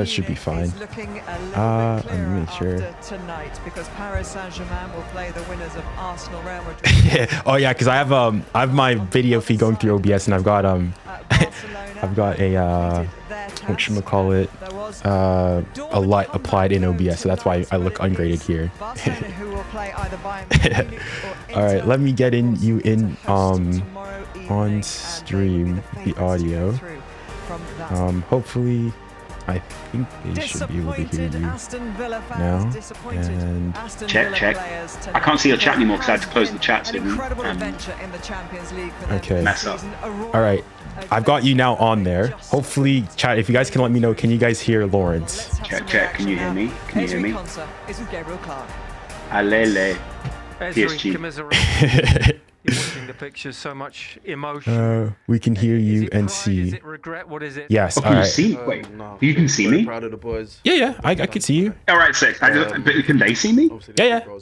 should be fine. is looking a little bit clearer make sure. after tonight, because Paris Saint-Germain will play the winners of Arsenal, Real Madrid. Yeah. Oh yeah, because I have my video feed going through OBS, and I've got I've got a whatchamacallit, a LUT applied in OBS, so that's why I look ungraded here. All right, let me get you in on stream the audio. Hopefully, I think they should be able to hear you now. And check. I can't see your chat anymore because I had to close the chat. So okay. Mess up. All right, I've got you now on there. Hopefully, chat. If you guys can let me know, can you guys hear Lawrence? Check. Can you hear me? Can you hear me? Konsa is with 𝙬𝙬𝘾𝙼𝘎𝘾𝙀𝘼. Allele. PSG. You're watching the pictures, so much emotion. We can hear you and see. Is it regret? What is it? Yes. Oh, can you see? Wait, you can see me? Proud of the boys. Yeah. I can see you. All right, sick. But can they see me? Yeah. All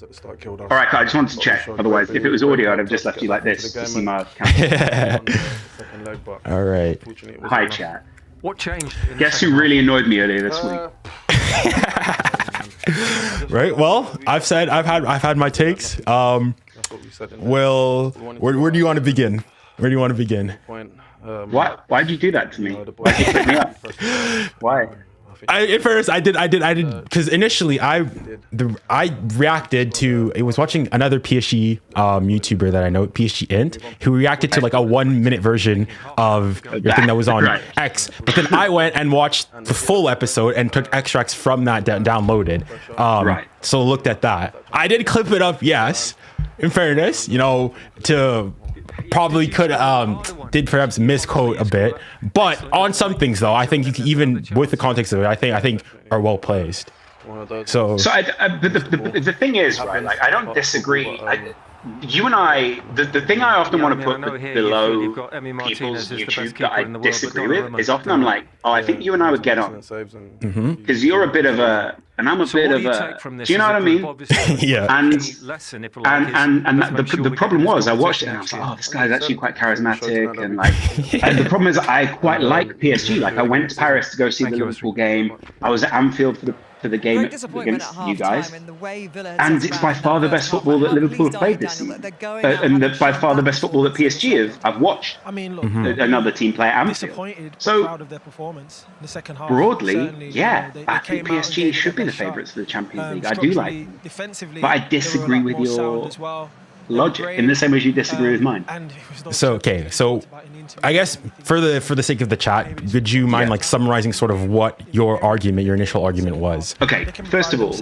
right, I just wanted to check. Otherwise, if it was audio, I'd have just left you like this to see my camera. All right. Hi, chat. What changed? Guess who really annoyed me earlier this week? Right. Well, I've had my takes. Well, where do you want to begin? Why'd you do that to me? Why'd you pick me up? Why? At first, I did because initially I reacted to, I was watching another PSG YouTuber that I know, PSG who reacted to like a 1-minute version of your thing that was on X. But then I went and watched the full episode and took extracts from that downloaded. So looked at that. I did clip it up, yes. In fairness, to probably could did perhaps misquote a bit, but on some things though, I think you can, even with the context of it, I think are well placed. So the thing is, right? Like I don't disagree. You and I, the thing I often want to put below people's YouTube that I disagree with is often I'm like, oh, I think you and I would get on, because you're a bit of a, and I'm a bit of a, do you know what I mean? Yeah. And the problem was I watched it and I was like, oh, this guy's actually quite charismatic, and like, and the problem is I quite like PSG. Like I went to Paris to go see the Liverpool game. I was at Anfield for the game against you guys, and it's by far the best football that Liverpool have played this season, and by far the best football that PSG I've watched. I mean, look, another team play at Anfield. So proud of their performance in the second half. Broadly, yeah, I think PSG should be the favourites for the Champions League. I do like them, but I disagree with your logic in the same way you disagree with mine. So I guess for the sake of the chat, would you mind like summarizing sort of what your initial argument was? Okay, first of all,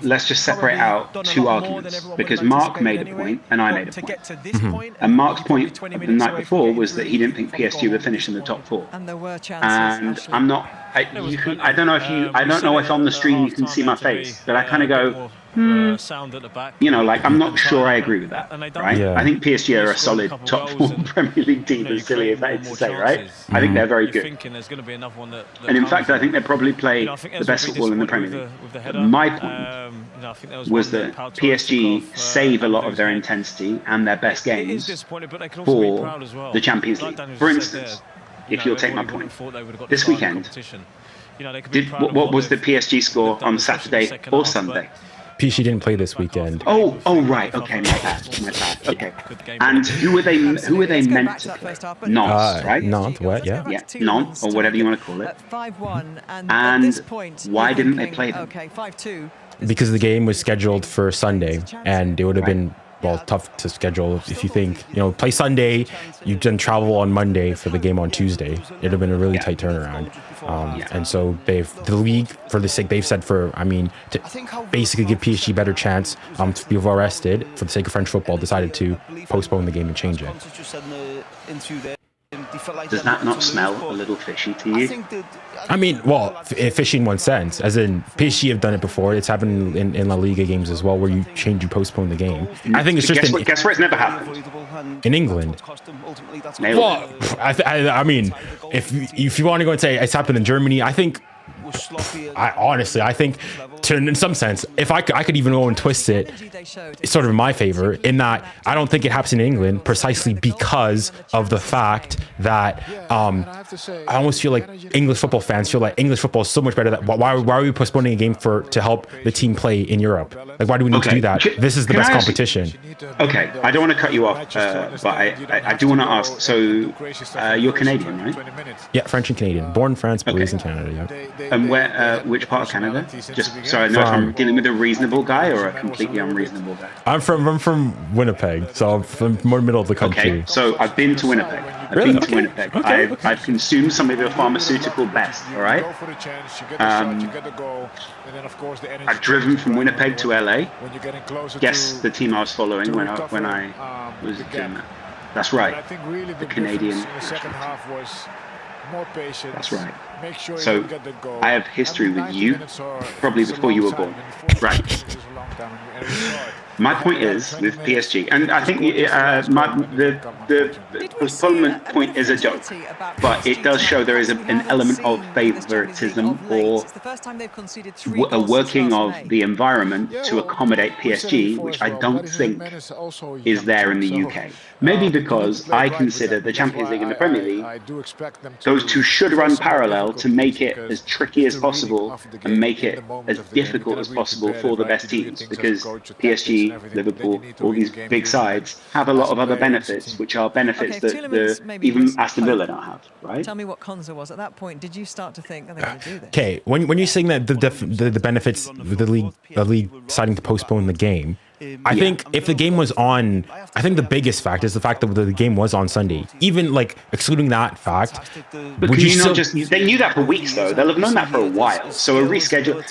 let's just separate out two arguments, because Mark made a point and I made a point. And Mark's point the night before was that he didn't think PSG would finish in the top 4. And I'm not. I don't know if on the stream you can see my face, but I kind of go, like I'm not sure I agree with that, right? Yeah. I think PSG are a solid top 4 Premier League team, as silly as that is to say, right? I think they're very good. And in fact, I think they probably play the best football in the Premier League. My point was that PSG save a lot of their intensity and their best games for the Champions League. For instance, if you'll take my point, this weekend, what was the PSG score on Saturday or Sunday? PSG didn't play this weekend. Oh, right. Okay, my bad. Okay. And who were they meant to play? Nantes, right? Nantes, what? Yeah. Yeah, Nantes, or whatever you want to call it. And why didn't they play them? Because the game was scheduled for Sunday, and it would have been tough to schedule. If you think, play Sunday, you then travel on Monday for the game on Tuesday, it'd have been a really tight turnaround. And so the league, for the sake, they've said to basically give PSG a better chance to be arrested for the sake of French football, decided to postpone the game and change it. Does that not smell a little fishy to you? I mean, fishy in one sense, as in PSG have done it before. It's happened in La Liga games as well, where you postpone the game. I think it's just guess where it's never happened? In England. Well, I mean, if you want to go and say it's happened in Germany, I think in some sense, if I could even go and twist it, sort of in my favor, in that I don't think it happens in England precisely because of the fact that I almost feel like English football fans feel like English football is so much better that why are we postponing a game to help the team play in Europe? Like, why do we need to do that? This is the best competition. Okay, I don't want to cut you off, but I do want to ask. So you're Canadian, right? Yeah, French and Canadian. Born in France, but raised in Canada. Yeah. And which part of Canada? Just so I know if I'm dealing with a reasonable guy or a completely unreasonable guy. I'm from Winnipeg, so I'm from more middle of the country. Okay, so I've been to Winnipeg. I've consumed some of your pharmaceutical best. All right. I've driven from Winnipeg to LA. Guess the team I was following when I was doing that. That's right. The Canadian. That's right. So I have history with you, probably before you were born. Right. My point is with PSG, and I think the postponement point is a joke, but it does show there is an element of favoritism or a working of the environment to accommodate PSG, which I don't think is there in the UK. Maybe because I consider the Champions League and the Premier League, those two should run parallel to make it as tricky as possible and make it as difficult as possible for the best teams, because PSG, Liverpool, all these big sides have a lot of other benefits, which are benefits that even Aston Villa don't have, right? Tell me what Konsa was at that point. Did you start to think, they're going to do this? Okay, when you're saying that the benefits of the league deciding to postpone the game, I think if the game was on, I think the biggest fact is the fact that the game was on Sunday. Even like excluding that fact, but would you not just? They knew that for weeks, though. They'll have known that for a while. So a reschedule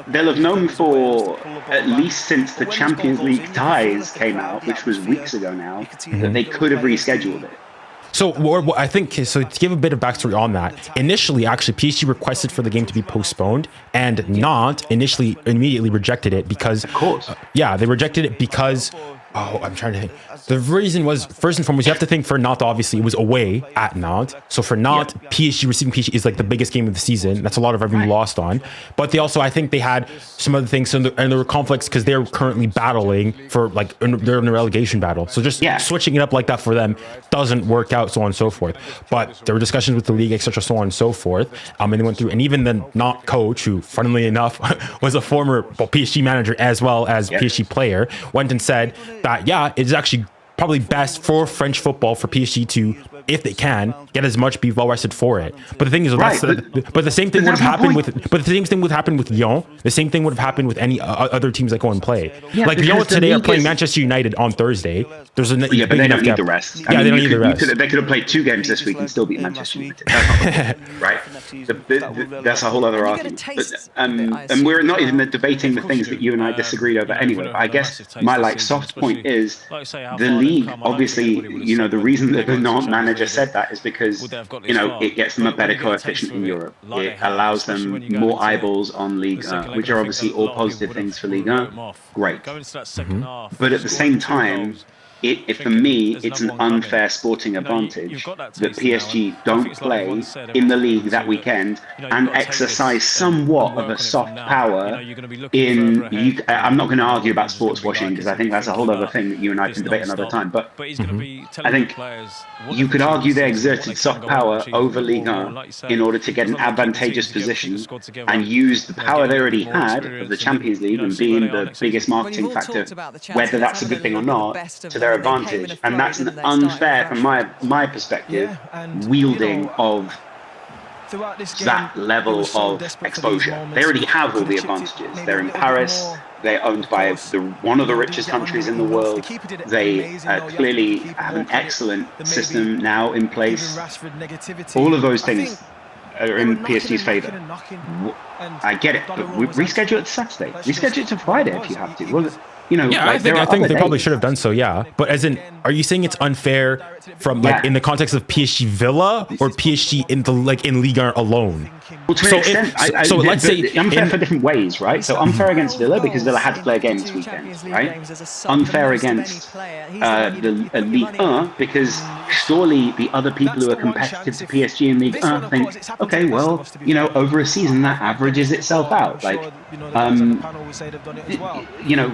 they'll have known for at least since the Champions League ties came out, which was weeks ago now, that they could have rescheduled it. So I think, so to give a bit of backstory on that, initially, actually, PSG requested for the game to be postponed, and Nantes initially immediately rejected it because, of course, yeah, they rejected it because, I'm trying to think. The reason was, first and foremost, you have to think for Nantes, obviously, it was away at Nantes. So for Nantes, PSG, receiving PSG is like the biggest game of the season. That's a lot of revenue lost on. But they also, I think they had some other things, and there were conflicts because they're currently battling for, like, they're in a relegation battle. So just switching it up like that for them doesn't work out, so on and so forth. But there were discussions with the league, etc., so on and so forth. And they went through, and even the Nantes coach, who, funnily enough, was a former PSG manager as well as PSG player, went and said that, yeah, it's actually probably best for French football for PSG to, if they can, get as much, be well rested for it. But the thing is, but the same thing would have happened with, but the same thing would happen with Lyon. The same thing would have happened with any other teams that go and play. Yeah, like Lyon today are playing Manchester United on Thursday. There's but they don't need the rest. Yeah, they don't need the rest. They could have played 2 games this week and still beat Manchester United. Right? That's a whole other argument. And we're not even debating the things that you and I disagreed over anyway. But I guess my soft point is the league. Obviously, the reason that the Nantes manager said that is because it gets them a better coefficient in Europe. It allows them more eyeballs on Ligue 1, which are obviously all positive things for Ligue 1. Great. But at the same time, for me, it's an unfair sporting advantage that PSG don't play in the league that weekend and exercise somewhat of a soft power in. I'm not going to argue about sports washing because I think that's a whole other thing that you and I can debate another time. But I think you could argue they exerted soft power over Ligue 1 in order to get an advantageous position and use the power they already had of the Champions League and being the biggest marketing factor, whether that's a good thing or not, to their advantage. And that's an unfair, from my perspective, wielding of that level of exposure. They already have all the advantages. They're in Paris. They're owned by one of the richest countries in the world. They clearly have an excellent system now in place. All of those things are in PSG's favour. I get it, but reschedule it to Saturday. Reschedule it to Friday if you have to. Well, I think they probably should have done so, yeah. But as in, are you saying it's unfair from in the context of PSG Villa or PSG in Ligue 1 alone? Well, to an extent, let's say unfair for different ways, right? So unfair against Villa because Villa had to play a game this weekend, right? Unfair against the Ligue 1 because surely the other people who are competitive to PSG in League 1 think, okay, well, you know, over a season that averages itself out. Like, you know,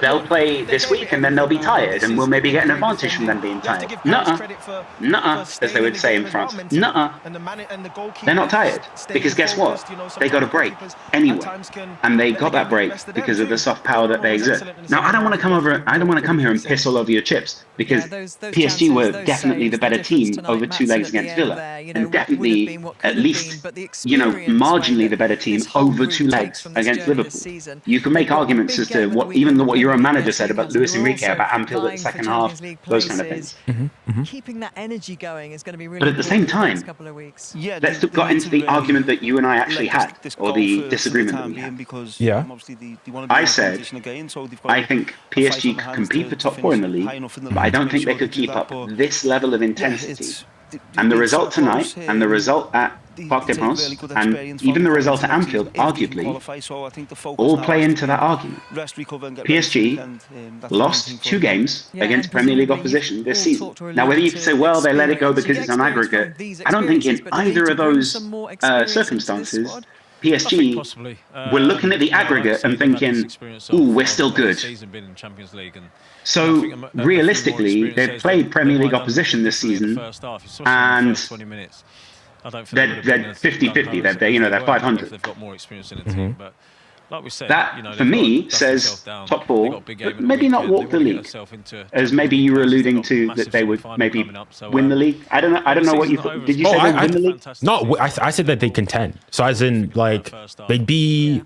they'll play this week and then they'll be tired and we'll maybe get an advantage from them being tired. Nuh-uh. Nuh-uh, as they would say in France. Nuh-uh. They're not tired. Because guess what? They got a break anyway. And they got that break because of the soft power that they exert. Now, I don't want to come here and piss all over your chips, because PSG were definitely the better team over 2 legs against Villa, and definitely at least, you know, marginally the better team over 2 legs against Liverpool. You can make arguments as to what your own manager said about 𝙀𝙊𝘾𝙗𝙖𝙾 about Anfield at the second half, those kind of things. Keeping that energy going is going to be really. But at the same time, let's got into the argument that you and I actually had, or the disagreement that we had. Yeah. I said, I think PSG could compete for top 4 in the league, but I don't think they could keep up this level of intensity. And the result tonight, and the result at Parc des Princes, and even the result at Anfield, arguably, all play into that argument. PSG lost 2 games against Premier League opposition this season. Now, whether you can say, well, they let it go because it's on aggregate, I don't think in either of those circumstances, PSG were looking at the aggregate and thinking, ooh, we're still good. So, realistically, they've played Premier League opposition this season, and they're 50-50. They're 500. Like we said, that, for me, says top 4, but maybe not walk the league. As maybe you were alluding to that they would maybe win the league. I don't know what you thought. Did you say they'd win the league? No, I said that they contend. So as in, like, they'd be...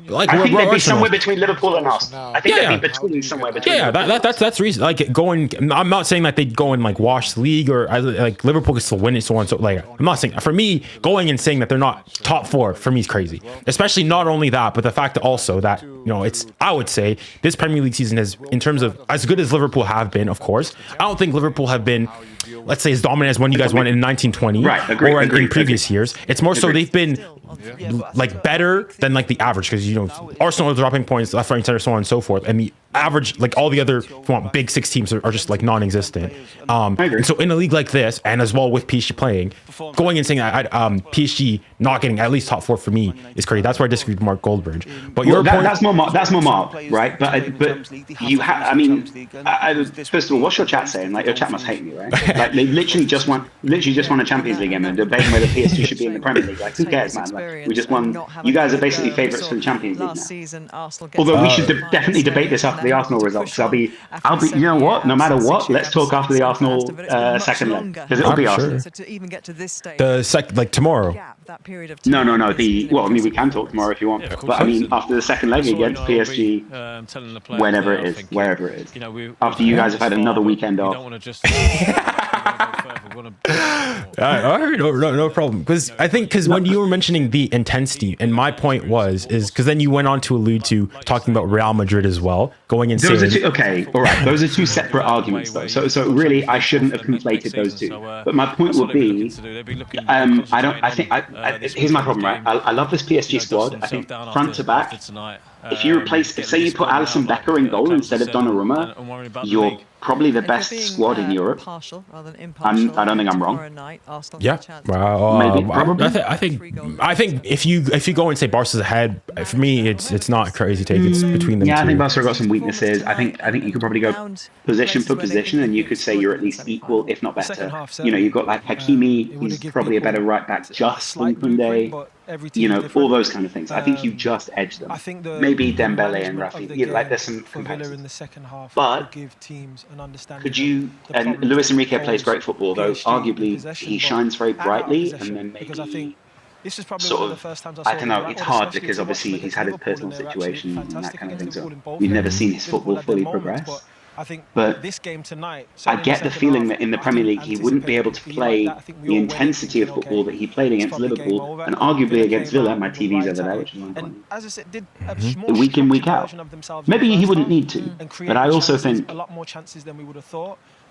Like, I think they'd be somewhere between Liverpool and Arsenal. I think they'd be between somewhere between. Yeah, that's reason. Like going, I'm not saying that they'd go and like wash the league, or like Liverpool could still win it, so on. So like, I'm not saying, for me, going and saying that they're not top 4 for me is crazy. Especially not only that, but the fact that also that, you know, it's, I would say this Premier League season is, in terms of as good as Liverpool have been, of course, I don't think Liverpool have been, let's say, as dominant as when you guys won in 1920 or in previous years. It's more so they've been like better than like the average, because, you know, Arsenal are dropping points left, right, center, so on and so forth, and the average, like all the other big 6 teams are just like non-existent. And so in a league like this, and as well with PSG playing, going and saying that PSG not getting at least top 4 for me is crazy. That's where I disagree with Mark Goldbridge. But your point, that's more Mark, right? But you have, I mean, first of all, what's your chat saying? Like, your chat must hate me, right? Like, they literally just won a Champions League game and debating whether PSG should be in the Premier League. Like, who cares, man? Like, we just won. You guys are basically favourites for the Champions League now. Although we should definitely debate this after the Arsenal results. I'll be. You know what? No matter what, let's talk after the Arsenal second leg, because it'll be Arsenal. Like tomorrow. No. Well, I mean, we can talk tomorrow if you want. But I mean, after the second leg against PSG, wherever it is, wherever it is. After you guys have had another weekend off. No problem. Because I think, when you were mentioning the intensity, and my point is because then you went on to allude to talking about Real Madrid as well, going and saying, okay, all right, those are 2 separate arguments though. So really, I shouldn't have conflated those 2. But my point would be, here's my problem, right? I love this PSG squad. I think front to back, if you replace, say you put Alisson Becker in goal instead of Donnarumma, you're probably the best squad in Europe. I don't think I'm wrong. Yeah, maybe, probably. I think if you go and say Barca's ahead, for me it's not a crazy take. It's between them. Yeah, two. I think Barca got some weaknesses. I think you could probably go position for position, and you could say you're at least equal, if not better. You know, you've got like Hakimi, he's probably a better right back just than Koundé. You know, all those kind of things. I think you just edge them. Maybe Dembele and Rafi. You know, like there's some comparisons. But could you? And 𝙀𝙊𝘾𝙗𝙖𝙾 plays great football, though arguably he shines very brightly, and then maybe sort of, I don't know, it's hard because obviously he's had his personal situation and that kind of thing. So we've never seen his football fully progress. But I get the feeling that in the Premier League he wouldn't be able to play the intensity of football that he played against Liverpool and arguably against Villa. My TV's over there, which is 1 point. Week in, week out. Maybe he wouldn't need to, but I also think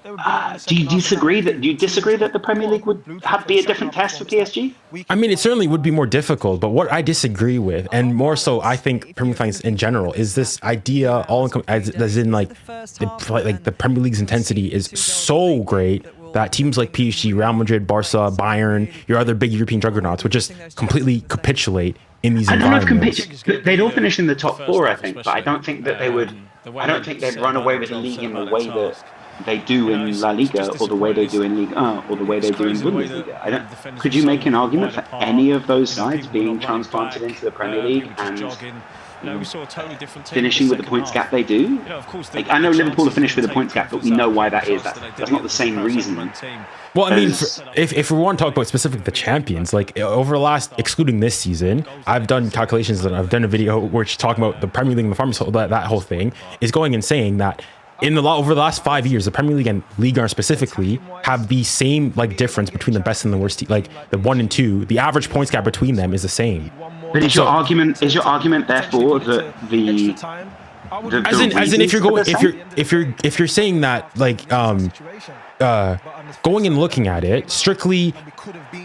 Do you disagree that the Premier League would be a different test for PSG? I mean, it certainly would be more difficult, but what I disagree with, and more so, I think Premier League fans in general, is this idea as in like the Premier League's intensity is so great that teams like PSG, Real Madrid, Barca, Bayern, your other big European juggernauts would just completely capitulate in these environments. They'd all finish in the top 4, I think, but I don't think that they would. I don't think they'd run away with the league in the way that they do in La Liga, or the way they do in Ligue 1, or the way they do in Bundesliga. Could you make an argument for any of those sides being transplanted into the Premier League and finishing with the points gap they do? Like, I know Liverpool have finished with a points gap, but we know why that is. That's not the same reason. Well, I mean, if we want to talk about specifically the champions, like over the last, excluding this season, I've done calculations and I've done a video which talking about the Premier League and the farmers, that whole thing is going and saying that over the last 5 years, the Premier League and Ligue 1 specifically have the same like difference between the best and the worst. Like the 1 and 2, the average points gap between them is the same. But is your argument therefore that as in if you're saying that like going and looking at it strictly,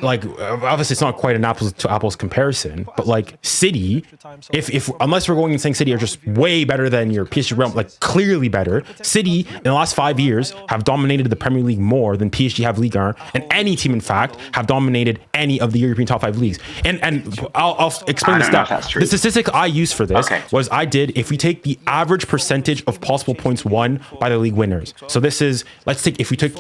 like obviously it's not quite an apples to apples comparison, but like City, if unless we're going and saying City are just way better than your PSG realm, like clearly better, City in the last 5 years have dominated the Premier League more than PSG have Ligue 1, and any team in fact have dominated any of the European top 5 leagues. And I'll explain the stat. The statistic I used for this was if we take the average percentage of possible points won by the league winners. So this is, let's take, if we took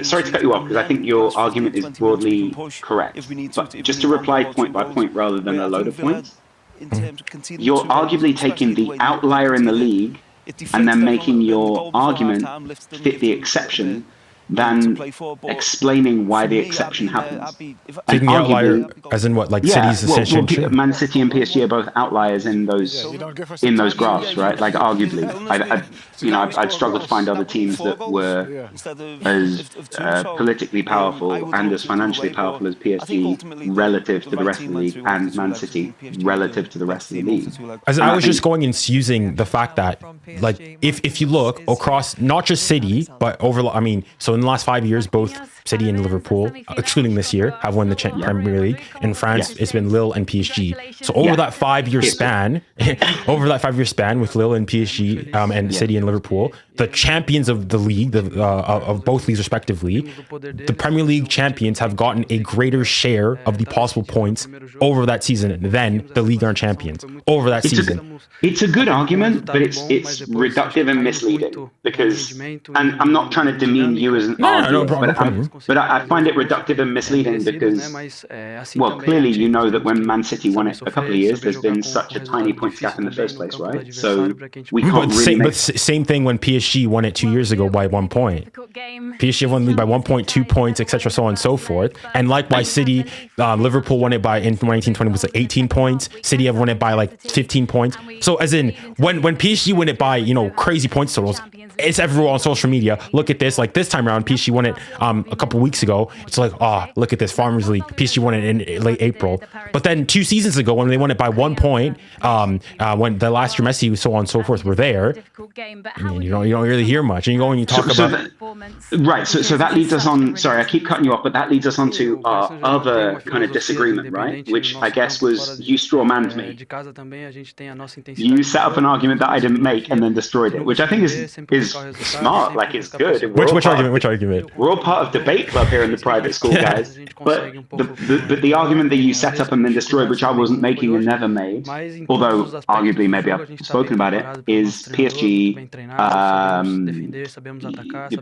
sorry to cut you off, because I think your argument is broadly correct. But just to reply point by point rather than a load of points, you're arguably taking the outlier in the league and then making your argument fit the exception than explaining why the exception happens. Taking the outlier, as in what, like City's ascension? Man City and PSG are both outliers in those graphs, right? Like arguably, I'd struggle to find other teams that were as politically powerful and as financially powerful as PSG relative to the rest of the league, and Man City relative to the rest of the league. As I was just going and using the fact that, like, if you look across not just City, but so in the last 5 years, both City and Liverpool, excluding this year, have won the Premier League. In France, it's been Lille and PSG. So over that 5 year span, with Lille and PSG and City and Liverpool, the champions of the league, of both leagues respectively, the Premier League champions have gotten a greater share of the possible points over that season than the Ligue 1 champions over that season. It's a good argument, but it's reductive and misleading, because, and I'm not trying to demean you as an arguer, but I find it reductive and misleading because, well, clearly you know that when Man City won it a couple of years, there's been such a tiny points gap in the first place, right? So we can't but same thing when PSG won it 2 years ago by 1 point. PSG won the league by 1.2 points, etc., so on and so forth. And likewise, City, Liverpool won it by in 1920 was like 18 points. City have won it by like 15 points. So as in when PSG win it by crazy points totals, it's everywhere on social media. Look at this. Like this time around, PSG won it a couple weeks ago. It's like, look at this, Farmers League. PSG won it in late April. But then 2 seasons ago, when they won it by 1 point, when the last year Messi, so on and so forth, were there, you don't really hear much. And you go and you talk about right. So that leads us on. Sorry, I keep cutting you off, but that leads us on to our other kind of disagreement, right? Which I guess was you strawmanned me. You set up an argument that I didn't make and then destroyed it, which I think is smart. Like, it's good. Which argument? We're all part of debate club here in the private school, guys. But the argument that you set up and then destroyed, which I wasn't making and never made, although arguably maybe I've spoken about it, is PSG.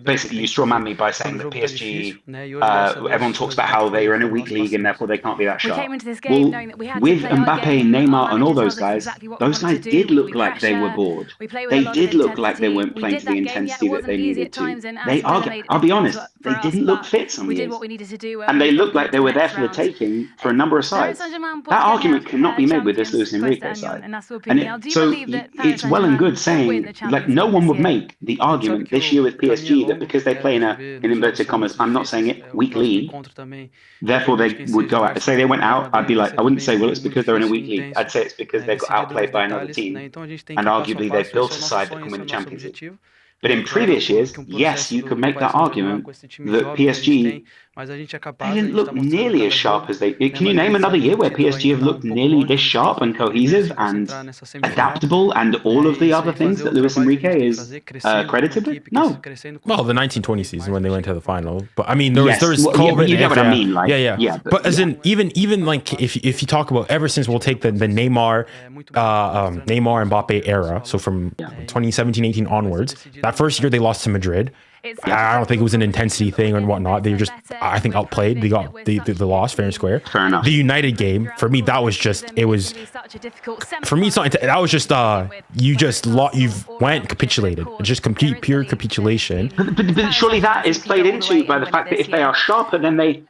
Basically, you strawman me by saying that PSG. Everyone talks about how they are in a weak league and therefore they can't be that sharp. Well, with Mbappe, Neymar, and all those guys did look like they were bored. They did look like they weren't playing to the intensity that they needed to. I'll be honest, they didn't look fit some years. And they looked like they were there for the taking for a number of sides. That argument cannot be made with this Luis Enrique side. And so it's well and good saying, like, no one would make the argument this year with PSG that because they play in inverted commas, I'm not saying it, weak league, therefore they would go out. Say they went out, I'd be like, I wouldn't say, well, it's because they're in a weak league. I'd say it's because they got outplayed by another team. And arguably they've built a side that can win the Champions League. But in previous years, yes, you could make that argument that PSG, they didn't look nearly as sharp as they... Can you name another year where PSG have looked nearly this sharp and cohesive and adaptable and all of the other things that Luis Enrique is credited with? No. Well, the 1920 season when they went to the final. But I mean, there was COVID. Well, you get what I mean. Like, yeah. But as in, even like if you talk about ever since we'll take the Neymar Mbappe era, so from 2017-18 onwards, that first year they lost to Madrid. I don't think it was an intensity thing and whatnot. They were just, I think, outplayed. They lost fair and square. Fair enough. The United game, for me, that was just, it was, for me, it's not, that was just, you went capitulated. It's just complete, pure capitulation. But surely that is played into by the fact that if they are sharper, then they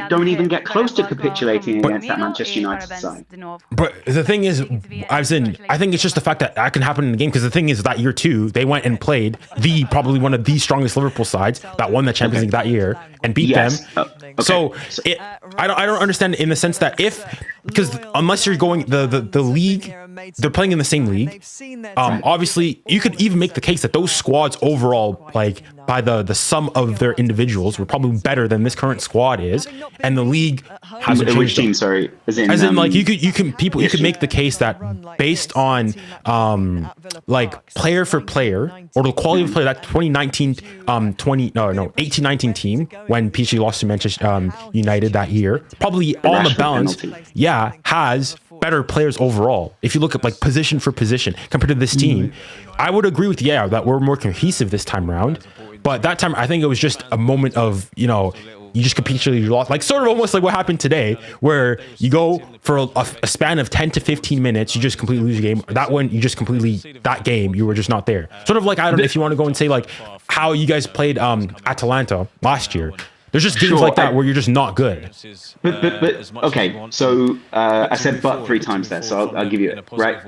don't even get close to capitulating against that Manchester United side. But the thing is, I think it's just the fact that can happen in the game, because the thing is that year too, they went and played probably one of the strongest Liverpool sides that won the Champions League that year and beat them. So I don't understand in the sense that because unless you're going the league, they're playing in the same league. Obviously, you could even make the case that those squads overall, like by the sum of their individuals, were probably better than this current squad is, and the league hasn't changed. Which team? Sorry, as in like you could make the case that based on like player for player or the quality of play, that 18-19 team when PSG lost to Manchester United that year, probably on the balance, has better players overall. If you look at like position for position compared to this team, I would agree with that we're more cohesive this time around. But that time, I think it was just a moment of, you just capitulated, you lost, like sort of almost like what happened today, where you go for a span of 10 to 15 minutes, you just completely lose your game. That one, that game, you were just not there. Sort of like, I don't know if you want to go and say like how you guys played Atalanta last year. There's just games like that where you're just not good. But okay, so I said but 3 times there, so I'll give you it, right?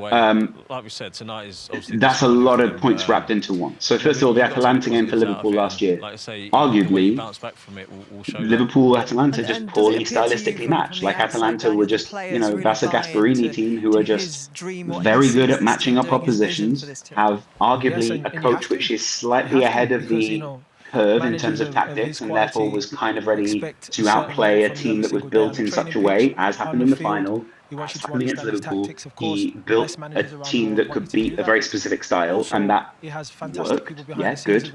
Like we said, tonight is that's a lot of points wrapped into one. So first of all, the Atalanta game for Liverpool last year, arguably, Liverpool-Atalanta just poorly stylistically matched. Like Atalanta were just, Bassi Gasparini team who are just very good at matching up oppositions, have arguably a coach which is slightly ahead of the curve in terms of tactics, and therefore was kind of ready to outplay a team that was built in such a way, as happened in the final, as happened against Liverpool. He built a team that could beat a very specific style, and that worked. Yeah, good.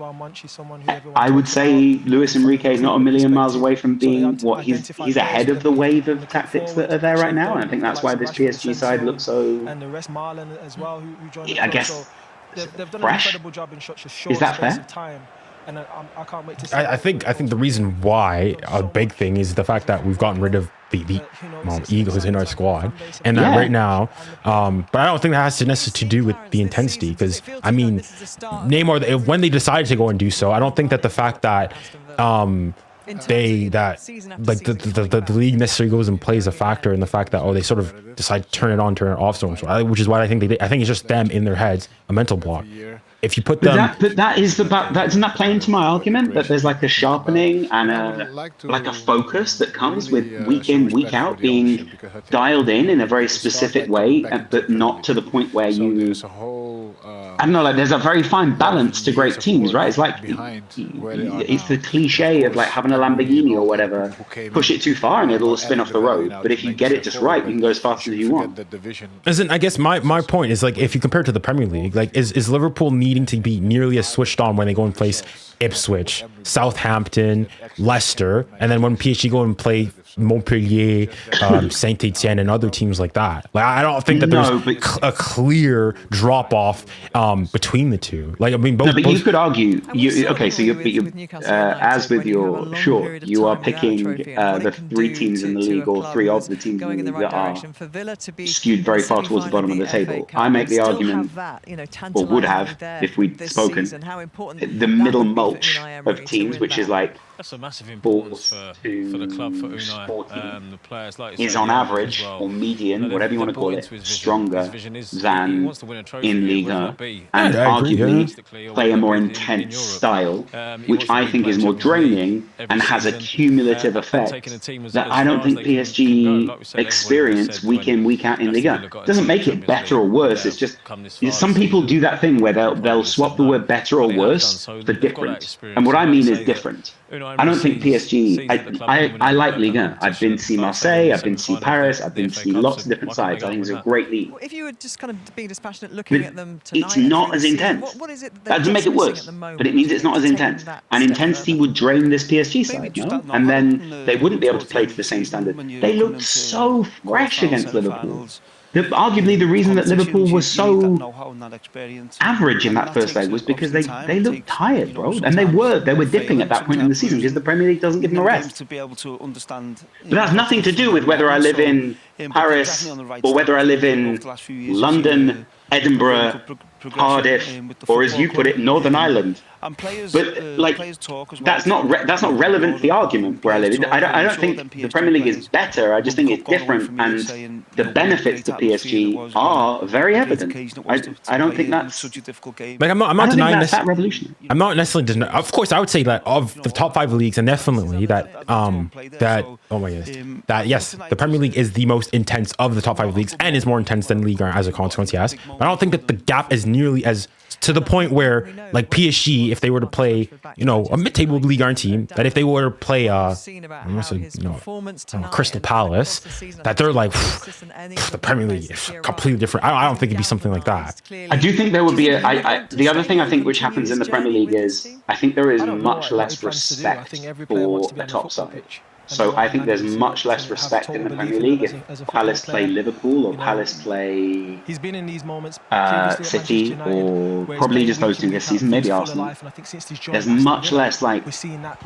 I would say Luis Enrique is not a million miles away from being what he's ahead of the wave of tactics that are there right now, and I think that's why this PSG side looks so, I guess, fresh. Is that fair? And I can't wait to see. I think the reason why a big thing is the fact that we've gotten rid of the egos in our squad, and that right now, but I don't think that has to necessarily to do with the intensity, because I mean, Neymar, when they decided to go and do so, I don't think that the fact that the league necessarily goes and plays a factor in the fact that they sort of decide to turn it on, turn it off, which is what I think they did. I think it's just them in their heads, a mental block. If you put them, but doesn't that play into my argument that there's like a sharpening and a focus that comes with week in, week out being dialed in a very specific way, but not to the point where you, I don't know, like there's a very fine balance to great teams, right? It's like it's the cliche of like having a Lamborghini or whatever, push it too far and it'll spin off the road. But if you get it just right, you can go as fast as you want. I guess my point is, like, if you compare it to the Premier League, like is Liverpool needing to be nearly as switched on when they go and place Ipswich, Southampton, Leicester, and then when PSG go and play Montpellier, Saint-Etienne, and other teams like that? Like, I don't think that there's a clear drop off between the two. Like, I mean, both. No, but you could argue. So as with your short, you are picking the 3 teams in the league, or 3 of the teams in the league that are skewed very far towards the bottom of the table. I make the argument, or would have if we'd spoken, the middle mulch of teams, which is like that's a massive importance for the club, for Unai, 40 the players like is on average, or median, whatever you want to call it, stronger than in Liga, and arguably play a more intense style, which I think is more draining and has a cumulative effect that I don't think PSG experience week in, week out in Liga. It doesn't make it better or worse, it's just, some people do that thing where they'll swap the word better or worse for different. And what I mean is different. I don't think PSG, I like Liga. I've been to see Marseille, I've been to see Paris, I've been to see lots of different sides. I think it's a great league. If you were just kind of being dispassionate looking at them tonight, it's not as intense. What is it that doesn't make it worse, but it means it's not as intense. And intensity would drain this PSG side, no? And then they wouldn't be able to play to the same standard. They looked so fresh against Liverpool. Arguably, the reason that Liverpool was so average in that first leg was because they looked tired, bro. And they were dipping at that point in the season because the Premier League doesn't give them a rest. But that's nothing to do with whether I live in Paris or whether I live in London, Edinburgh, Cardiff, or as you put it, Northern Ireland. But like, that's not relevant to the argument where I live. I don't think the Premier League is better. I just think it's different, and the benefits to PSG are very evident. I don't think that's like I'm not denying this. I'm not necessarily denying. Of course, I would say that of the top 5 leagues, and definitely that oh my goodness, that yes, the Premier League is the most intense of the top 5 leagues and is more intense than Ligue 1 as a consequence. Yes, but I don't think that the gap is nearly as to the point where, like, PSG, if they were to play, you know, a mid-table Ligue 1 team, that if they were to play, Crystal Palace, that they're like, the Premier League is completely different. I don't think it'd be something like that. I do think there would be the other thing I think which happens in the Premier League is I think there is much less respect for a top side. So I think there's much less respect in the Premier League if Palace play Liverpool or Palace play City, or probably just those two this season, maybe Arsenal. There's much less like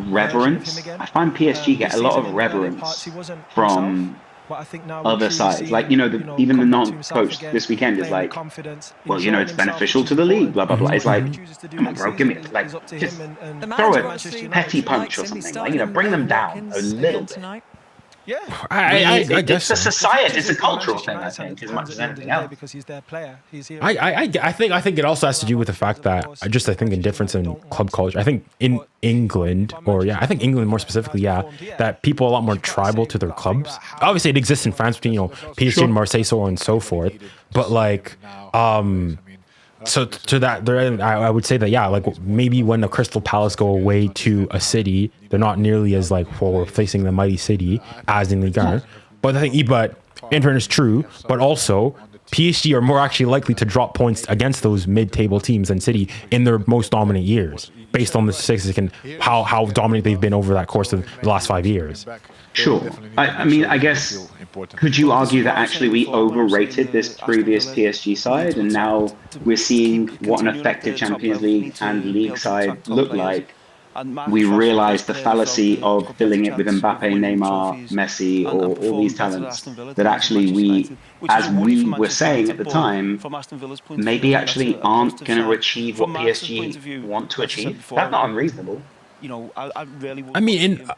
reverence. I find PSG get a lot of reverence from other sides. Like, you know, even the non-coach this weekend is like, well, you know, it's beneficial to the league, blah, blah, blah. It's like, come on, bro, give me, like, just throw a petty punch or something. Like, you know, bring them down a little bit. Yeah, I guess it's a society, it's a cultural thing, I think, as much as anything else. Because he's their player. He's here. I think it also has to do with the fact that I think a difference in club culture. I think in England, I think England more specifically, that people are a lot more tribal to their clubs. Obviously, it exists in France between, you know, PSG and Marseille, so on and so forth. But like, so to that, I would say that, like maybe when the Crystal Palace go away to a city, they're not nearly as like, well, we're facing the mighty city as in Ligue 1. But I think, in fairness, true, but also PSG are more actually likely to drop points against those mid-table teams than City in their most dominant years, based on the statistics and how dominant they've been over that course of the last 5 years. Sure. I mean, I guess, could you argue that actually we overrated this previous PSG side, and now we're seeing what an effective Champions League and League side look like? We realized the fallacy of filling it with Mbappe, Neymar, Messi, or all these talents, that actually as we were saying at the time, maybe actually aren't going to achieve what PSG want to achieve. That's not unreasonable. I mean,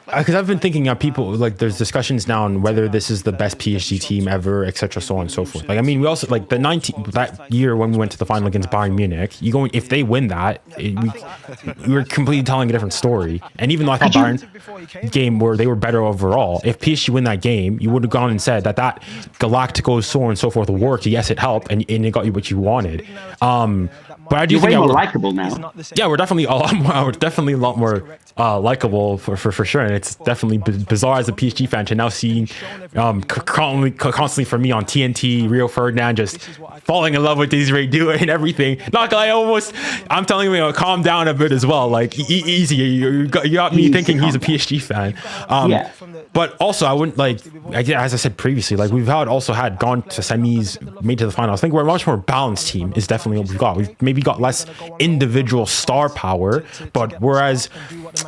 because I've been thinking of people, like, there's discussions now on whether this is the best PSG team ever, etc., so on and so forth. Like, I mean, we also, like, that year when we went to the final against Bayern Munich, if they win that, we were completely telling a different story. And even though I thought Bayern game where they were better overall, if PSG win that game, you would have gone and said that Galacticos, so on and so forth worked. Yes, it helped, and it got you what you wanted. But I do think we're likable now. Yeah, we're definitely a lot more likable for sure, and it's definitely bizarre as a PSG fan to now see constantly for me on TNT, Rio Ferdinand just falling in love with 𝙀𝙬 and everything. Not gonna I'm telling you, calm down a bit as well. Like, easy, you got me thinking he's a PSG fan. But also, I wouldn't, like, as I said previously, like, we've also had gone to semis, made to the finals. I think we're a much more balanced team is definitely what we've got. We've maybe got less individual star power, but whereas,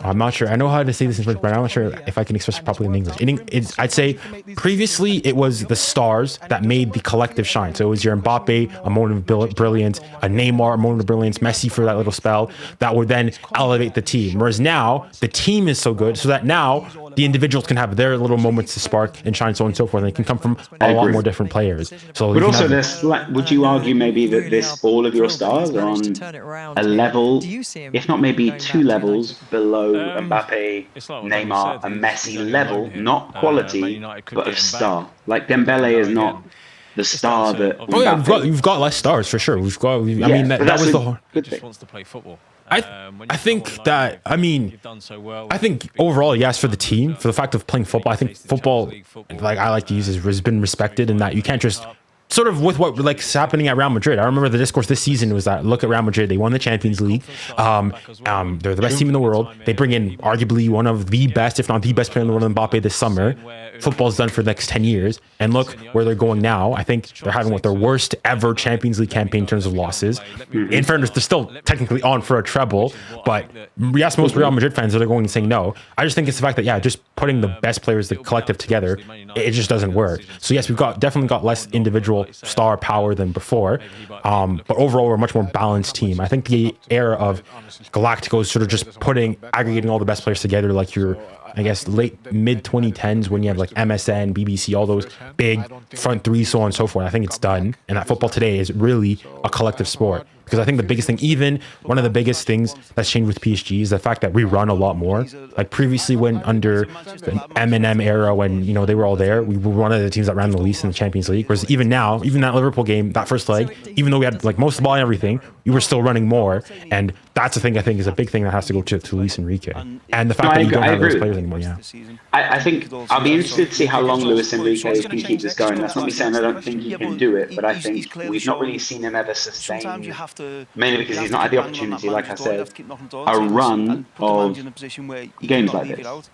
I'm not sure, I know how to say this in French, but I'm not sure if I can express it properly in English. I'd say previously it was the stars that made the collective shine. So it was your Mbappe, a moment of brilliance, a Neymar, a moment of brilliance, Messi for that little spell, that would then elevate the team. Whereas now, the team is so good, so that now the individuals can have their little moments to spark and shine, so on and so forth. And it can come from a lot more different players. So, but also, this, like, would you argue maybe that all of your stars are on a level, if not maybe 2 levels below Mbappe, Neymar, and Messi level, not quality, but of star? Like Dembele is not the star that. Oh yeah, you've got less stars for sure. I mean, that was the whole. He just wants to play football. I think that, I mean, I think overall, yes, for the team, for the fact of playing football, I think football, like I like to use, has been respected in that you can't just sort of with what like happening at Real Madrid. I remember the discourse this season was that, look at Real Madrid, they won the Champions League. They're the best team in the world. They bring in arguably one of the best, if not the best player in the world, Mbappe, this summer. Football's done for the next 10 years. And look where they're going now. I think they're having their worst ever Champions League campaign in terms of losses. In fairness, they're still technically on for a treble. But yes, most Real Madrid fans are going and saying no. I just think it's the fact that, yeah, just putting the best players, the collective together, it just doesn't work. So yes, we've definitely got less individual star power than before. But overall, we're a much more balanced team. I think the era of Galacticos sort of just aggregating all the best players together, like your, I guess, mid 2010s, when you have like MSN, BBC, all those big front three, so on and so forth. I think it's done. And that football today is really a collective sport. Because I think the biggest thing, even one of the biggest things that's changed with PSG is the fact that we run a lot more. Like previously, when under the M&M era, when, you know, they were all there, we were one of the teams that ran the least in the Champions League. Whereas even now, even that Liverpool game, that first leg, even though we had like most of the ball and everything, we were still running more. And that's the thing I think is a big thing that has to go to 𝙀𝙬𝘼𝘾𝙖. And the fact that you don't have those players anymore, yeah. I think I'll be interested to see how long 𝙀𝙬𝘼𝘾𝙖 can keep this going. That's not me saying I don't think he can do it, but I think we've not really seen him ever sustain, mainly because he's not had the opportunity, like I said, a run of games like this.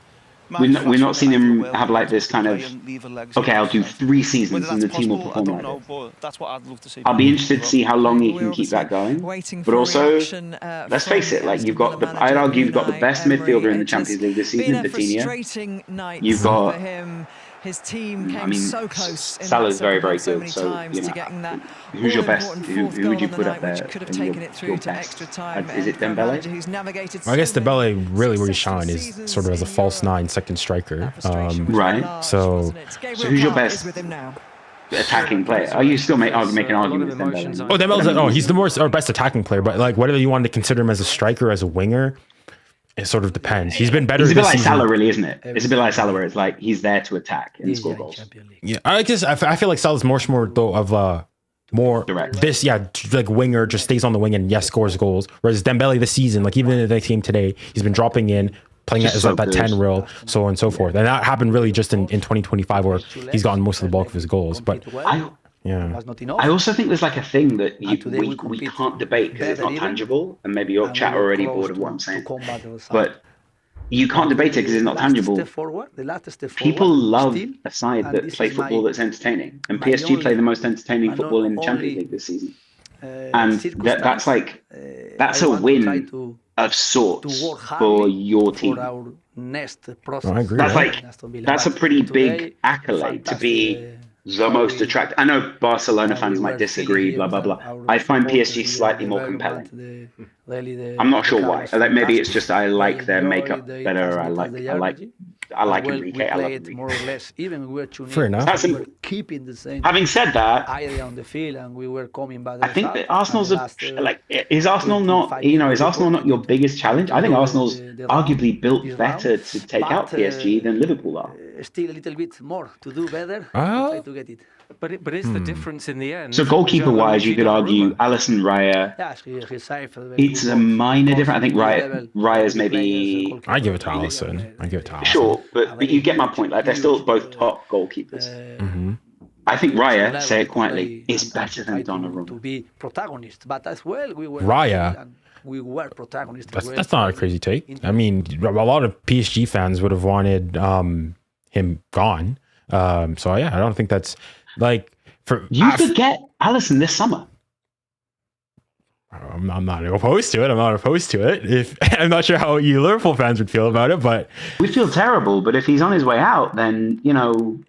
We're not seeing him have like this kind of, okay, I'll do 3 seasons and the team will perform like this. I'll be interested to see how long he can keep that going. But also, let's face it, like I'd argue you've got the best midfielder in the Champions League this season, Vitinha. You've got, his team came so close. Salah's very, very good. So, you know, who's your best? Who would you put up there? Could have taken it through to extra time. Is it Dembele? Well, I guess Dembele really where he's shine is sort of as a false 9 second striker. Right. So who's your best attacking player? Are you still making an argument with Dembele? Oh, Dembele's he's the best attacking player, but like whether you want to consider him as a striker, as a winger, it sort of depends. He's been better. It's a bit like Salah, really, isn't it? It's a bit like Salah, where it's like he's there to attack and score goals. Yeah, I guess I feel like Salah's more though of more direct. This, yeah, like winger, just stays on the wing and yes, scores goals. Whereas Dembele this season, like even in the team today, he's been dropping in, playing as like that 10 role, so on and so forth. And that happened really just in 2025, where he's gotten most of the bulk of his goals. But yeah, I also think there's like a thing that we can't debate because it's not tangible, and maybe your chat are already bored of what I'm saying, but you can't debate it because it's not tangible. People love a side that play football that's entertaining, and PSG play the most entertaining football in the Champions League this season, and that's a win of sorts for your team. I agree. That's a pretty big accolade to be the most attractive. I know Barcelona fans might disagree, blah blah blah. I find PSG slightly more compelling. I'm not sure why. Like maybe it's just I like their makeup better. I like Enrique. I love Enrique. Fair enough. Having said that, I think that Arsenal's is Arsenal not your biggest challenge? I think Arsenal's arguably built better to take out PSG than Liverpool are. Still a little bit more to do better. Try to get it. But it's the difference in the end. So goalkeeper-wise, you could argue Alisson, Raya. It's a minor difference. I think Raya's maybe. I give it to Alisson. Sure, but you get my point. Like they're still both top goalkeepers. I think Raya, say it quietly, is better than Donnarumma. To be protagonist, but as well we were. Raya. We were protagonists. That's not a crazy take. I mean, a lot of PSG fans would have wanted him gone. So yeah, I don't think that's like for you could get Alisson this summer. I'm not opposed to it. If I'm not sure how you Liverpool fans would feel about it, but we feel terrible. But if he's on his way out, then you know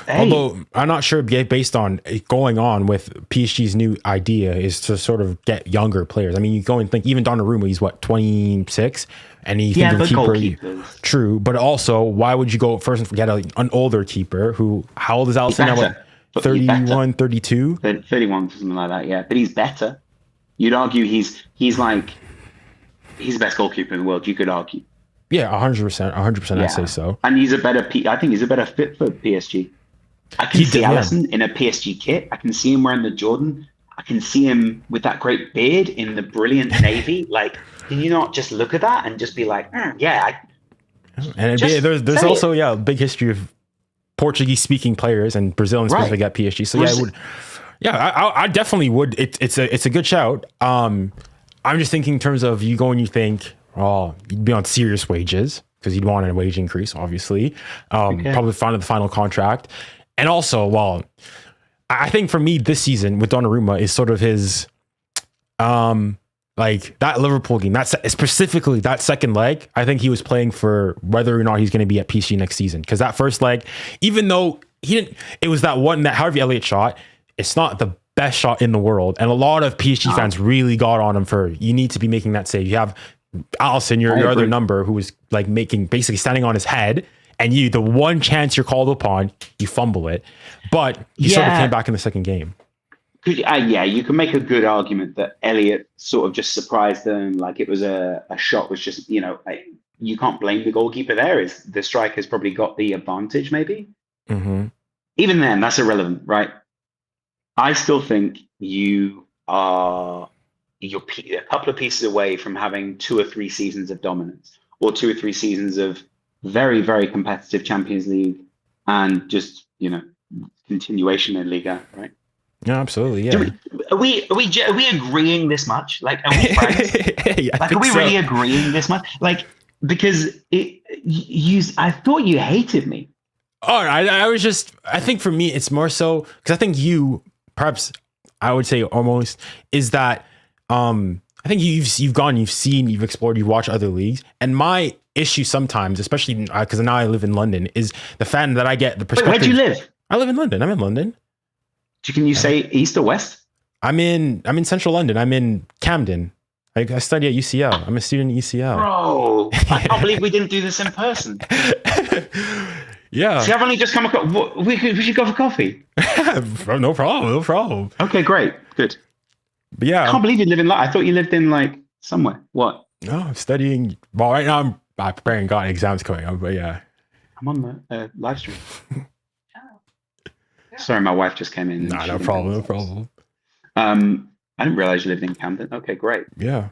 Although I'm not sure, based on going on with PSG's new idea is to sort of get younger players. I mean, you go and think even Donnarumma, he's what, 26, and he can do keeper. True, but also, why would you go first and get an older keeper who? How old is Alisson now? What, 31, 32? 31, something like that. Yeah, but he's better. You'd argue he's the best goalkeeper in the world. You could argue. Yeah, 100%. I'd say so. And he's a better. I think he's a better fit for PSG. I can see Alisson in a PSG kit. I can see him wearing the Jordan. I can see him with that great beard in the brilliant navy. Like, can you not just look at that and just be like, yeah? And there's also a big history of Portuguese-speaking players and Brazilian specifically at PSG. So I definitely would. It's a good shout. I'm just thinking in terms of you go and you think, oh, you'd be on serious wages because you'd want a wage increase, obviously. Probably find the final contract. And also, I think for me this season with Donnarumma is sort of his, like that Liverpool game, specifically that second leg. I think he was playing for whether or not he's going to be at PSG next season. Because that first leg, even though it was that one that 𝙬𝙬𝘾𝘼𝘎𝑗𝑎 shot. It's not the best shot in the world, and a lot of PSG fans really got on him for you need to be making that save. You have Alisson, your other number, who was like basically standing on his head. And the one chance you're called upon, you fumble it. But he sort of came back in the second game. You can make a good argument that Elliott sort of just surprised them. Like it was a shot was just, you can't blame the goalkeeper there. Is the striker's probably got the advantage maybe? Mm-hmm. Even then, that's irrelevant, right? I still think you're a couple of pieces away from having 2 or 3 seasons of dominance or 2 or 3 seasons of very, very competitive Champions League and just, continuation in Liga, right? Yeah, absolutely. Yeah. Are we agreeing this much? Like, are we friends? Are we really agreeing this much? Like, because I thought you hated me. Oh, I think for me, it's more so because I think you, perhaps I would say almost, is that I think you've gone, you've seen, you've explored, you've watched other leagues, and my issue sometimes, especially because now I live in London, is the fan that I get the perspective. Wait, where do you live? I live in London. I'm in London. Can you say east or west? I'm in central London. I'm in Camden. I study at UCL. I'm a student at UCL. Bro, I can't believe we didn't do this in person. Yeah. See, I've only just come across. We should go for coffee. No problem. Okay, great. Good. But yeah. I can't believe you live in London. I thought you lived in like somewhere. What? No, I'm studying. Well, right now I'm preparing. Got exams coming up, but yeah. I'm on the live stream. Sorry, my wife just came in. No problem. I didn't realize you lived in Camden. Okay, great. Yeah.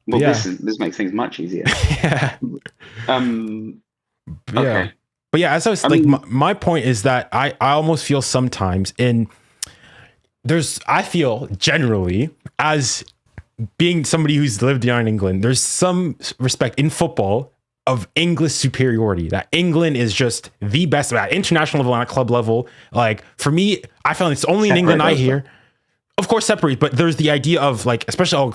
Well, this makes things much easier. Yeah. Okay. But yeah, as I was my point is that I almost feel sometimes I feel generally as being somebody who's lived down in England, there's some respect in football of English superiority, that England is just the best at international level and at club level. Like for me, I found it's only in England I hear, of course, separate, but there's the idea of like, especially,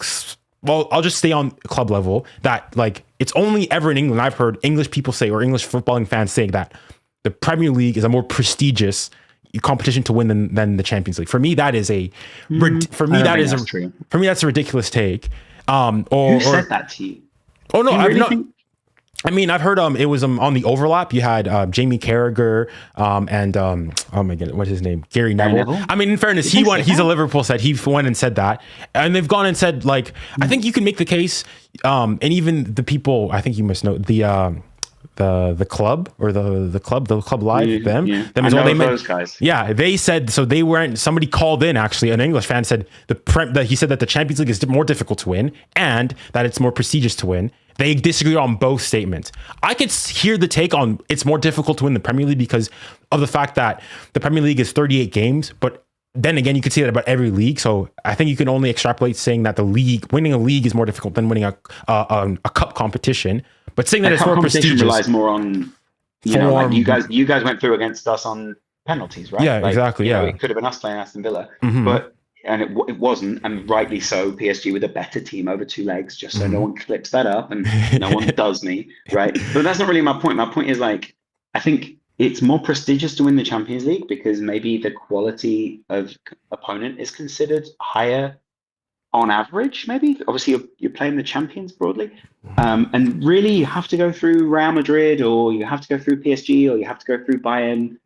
I'll just stay on club level, that like, it's only ever in England I've heard English people say, or English footballing fans saying that the Premier League is a more prestigious competition to win than the Champions League. For me, that is that's a ridiculous take. Who said that to you? Oh no, I've not. I mean, I've heard it was on the overlap. You had Jamie Carragher and oh my god, what's his name? Gary Neville. I mean, in fairness, he's a Liverpool said. He went and said that. And they've gone and said, like, I think you can make the case, and even the people, I think you must know, the club or the club live, them is all they meant. Those guys. Yeah, they said, so they weren't, somebody called in, actually, an English fan said that he said that the Champions League is more difficult to win and that it's more prestigious to win. They disagreed on both statements. I could hear the take on it's more difficult to win the Premier League because of the fact that the Premier League is 38 games, but then again, you could say that about every league. So I think you can only extrapolate saying that winning a league is more difficult than winning a cup competition. But saying that it's more prestigious relies more on, like you guys went through against us on penalties, right? Yeah, like, exactly. Yeah, it could have been us playing Aston Villa, mm-hmm. And it wasn't, and rightly so. PSG with a better team over 2 legs, just so no one clips that up and no one does me, right? But that's not really my point. My point is, like, I think it's more prestigious to win the Champions League because maybe the quality of opponent is considered higher on average, maybe. Obviously, you're playing the champions broadly. And really, you have to go through Real Madrid, or you have to go through PSG, or you have to go through Bayern.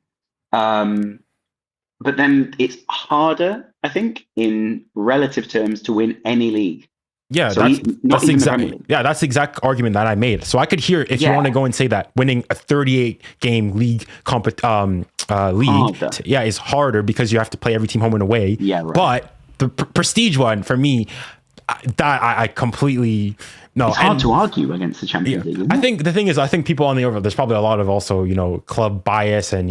But then it's harder, I think, in relative terms to win any league. Yeah, so that's the exact argument that I made. So I could hear if you want to go and say that winning a 38 game league is harder because you have to play every team home and away. Yeah, right. But the prestige one for me, I completely no. It's hard to argue against the Champions League. Isn't I think the thing is, I think people on the over, there's probably a lot of also, club bias and,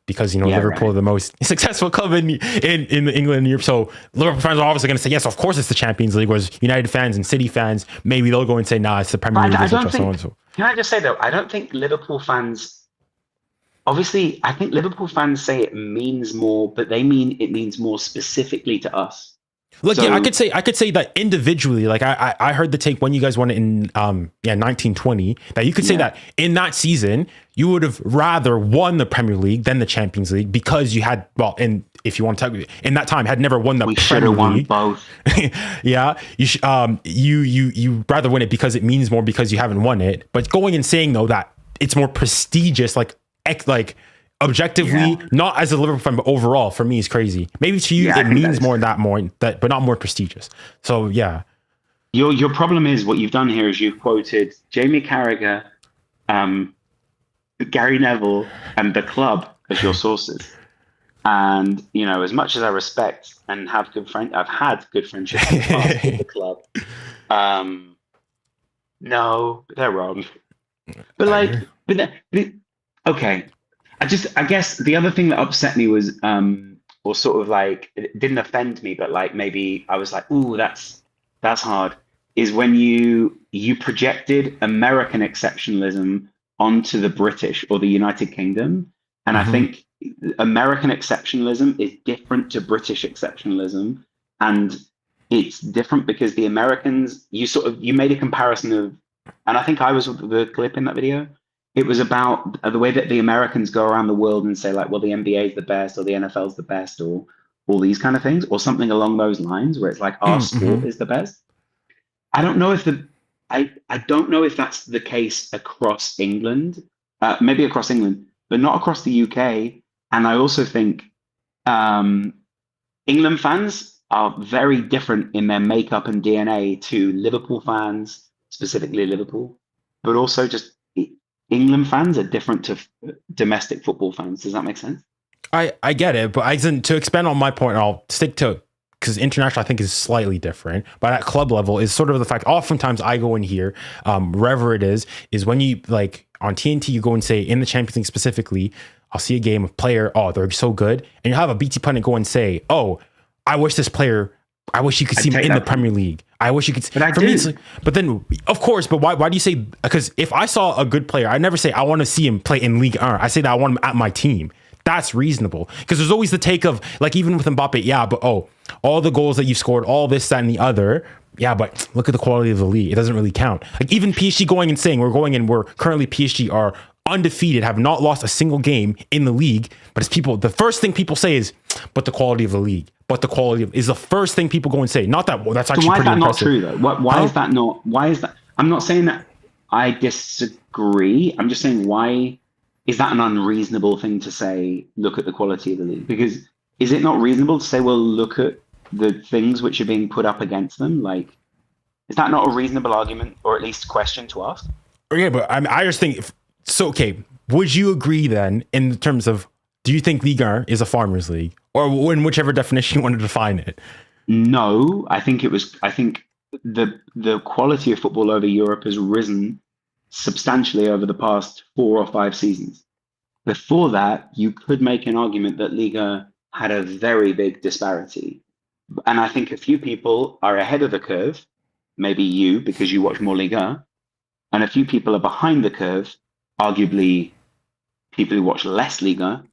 because, Liverpool are the most successful club in England and Europe. So Liverpool fans are obviously going to say, yes, of course it's the Champions League, whereas United fans and City fans, maybe they'll go and say, nah, it's the Premier League. Can I just say though, I don't think Liverpool fans, obviously, I think Liverpool fans say it means more, but it means more specifically to us. Look, I could say that individually, like I heard the take when you guys won it in 1920, that you could say that in that season you would have rather won the Premier League than the Champions League because you had, and if you want to talk in that time, had never won the Premier League. Won both. Yeah, you rather win it because it means more because you haven't won it. But going and saying though that it's more prestigious, like objectively, not as a Liverpool fan, but overall, for me, is crazy. Maybe to you, it means more but not more prestigious. So, yeah. Your problem is what you've done here is you've quoted Jamie Carragher, Gary Neville, and the club as your sources. And, as much as I respect and have I've had good friendships in the past with the club. No, they're wrong. But okay. I guess the other thing that upset me was, or sort of like, it didn't offend me, but like maybe I was like, ooh, that's hard, is when you projected American exceptionalism onto the British or the United Kingdom. And I think American exceptionalism is different to British exceptionalism. And it's different because the Americans, you made a comparison of, and I think I was the clip in that video. It was about the way that the Americans go around the world and say like, well, the NBA is the best or the NFL is the best or all these kind of things or something along those lines where it's like our sport is the best. I don't know if I don't know if that's the case across England, maybe across England, but not across the UK. And I also think England fans are very different in their makeup and DNA to Liverpool fans, specifically Liverpool, but also just England fans are different to domestic football fans. Does that make sense? I get it, but to expand on my point, I'll stick to, because international I think is slightly different, but at club level is sort of the fact, oftentimes I go in here, wherever it is when you like on TNT, you go and say in the Champions League specifically, I'll see a game of player, they're so good. And you have a BT pundit go and say, I wish you could see him in the Premier League. I wish you could. But but then, of course, but why do you say? Because if I saw a good player, I never say I want to see him play in Ligue 1. I say that I want him at my team. That's reasonable. Because there's always the take of, like, even with Mbappe, but all the goals that you've scored, all this, that, and the other. Yeah, but look at the quality of the league. It doesn't really count. Like even PSG going and saying we're currently PSG are undefeated, have not lost a single game in the league. But it's the first thing people say is, but the quality of the league. But the quality is the first thing people go and say. Not that that's actually pretty impressive. Why is that not true though? Why is that not? Why is that? I'm not saying that I disagree. I'm just saying, why is that an unreasonable thing to say? Look at the quality of the league. Because is it not reasonable to say, well, look at the things which are being put up against them? Like, is that not a reasonable argument, or at least question to ask? Okay, but I just think so. Okay, would you agree then in terms of? Do you think Ligue 1 is a farmers' league, or in whichever definition you want to define it? No, I think the quality of football over Europe has risen substantially over the past 4 or 5 seasons. Before that, you could make an argument that Liga had a very big disparity. And I think a few people are ahead of the curve, maybe you, because you watch more Liga, and a few people are behind the curve, arguably people who watch less Liga,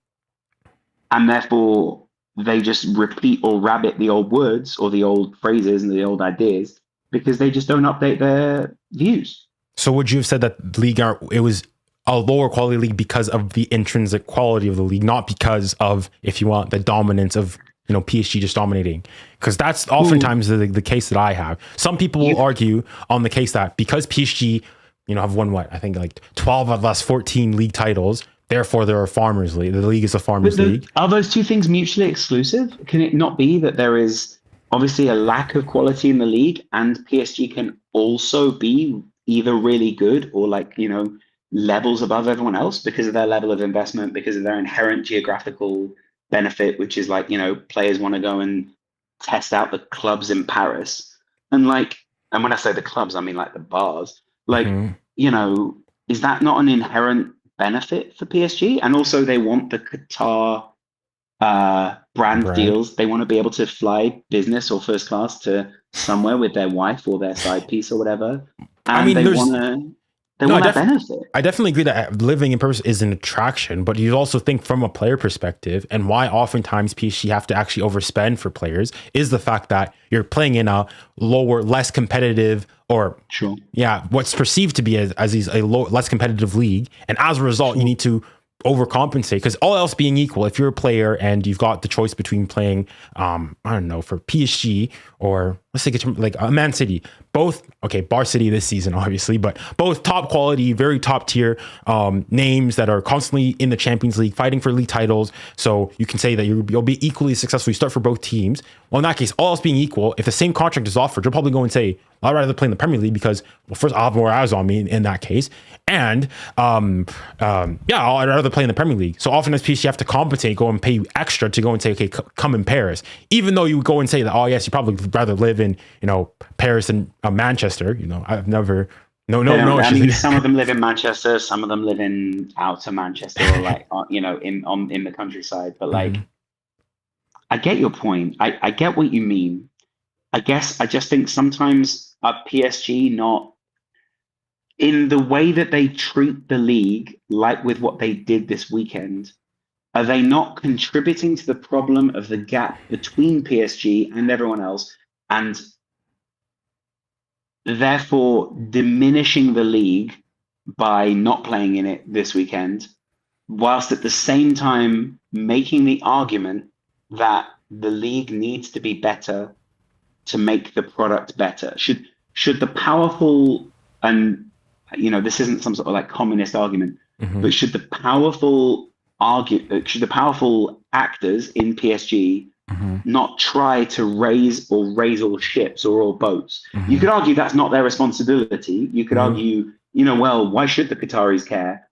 and therefore they just repeat or rabbit the old words or the old phrases and the old ideas because they just don't update their views. So would you have said that Liga, it was a lower quality league because of the intrinsic quality of the league, not because of, if you want, the dominance of, you know, PSG just dominating. Because that's oftentimes the case that I have. Some people will argue on the case that because PSG, you know, have won what, I think like 12 of the last 14 league titles, therefore they're a farmers league. The league is a farmers league. Are those two things mutually exclusive? Can it not be that there is obviously a lack of quality in the league and PSG can also be either really good or, like, you know, levels above everyone else because of their level of investment, because of their inherent geographical benefit, which is like, you know, players want to go and test out the clubs in Paris. And like, and when I say the clubs, I mean like the bars. Like, you know, is that not an inherent benefit for PSG? And also they want the Qatar brand deals. They want to be able to fly business or first class to somewhere with their wife or their side piece or whatever. And I mean, they want that benefit. I definitely agree that living in Paris is an attraction, but you also think from a player perspective, and why oftentimes PSG have to actually overspend for players is the fact that you're playing in a lower, less competitive, or what's perceived to be as a less competitive league, and as a result, you need to overcompensate, because all else being equal, if you're a player and you've got the choice between playing, I don't know, for PSG or let's take it like Man City, both, okay, Bar City this season, obviously, but both top quality, very top tier names that are constantly in the Champions League, fighting for league titles. So you can say that you'll be equally successful. You start for both teams. Well, in that case, all else being equal, if the same contract is offered, you'll probably go and say, I'd rather play in the Premier League because, well, first, I'll have more eyes on me in that case. And I'd rather play in the Premier League. So often as PSG have to compensate, go and pay you extra to go and say, okay, come in Paris. Even though you go and say that, oh yes, you probably rather live in, you know, Paris and Manchester. You know, I've never, no. I mean, some of them live in Manchester, some of them live in outer Manchester, or like, you know, in the countryside. But like, I get your point. I get what you mean. I guess I just think sometimes at PSG, not in the way that they treat the league, like with what they did this weekend, are they not contributing to the problem of the gap between PSG and everyone else, and therefore diminishing the league by not playing in it this weekend, whilst at the same time making the argument that the league needs to be better to make the product better? Should the powerful, and you know, this isn't some sort of like communist argument, but should the powerful actors in PSG not try to raise all ships or all boats? You could argue that's not their responsibility. You could argue, you know, well, why should the Qataris care?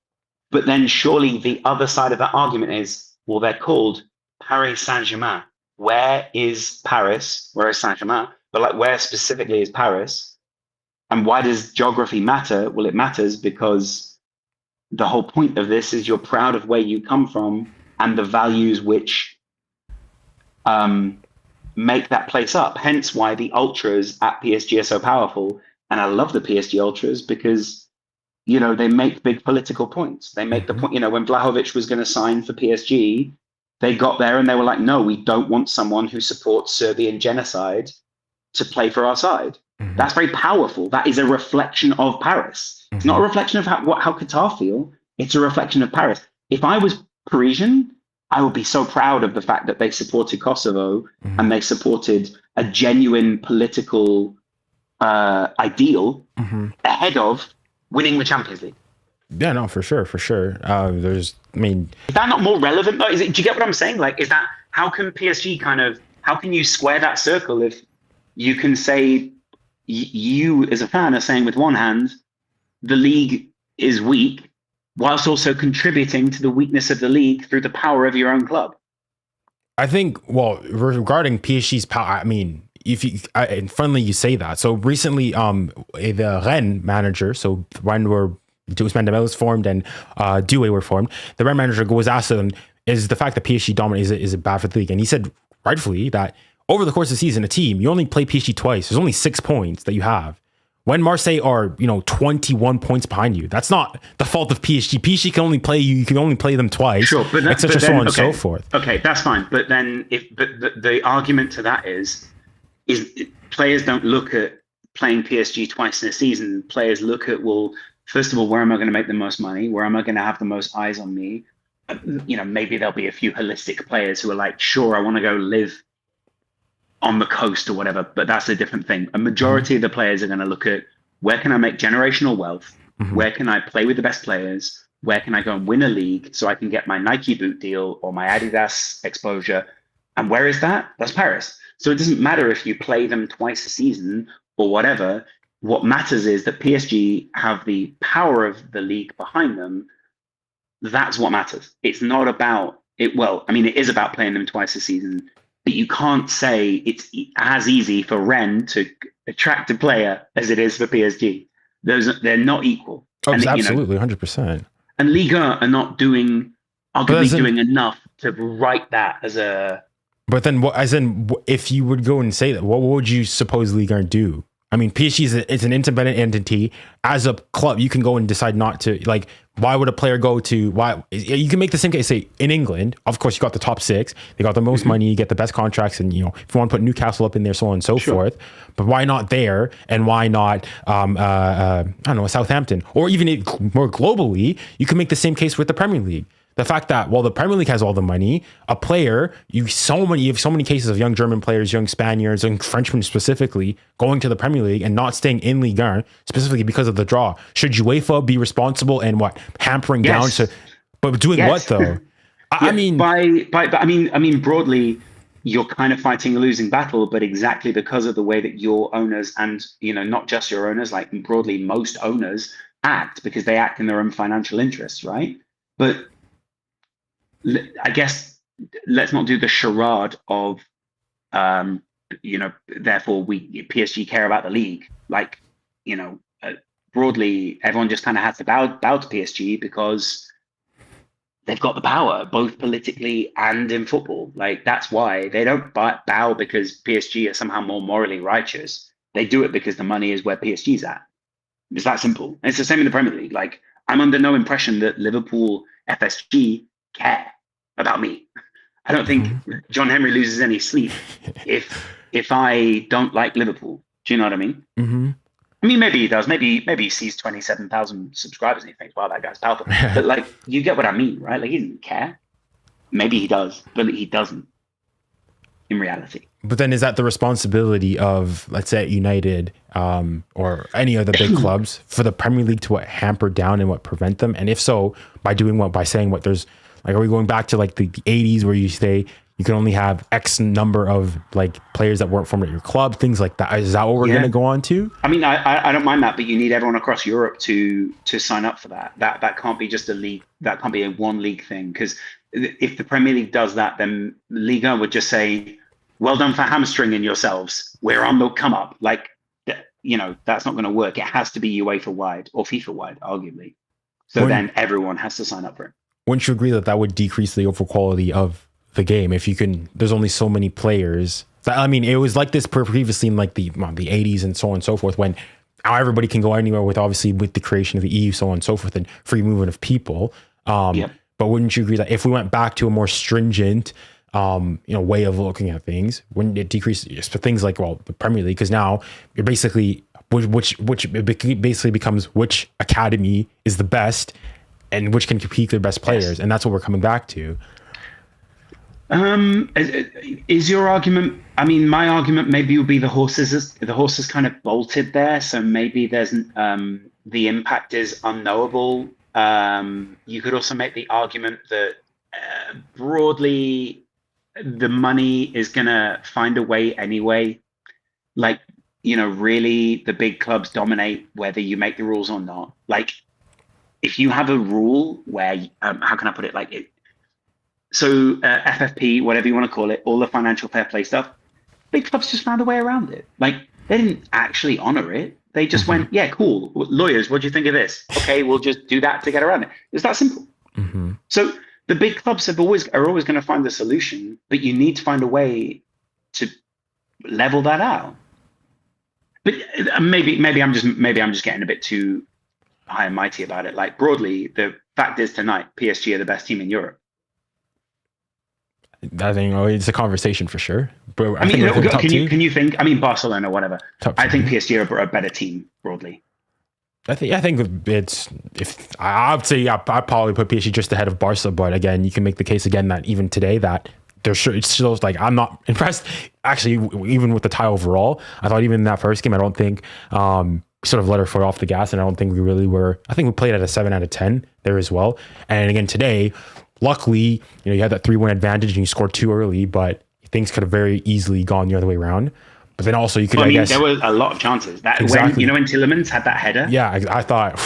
But then surely the other side of that argument is, well, they're called Paris Saint-Germain. Where is Paris? Where is Saint-Germain? But like, where specifically is Paris? And why does geography matter? Well, it matters because the whole point of this is you're proud of where you come from and the values which make that place up. Hence why the ultras at PSG are so powerful. And I love the PSG ultras because, you know, they make big political points. They make the point, you know, when Vlahovic was going to sign for PSG, they got there and they were like, no, we don't want someone who supports Serbian genocide to play for our side. That's very powerful. That is a reflection of Paris. It's not a reflection of how Qatar feel. It's a reflection of Paris. If I was Parisian, I would be so proud of the fact that they supported Kosovo and they supported a genuine political ideal ahead of winning the Champions League. Yeah, no, for sure. Is that not more relevant though? Do you get what I'm saying? Like, is that, how can PSG how can you square that circle if you can say, you as a fan are saying with one hand, the league is weak, whilst also contributing to the weakness of the league through the power of your own club? I think, well, regarding PSG's power, I mean, and finally you say that. So recently, the Rennes manager, so when Ousmane Dembélé was formed and 𝙀𝙖 were formed, the Rennes manager was asked, is the fact that PSG dominates is it bad for the league? And he said, rightfully, that over the course of the season, a team, you only play PSG twice. There's only 6 points that you have. When Marseille are, 21 points behind you, that's not the fault of PSG. PSG can only play you. You can only play them twice, sure, but etc. So on and so forth. Okay, that's fine. But then, the argument to that is players don't look at playing PSG twice in a season. Players look at, well, first of all, where am I going to make the most money? Where am I going to have the most eyes on me? Maybe there'll be a few holistic players who are like, sure, I want to go live on the coast or whatever, but that's a different thing. A majority of the players are going to look at, where can I make generational wealth? Where can I play with the best players? Where can I go and win a league so I can get my Nike boot deal or my Adidas exposure? And where is that? That's Paris. So it doesn't matter if you play them twice a season or whatever. What matters is that PSG have the power of the league behind them. That's what matters. It's not about it. Well, I mean, it is about playing them twice a season, but you can't say it's as easy for Rennes to attract a player as it is for PSG. They're not equal. Oh, and, absolutely, 100%. And Liga are not doing, arguably doing enough to write that as a. But then, as in, if you would go and say that, what would you suppose Liga do? I mean, PSG is an independent entity. As a club, you can go and decide not to. Like, why would a player go to? Why you can make the same case. Say in England, of course, you got the top 6. They got the most money. You get the best contracts, and if you want to put Newcastle up in there, so on and so forth. But why not there? And why not? I don't know, Southampton, or even more globally, you can make the same case with the Premier League. The fact that while the Premier League has all the money, a player, you have so many cases of young German players, young Spaniards, young Frenchmen specifically going to the Premier League and not staying in Ligue 1 specifically because of the draw. Should UEFA be responsible and hampering down to, but doing what though? I mean, I mean broadly, you're kind of fighting a losing battle, but exactly because of the way that your owners and not just your owners, like broadly most owners act, because they act in their own financial interests, right? But I guess let's not do the charade of, therefore PSG care about the league. Like, broadly, everyone just kind of has to bow to PSG because they've got the power, both politically and in football. Like, that's why they don't bow because PSG are somehow more morally righteous. They do it because the money is where PSG's at. It's that simple. And it's the same in the Premier League. Like, I'm under no impression that Liverpool, FSG care about me. I don't think John Henry loses any sleep if I don't like Liverpool. Do you know what I mean? I mean, maybe he does. Maybe he sees 27,000 subscribers and he thinks, wow, that guy's powerful. But like, you get what I mean, right? Like, he doesn't care. Maybe he does, but he doesn't in reality. But then is that the responsibility of, let's say, United or any of the big clubs for the Premier League to hamper down and prevent them? And if so, by doing what? By saying what? There's like, are we going back to like the 80s where you say you can only have X number of like players that weren't from your club, things like that? Is that what we're going to go on to? I mean, I don't mind that, but you need everyone across Europe to sign up for that. That can't be just a league. That can't be a one league thing, because if the Premier League does that, then Liga would just say, well done for hamstringing yourselves. We're on the come up. Like, that's not going to work. It has to be UEFA wide or FIFA wide, arguably. So then everyone has to sign up for it. Wouldn't you agree that would decrease the overall quality of the game if you can? There's only so many players. I mean, it was like this previously in like the 80s and so on and so forth, when now everybody can go anywhere with the creation of the EU, so on and so forth, and free movement of people. But wouldn't you agree that if we went back to a more stringent way of looking at things, wouldn't it decrease things like, the Premier League? Because now you're basically which basically becomes which academy is the best and which can compete their best players, and that's what we're coming back to. Is your argument? I mean, my argument maybe would be the horses kind of bolted there, so maybe there's the impact is unknowable. You could also make the argument that broadly the money is gonna find a way anyway. Like, really the big clubs dominate whether you make the rules or not. Like, if you have a rule where, how can I put it? Like, FFP, whatever you want to call it, all the financial fair play stuff, big clubs just found a way around it. Like, they didn't actually honor it. They just went, yeah, cool. Lawyers, what do you think of this? Okay, we'll just do that to get around it. It's that simple. So the big clubs are always going to find the solution, but you need to find a way to level that out. But maybe I'm just getting a bit too high and mighty about it. Like, broadly, the fact is tonight, PSG are the best team in Europe. I think it's a conversation for sure. But I mean, can you think? I mean, Barcelona, whatever. I think PSG are a better team broadly. I think it's, if I would say, I'd probably put PSG just ahead of Barca, but again, you can make the case again that even today that they're sure, it shows like I'm not impressed. Actually, even with the tie overall, I thought even in that first game, I don't think sort of let our foot off the gas, and I don't think we really were. I think we played at a 7 out of 10 there as well. And again today, luckily, you had that 3-1 advantage and you scored 2 early, but things could have very easily gone the other way around. But then also you could, I guess, there were a lot of chances. That exactly. When Tielemans had that header. Yeah, I thought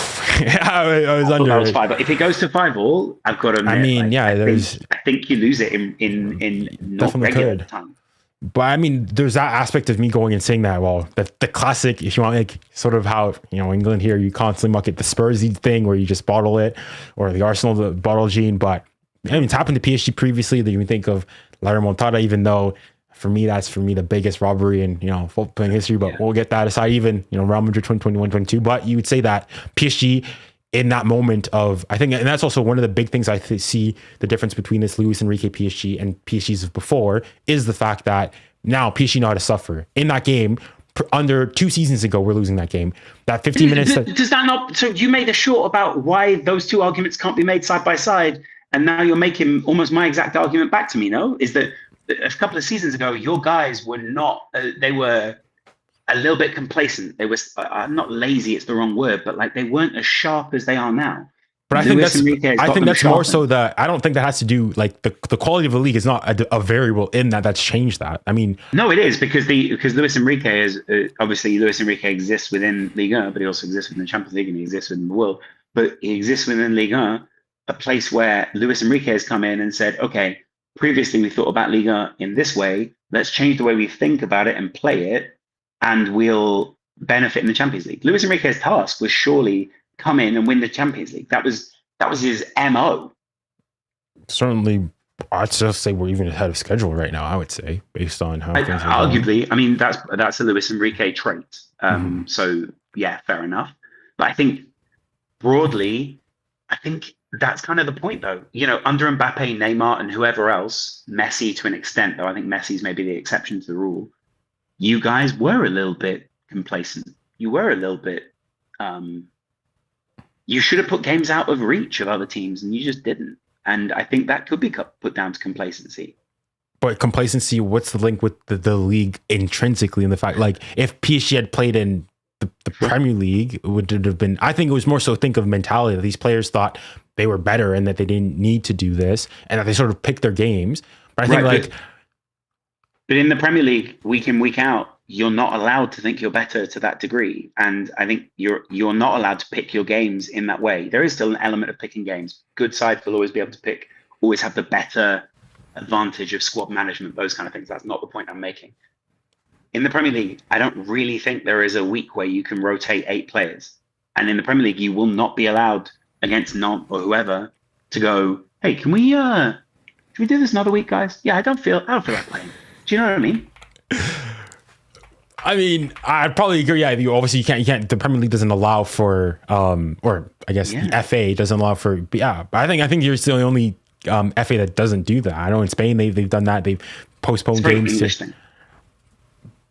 I was under. That was 5. If it goes to 5-5, I've got to admit, I mean, I think you lose it in not regular time. But I mean, there's that aspect of me going and saying that, well, the classic, if you want, like sort of how, England here, you constantly muck it, the Spursy thing where you just bottle it, or the Arsenal, the bottle gene. But I mean, it's happened to PSG previously. That you can think of La Remontada, even though for me, that's the biggest robbery in, football playing history. But we'll get that aside, even, Real Madrid 2021-22. But you would say that PSG in that moment of, I think, and that's also one of the big things I see the difference between this Luis Enrique PSG and PSG's of before, is the fact that now PSG know how to suffer. In that game, under 2 seasons ago, we're losing that game. That 15 minutes. Does that not? So you made a short about why those 2 arguments can't be made side by side, and now you're making almost my exact argument back to me. No, is that a couple of seasons ago, your guys were not. They were a little bit complacent. They were not lazy. It's the wrong word, but like they weren't as sharp as they are now. But I think that's more so that I don't think that has to do, like, the quality of the league is not a variable in that's changed that. I mean, no, it is because Luis Enrique is obviously Luis Enrique exists within Ligue 1, but he also exists within the Champions League and he exists within the world. But he exists within Ligue 1, a place where Luis Enrique has come in and said, okay, previously we thought about Ligue 1 in this way. Let's change the way we think about it and play it, and we'll benefit in the Champions League. Luis Enrique's task was surely come in and win the Champions League. That was his MO. Certainly, I'd still say we're even ahead of schedule right now, I would say, based on how things are arguably going. I mean, that's a Luis Enrique trait. So yeah, fair enough. But I think broadly, I think that's kind of the point, though. Under Mbappe, Neymar, and whoever else, Messi to an extent, though I think Messi's maybe the exception to the rule, you guys were a little bit complacent. You were a little bit you should have put games out of reach of other teams, and you just didn't. And I think that could be put down to complacency. But complacency, what's the link with the league intrinsically, in the fact, like, if PSG had played in the Premier League, it would have been, I think it was more so think of mentality that these players thought they were better and that they didn't need to do this, and that they sort of picked their games. But I think but in the Premier League, week in, week out, you're not allowed to think you're better to that degree. And I think you're not allowed to pick your games in that way. There is still an element of picking games. Good sides will always be able to always have the better advantage of squad management, those kind of things. That's not the point I'm making. In the Premier League, I don't really think there is a week where you can rotate 8 players. And in the Premier League, you will not be allowed against Nantes or whoever to go, hey, can we do this another week, guys? Yeah, I don't feel like playing. Do you know what I mean? I mean, I'd probably agree. Yeah, obviously you can't. The Premier League doesn't allow for, or I guess the FA doesn't allow for. But yeah, but I think you're still the only FA that doesn't do that. I know in Spain they've done that. They've postponed games.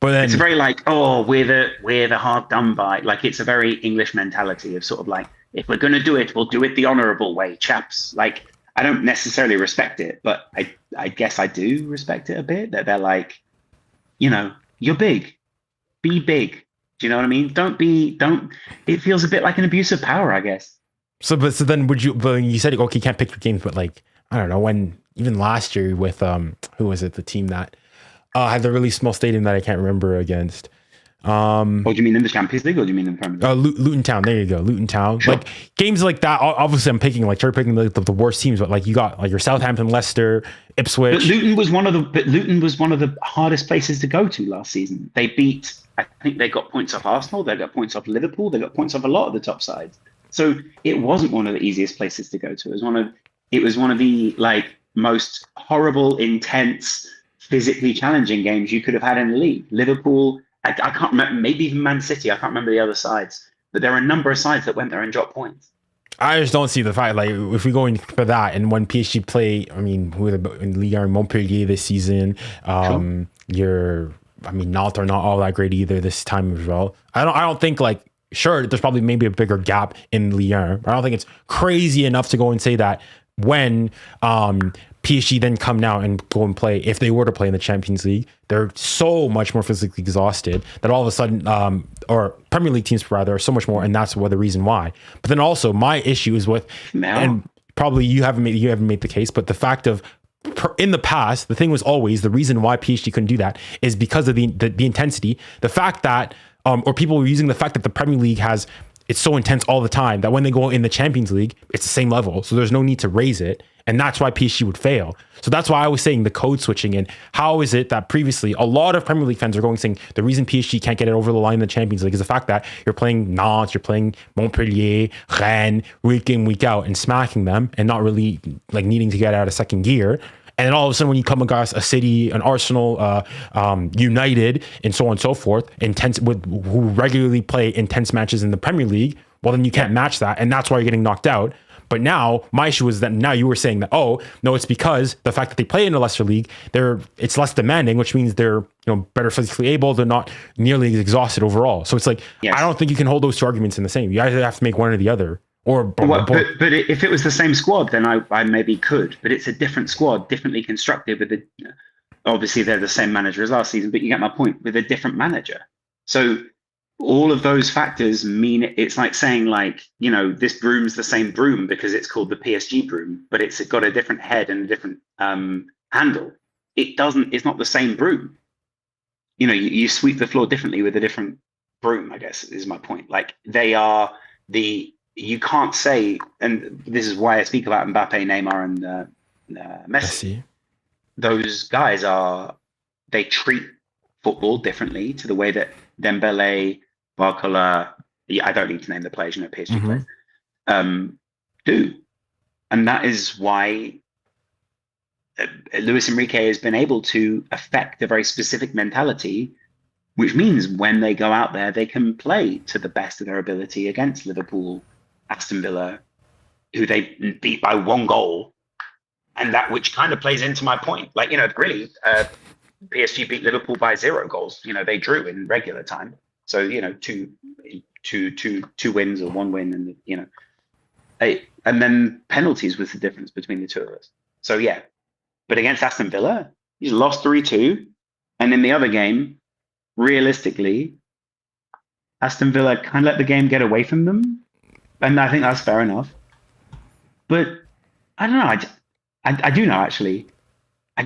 But then it's very like, oh, we're the hard done by. Like, it's a very English mentality of sort of like, if we're going to do it, we'll do it the honourable way, chaps. Like, I don't necessarily respect it, but I guess I do respect it a bit. That they're like, you're big. Be big. Do you know what I mean? It feels a bit like an abuse of power, I guess. So then you said, okay, you can't pick your games, but like, I don't know, when even last year with, who was it? The team that had the really small stadium that I can't remember against. Do you mean in the Champions League or do you mean in the Premier League? Luton Town. There you go. Luton Town. Sure. Like games like that. Obviously, I'm picking the worst teams, but like you got like your Southampton, Leicester, Ipswich. But Luton was one of the hardest places to go to last season. They beat. I think they got points off Arsenal. They got points off Liverpool. They got points off a lot of the top sides. So it wasn't one of the easiest places to go to. It was one of the like most horrible, intense, physically challenging games you could have had in the league. Liverpool. I can't remember, maybe even Man City. I can't remember the other sides, but there are a number of sides that went there and dropped points. I just don't see the fact, like, if we go in for that, and when PSG play, I mean, who are in Ligue 1, Montpellier this season, Nantes are not all that great either this time as well. I don't think, like, sure, there's probably maybe a bigger gap in Ligue 1, but I don't think it's crazy enough to go and say that when PSG then come now and go and play, if they were to play in the Champions League, they're so much more physically exhausted that all of a sudden, or Premier League teams rather, are so much more, and that's the reason why. But then also my issue is with, and probably you haven't made the case, but the fact of, in the past, the thing was always the reason why PSG couldn't do that is because of the intensity, the fact that, or people were using the fact that the Premier League it's so intense all the time that when they go in the Champions League, it's the same level. So there's no need to raise it. And that's why PSG would fail. So that's why I was saying the code switching. And how is it that previously a lot of Premier League fans are going saying the reason PSG can't get it over the line in the Champions League is the fact that you're playing Nantes, you're playing Montpellier, Rennes, week in, week out, and smacking them and not really like needing to get out of second gear. And then all of a sudden, when you come across a City, an Arsenal, United, and so on and so forth, who regularly play intense matches in the Premier League, well, then you can't match that. And that's why you're getting knocked out. But now, my issue is that now you were saying that, oh, no, it's because the fact that they play in a lesser league, it's less demanding, which means they're better physically able. They're not nearly as exhausted overall. So it's like, I don't think you can hold those two arguments in the same. You either have to make one or the other. But if it was the same squad, then I maybe could. But it's a different squad, differently constructed. Obviously, they're the same manager as last season, but you get my point, with a different manager. So all of those factors mean it's like saying this broom's the same broom because it's called the PSG broom, but it's got a different head and a different handle. It's not the same broom. You sweep the floor differently with a different broom, I guess, is my point. Like you can't say, and this is why I speak about Mbappe, Neymar, and Messi. Those guys they treat football differently to the way that Dembele, Barcola, I don't need to name the players, PSG players, do. And that is why Luis Enrique has been able to affect a very specific mentality, which means when they go out there, they can play to the best of their ability against Liverpool, Aston Villa, who they beat by 1 goal. And that, which kind of plays into my point. Really, PSG beat Liverpool by 0 goals. They drew in regular time. So, two wins or 1 win. And then penalties was the difference between the two of us. So, yeah. But against Aston Villa, he's lost 3-2. And in the other game, realistically, Aston Villa kind of let the game get away from them. And I think that's fair enough. But I don't know. I do know, actually. I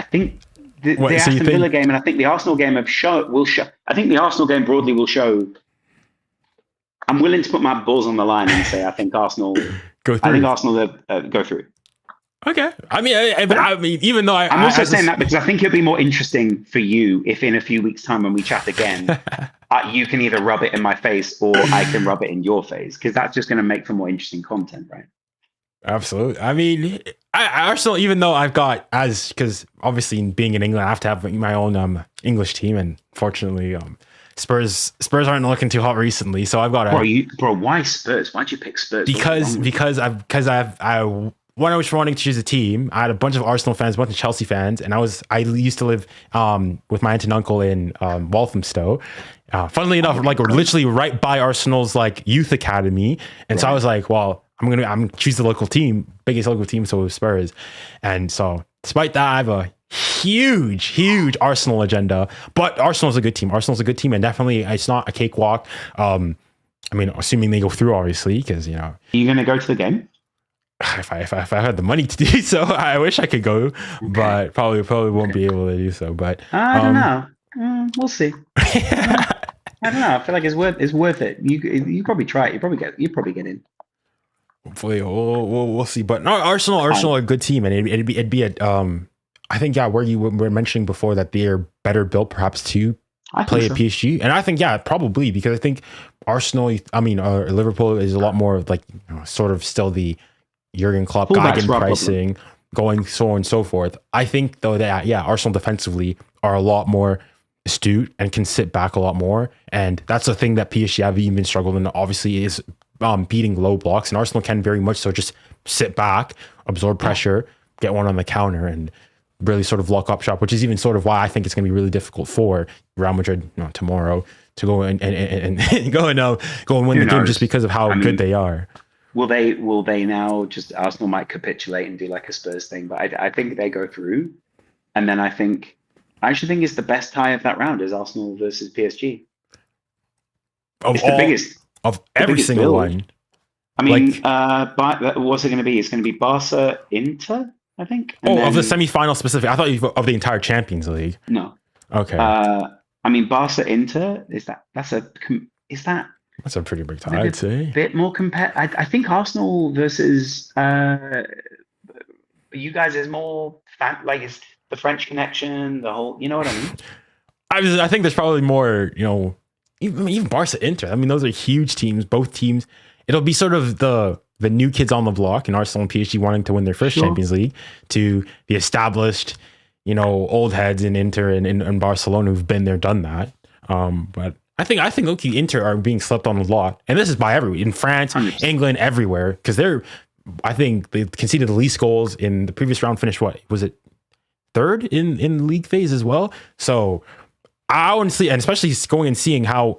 think the Aston Villa game and I think the Arsenal game will show. I think the Arsenal game broadly will show. I'm willing to put my balls on the line and say I think Arsenal go through. I think Arsenal go through. Okay. I mean, even though I'm also saying that because I think it'll be more interesting for you if in a few weeks' time when we chat again, you can either rub it in my face or I can rub it in your face, because that's just going to make for more interesting content, right? Absolutely. I mean, Arsenal, even though I've got because obviously being in England, I have to have my own English team, and fortunately, Spurs aren't looking too hot recently, so I've got bro. Why Spurs? Why'd you pick Spurs? Because when I was wanting to choose a team, I had a bunch of Arsenal fans, a bunch of Chelsea fans, and I used to live with my aunt and uncle in Walthamstow. Funnily enough, literally right by Arsenal's youth academy, and so I was like, well, I'm gonna choose the local team, biggest local team, so it was Spurs. And so despite that, I have a huge Arsenal agenda. But Arsenal's a good team. And definitely it's not a cakewalk. I mean, assuming they go through, obviously, because Are you gonna go to the game? If I had the money to do so, I wish I could go, but probably won't be able to do so. But I don't know. We'll see. I don't know. I feel like it's worth it. You probably try it. You probably get in. Hopefully, we'll see. But no, Arsenal are a good team, and it'd be a I think where you were mentioning before that they're better built perhaps to play at PSG, and I think probably because I think Arsenal, Liverpool is a lot more sort of still the Jurgen Klopp guiding pricing, going so on and so forth. I think though that Arsenal defensively are a lot more astute and can sit back a lot more, and that's the thing that PSG have even struggled in. Obviously, is beating low blocks, and Arsenal can very much so just sit back, absorb pressure, get one on the counter, and really sort of lock up shop, which is even sort of why I think it's going to be really difficult for Real Madrid tomorrow to go and go and win the game just because of how good they are. Will they now just Arsenal might capitulate and do like a Spurs thing, but I think they go through, and then I actually think it's the best tie of that round is Arsenal versus PSG. It's the biggest of every single one. I mean, what's it going to be? It's going to be Barca Inter, I think. Of the semi-final specific. I thought of the entire Champions League. No. Okay. I mean, Barca Inter that's a pretty big tie, I'd say. A bit more I think Arsenal versus you guys is more like it's the French connection, the whole. You know what I mean? I think there's probably more. Even Barca Inter. I mean, those are huge teams. Both teams. It'll be sort of the new kids on the block, and Arsenal and PSG wanting to win their first Champions League, to the established, old heads in Inter and Barcelona who've been there, done that. But I think okay, Inter are being slept on a lot, and this is by everywhere in France, 100%. England, everywhere, because I think they conceded the least goals in the previous round. Finished what was it, third in the league phase as well. So I honestly, and especially going and seeing how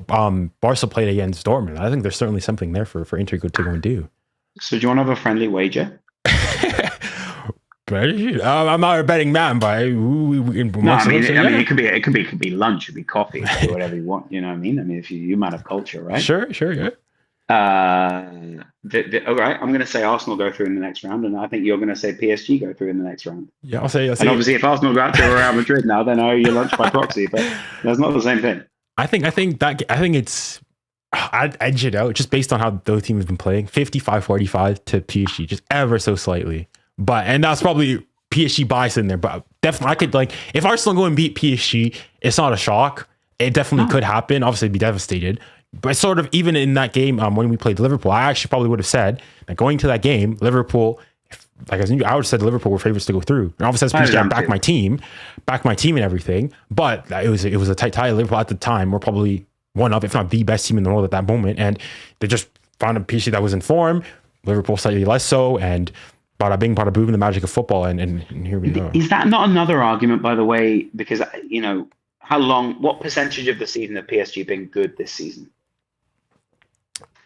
Barca played against Dortmund, I think there's certainly something there for Inter to go and do. So do you want to have a friendly wager? I'm not a betting man, but it could be lunch, it could be coffee, it could be whatever you want. You know what I mean? I mean, if you man of culture, right? Sure, yeah. All right, I'm going to say Arsenal go through in the next round, and I think you're going to say PSG go through in the next round. Yeah, I'll say. And obviously, if Arsenal go out to Real Madrid now, then I owe you lunch by proxy. But that's not the same thing. I think it's. I'd edge it out just based on how those teams have been playing. 55-45 to PSG, just ever so slightly. And that's probably PSG bias in there. But definitely, I could if Arsenal go and beat PSG, it's not a shock. It definitely could happen. Obviously, it'd be devastated. But sort of even in that game when we played Liverpool, I actually probably would have said that going to that game, Liverpool, I would have said Liverpool were favorites to go through. And obviously, as PSG, I back my team and everything. But it was a tight tie. Liverpool at the time were probably one of, if not the best team in the world at that moment, and they just found a PSG that was in form. Liverpool slightly less so, and bada bing, bada boom, the magic of football, and here we go. Is that not another argument, by the way? Because what percentage of the season have PSG been good this season?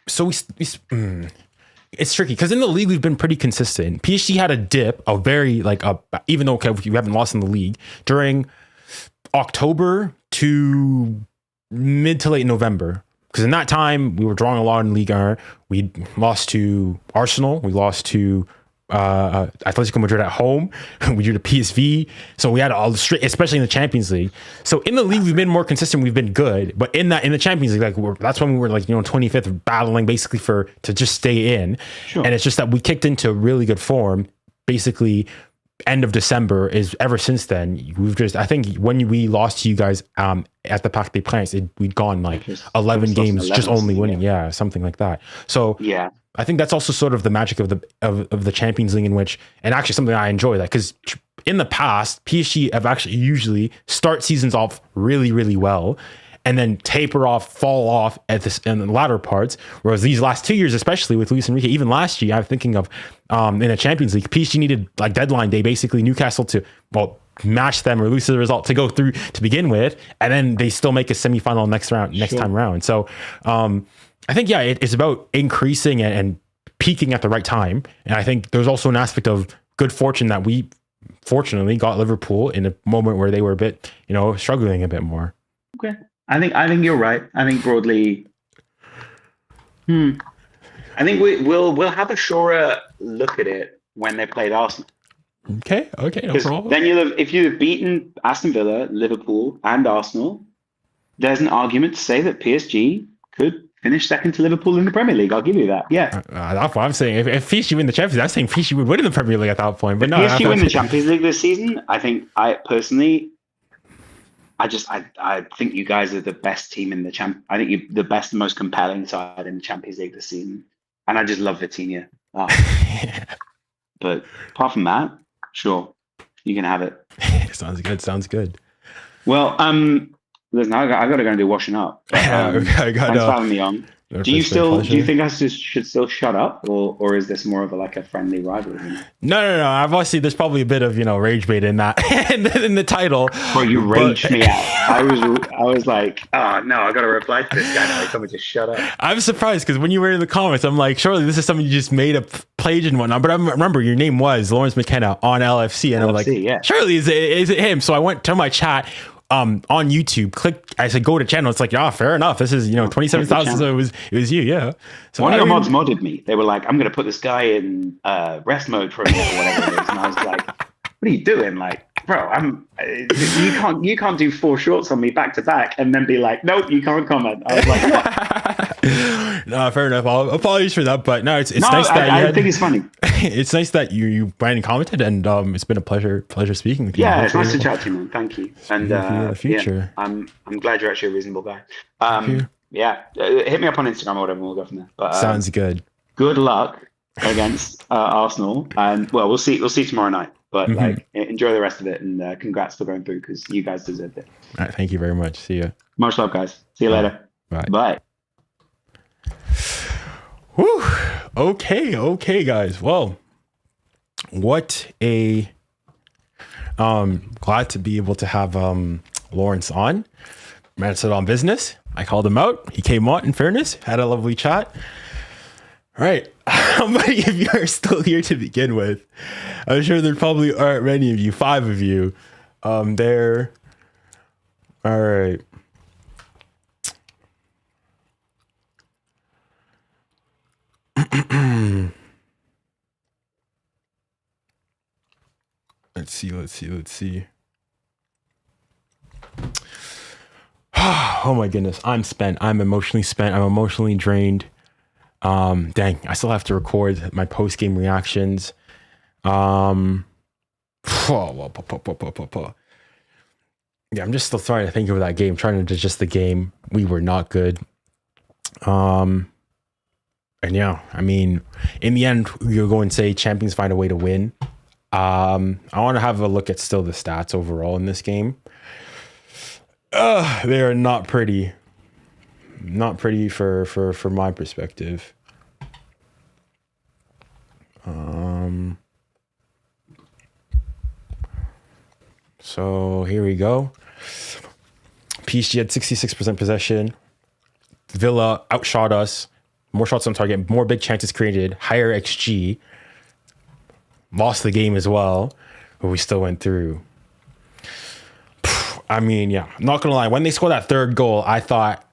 So it's tricky because in the league we've been pretty consistent. PSG had a dip, even though we haven't lost in the league during October to mid to late November, because in that time we were drawing a lot in Ligue 1. We lost to Arsenal, we lost to Atletico Madrid at home, we drew to PSV, so we had all the straight, especially in the Champions League. So in the league we've been more consistent, we've been good, but in the Champions League, that's when we were 25th, battling basically to just stay in. Sure. And it's just that we kicked into really good form basically end of December. Is ever since then we've just, I think when we lost to you guys at the Parc des Princes, we'd gone 11 games just only winning, something like that. So yeah, I think that's also sort of the magic of the Champions League, in which, and actually something I enjoy, that because in the past PSG have actually usually start seasons off really, really well and then taper off, fall off in the latter parts. Whereas these last 2 years, especially with Luis Enrique, even last year, I'm thinking of in the Champions League, PSG needed deadline day, basically Newcastle to, match them or lose the result to go through to begin with. And then they still make a semifinal next time round. So I think, it's about increasing and peaking at the right time. And I think there's also an aspect of good fortune that we fortunately got Liverpool in a moment where they were a bit, struggling a bit more. Okay. I think you're right. I think broadly, I think we'll have a surer look at it when they played Arsenal. Okay, no problem. Then if you've beaten Aston Villa, Liverpool, and Arsenal, there's an argument to say that PSG could finish second to Liverpool in the Premier League. I'll give you that. Yeah, that's what I'm saying. If PSG win the Champions League, I'm saying PSG would win in the Premier League at that point. But no, if PSG win the Champions League this season, I think I think you guys are the best team in the I think you're the best and most compelling side in the Champions League this season. And I just love Vitinha. But apart from that, sure, you can have it. Sounds good. Well, listen, I got to go and do washing up. But, thanks for having me on. Do you think I should still shut up, or is this more of a friendly rivalry? No. I've obviously there's probably a bit of rage bait in that in the title. Bro, you raged me out. I was like, oh no, I got to reply to this guy now. He told me to shut up. I'm surprised because when you were in the comments, I'm like, surely this is something you just made up page and whatnot. But I remember your name was Lawrence McKenna on LFC, and I'm like, surely is it him? So I went to my chat. On YouTube, I said go to channel. It's like, fair enough. This is 27,000. So it was you, yeah. So one of your mods modded me. They were like, I'm gonna put this guy in rest mode for a minute or whatever it is, and I was like, what are you doing? Like, bro, you can't do 4 shorts on me back to back and then be like, nope, you can't comment. I was like, what? No, fair enough. I'll apologize for that, but no, it's nice that I think it's funny. It's nice that you went and commented, and it's been a pleasure speaking with you. Yeah, it's nice to chat to you, man. Thank you. And in the future. Yeah, I'm glad you're actually a reasonable guy. Yeah, hit me up on Instagram or whatever, and we'll go from there. But sounds good. Good luck against Arsenal, and well, we'll see tomorrow night. But enjoy the rest of it, and congrats for going through, because you guys deserved it. All right, thank you very much. See you. Much love, guys. See you later. Bye. Bye. Whew. Okay, guys. Well, what a glad to be able to have Lawrence on. Man said on business. I called him out. He came on, in fairness, had a lovely chat. All right. How many of you are still here to begin with? I'm sure there probably aren't many of you, 5 of you. There. All right. Let's see. Oh my goodness. I'm spent. I'm emotionally spent. I'm emotionally drained. Dang, I still have to record my post-game reactions. Yeah, I'm just still trying to think of that game, trying to digest the game. We were not good. And yeah, I mean, in the end, you're going to say champions find a way to win. I want to have a look at still the stats overall in this game. They are not pretty. Not pretty for my perspective. So here we go. PSG had 66% possession. Villa outshot us. More shots on target, more big chances created, higher XG. Lost the game as well, but we still went through. I mean, yeah, I'm not gonna lie. When they scored that 3rd goal, I thought,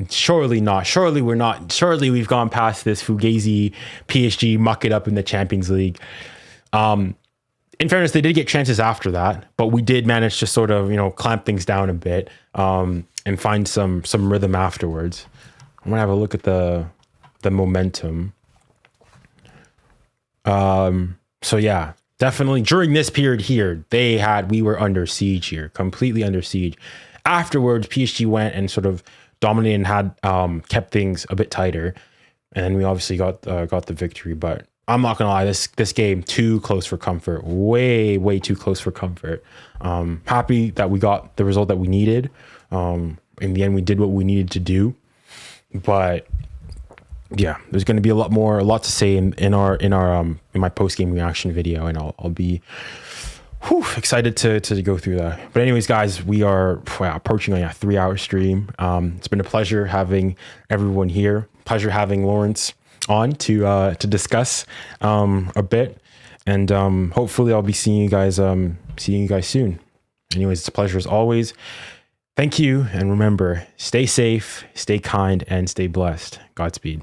surely not. Surely we're not. Surely we've gone past this Fugazi PSG muck it up in the Champions League. In fairness, they did get chances after that, but we did manage to sort of, clamp things down a bit and find some rhythm afterwards. I'm gonna have a look at the momentum. So yeah, definitely during this period here, we were under siege here, completely under siege. Afterwards, PSG went and sort of dominated and had kept things a bit tighter, and then we obviously got the victory. But I'm not gonna lie, this game too close for comfort, way too close for comfort. Happy that we got the result that we needed. In the end, we did what we needed to do, but yeah, there's going to be a lot to say in my post-game reaction video, and I'll be excited to go through that. But anyways, guys, we are approaching a 3-hour stream. It's been a pleasure having everyone here. Pleasure having Lawrence on to discuss a bit, and hopefully I'll be seeing you guys soon. Anyways, it's a pleasure as always. Thank you, and remember, stay safe, stay kind, and stay blessed. Godspeed.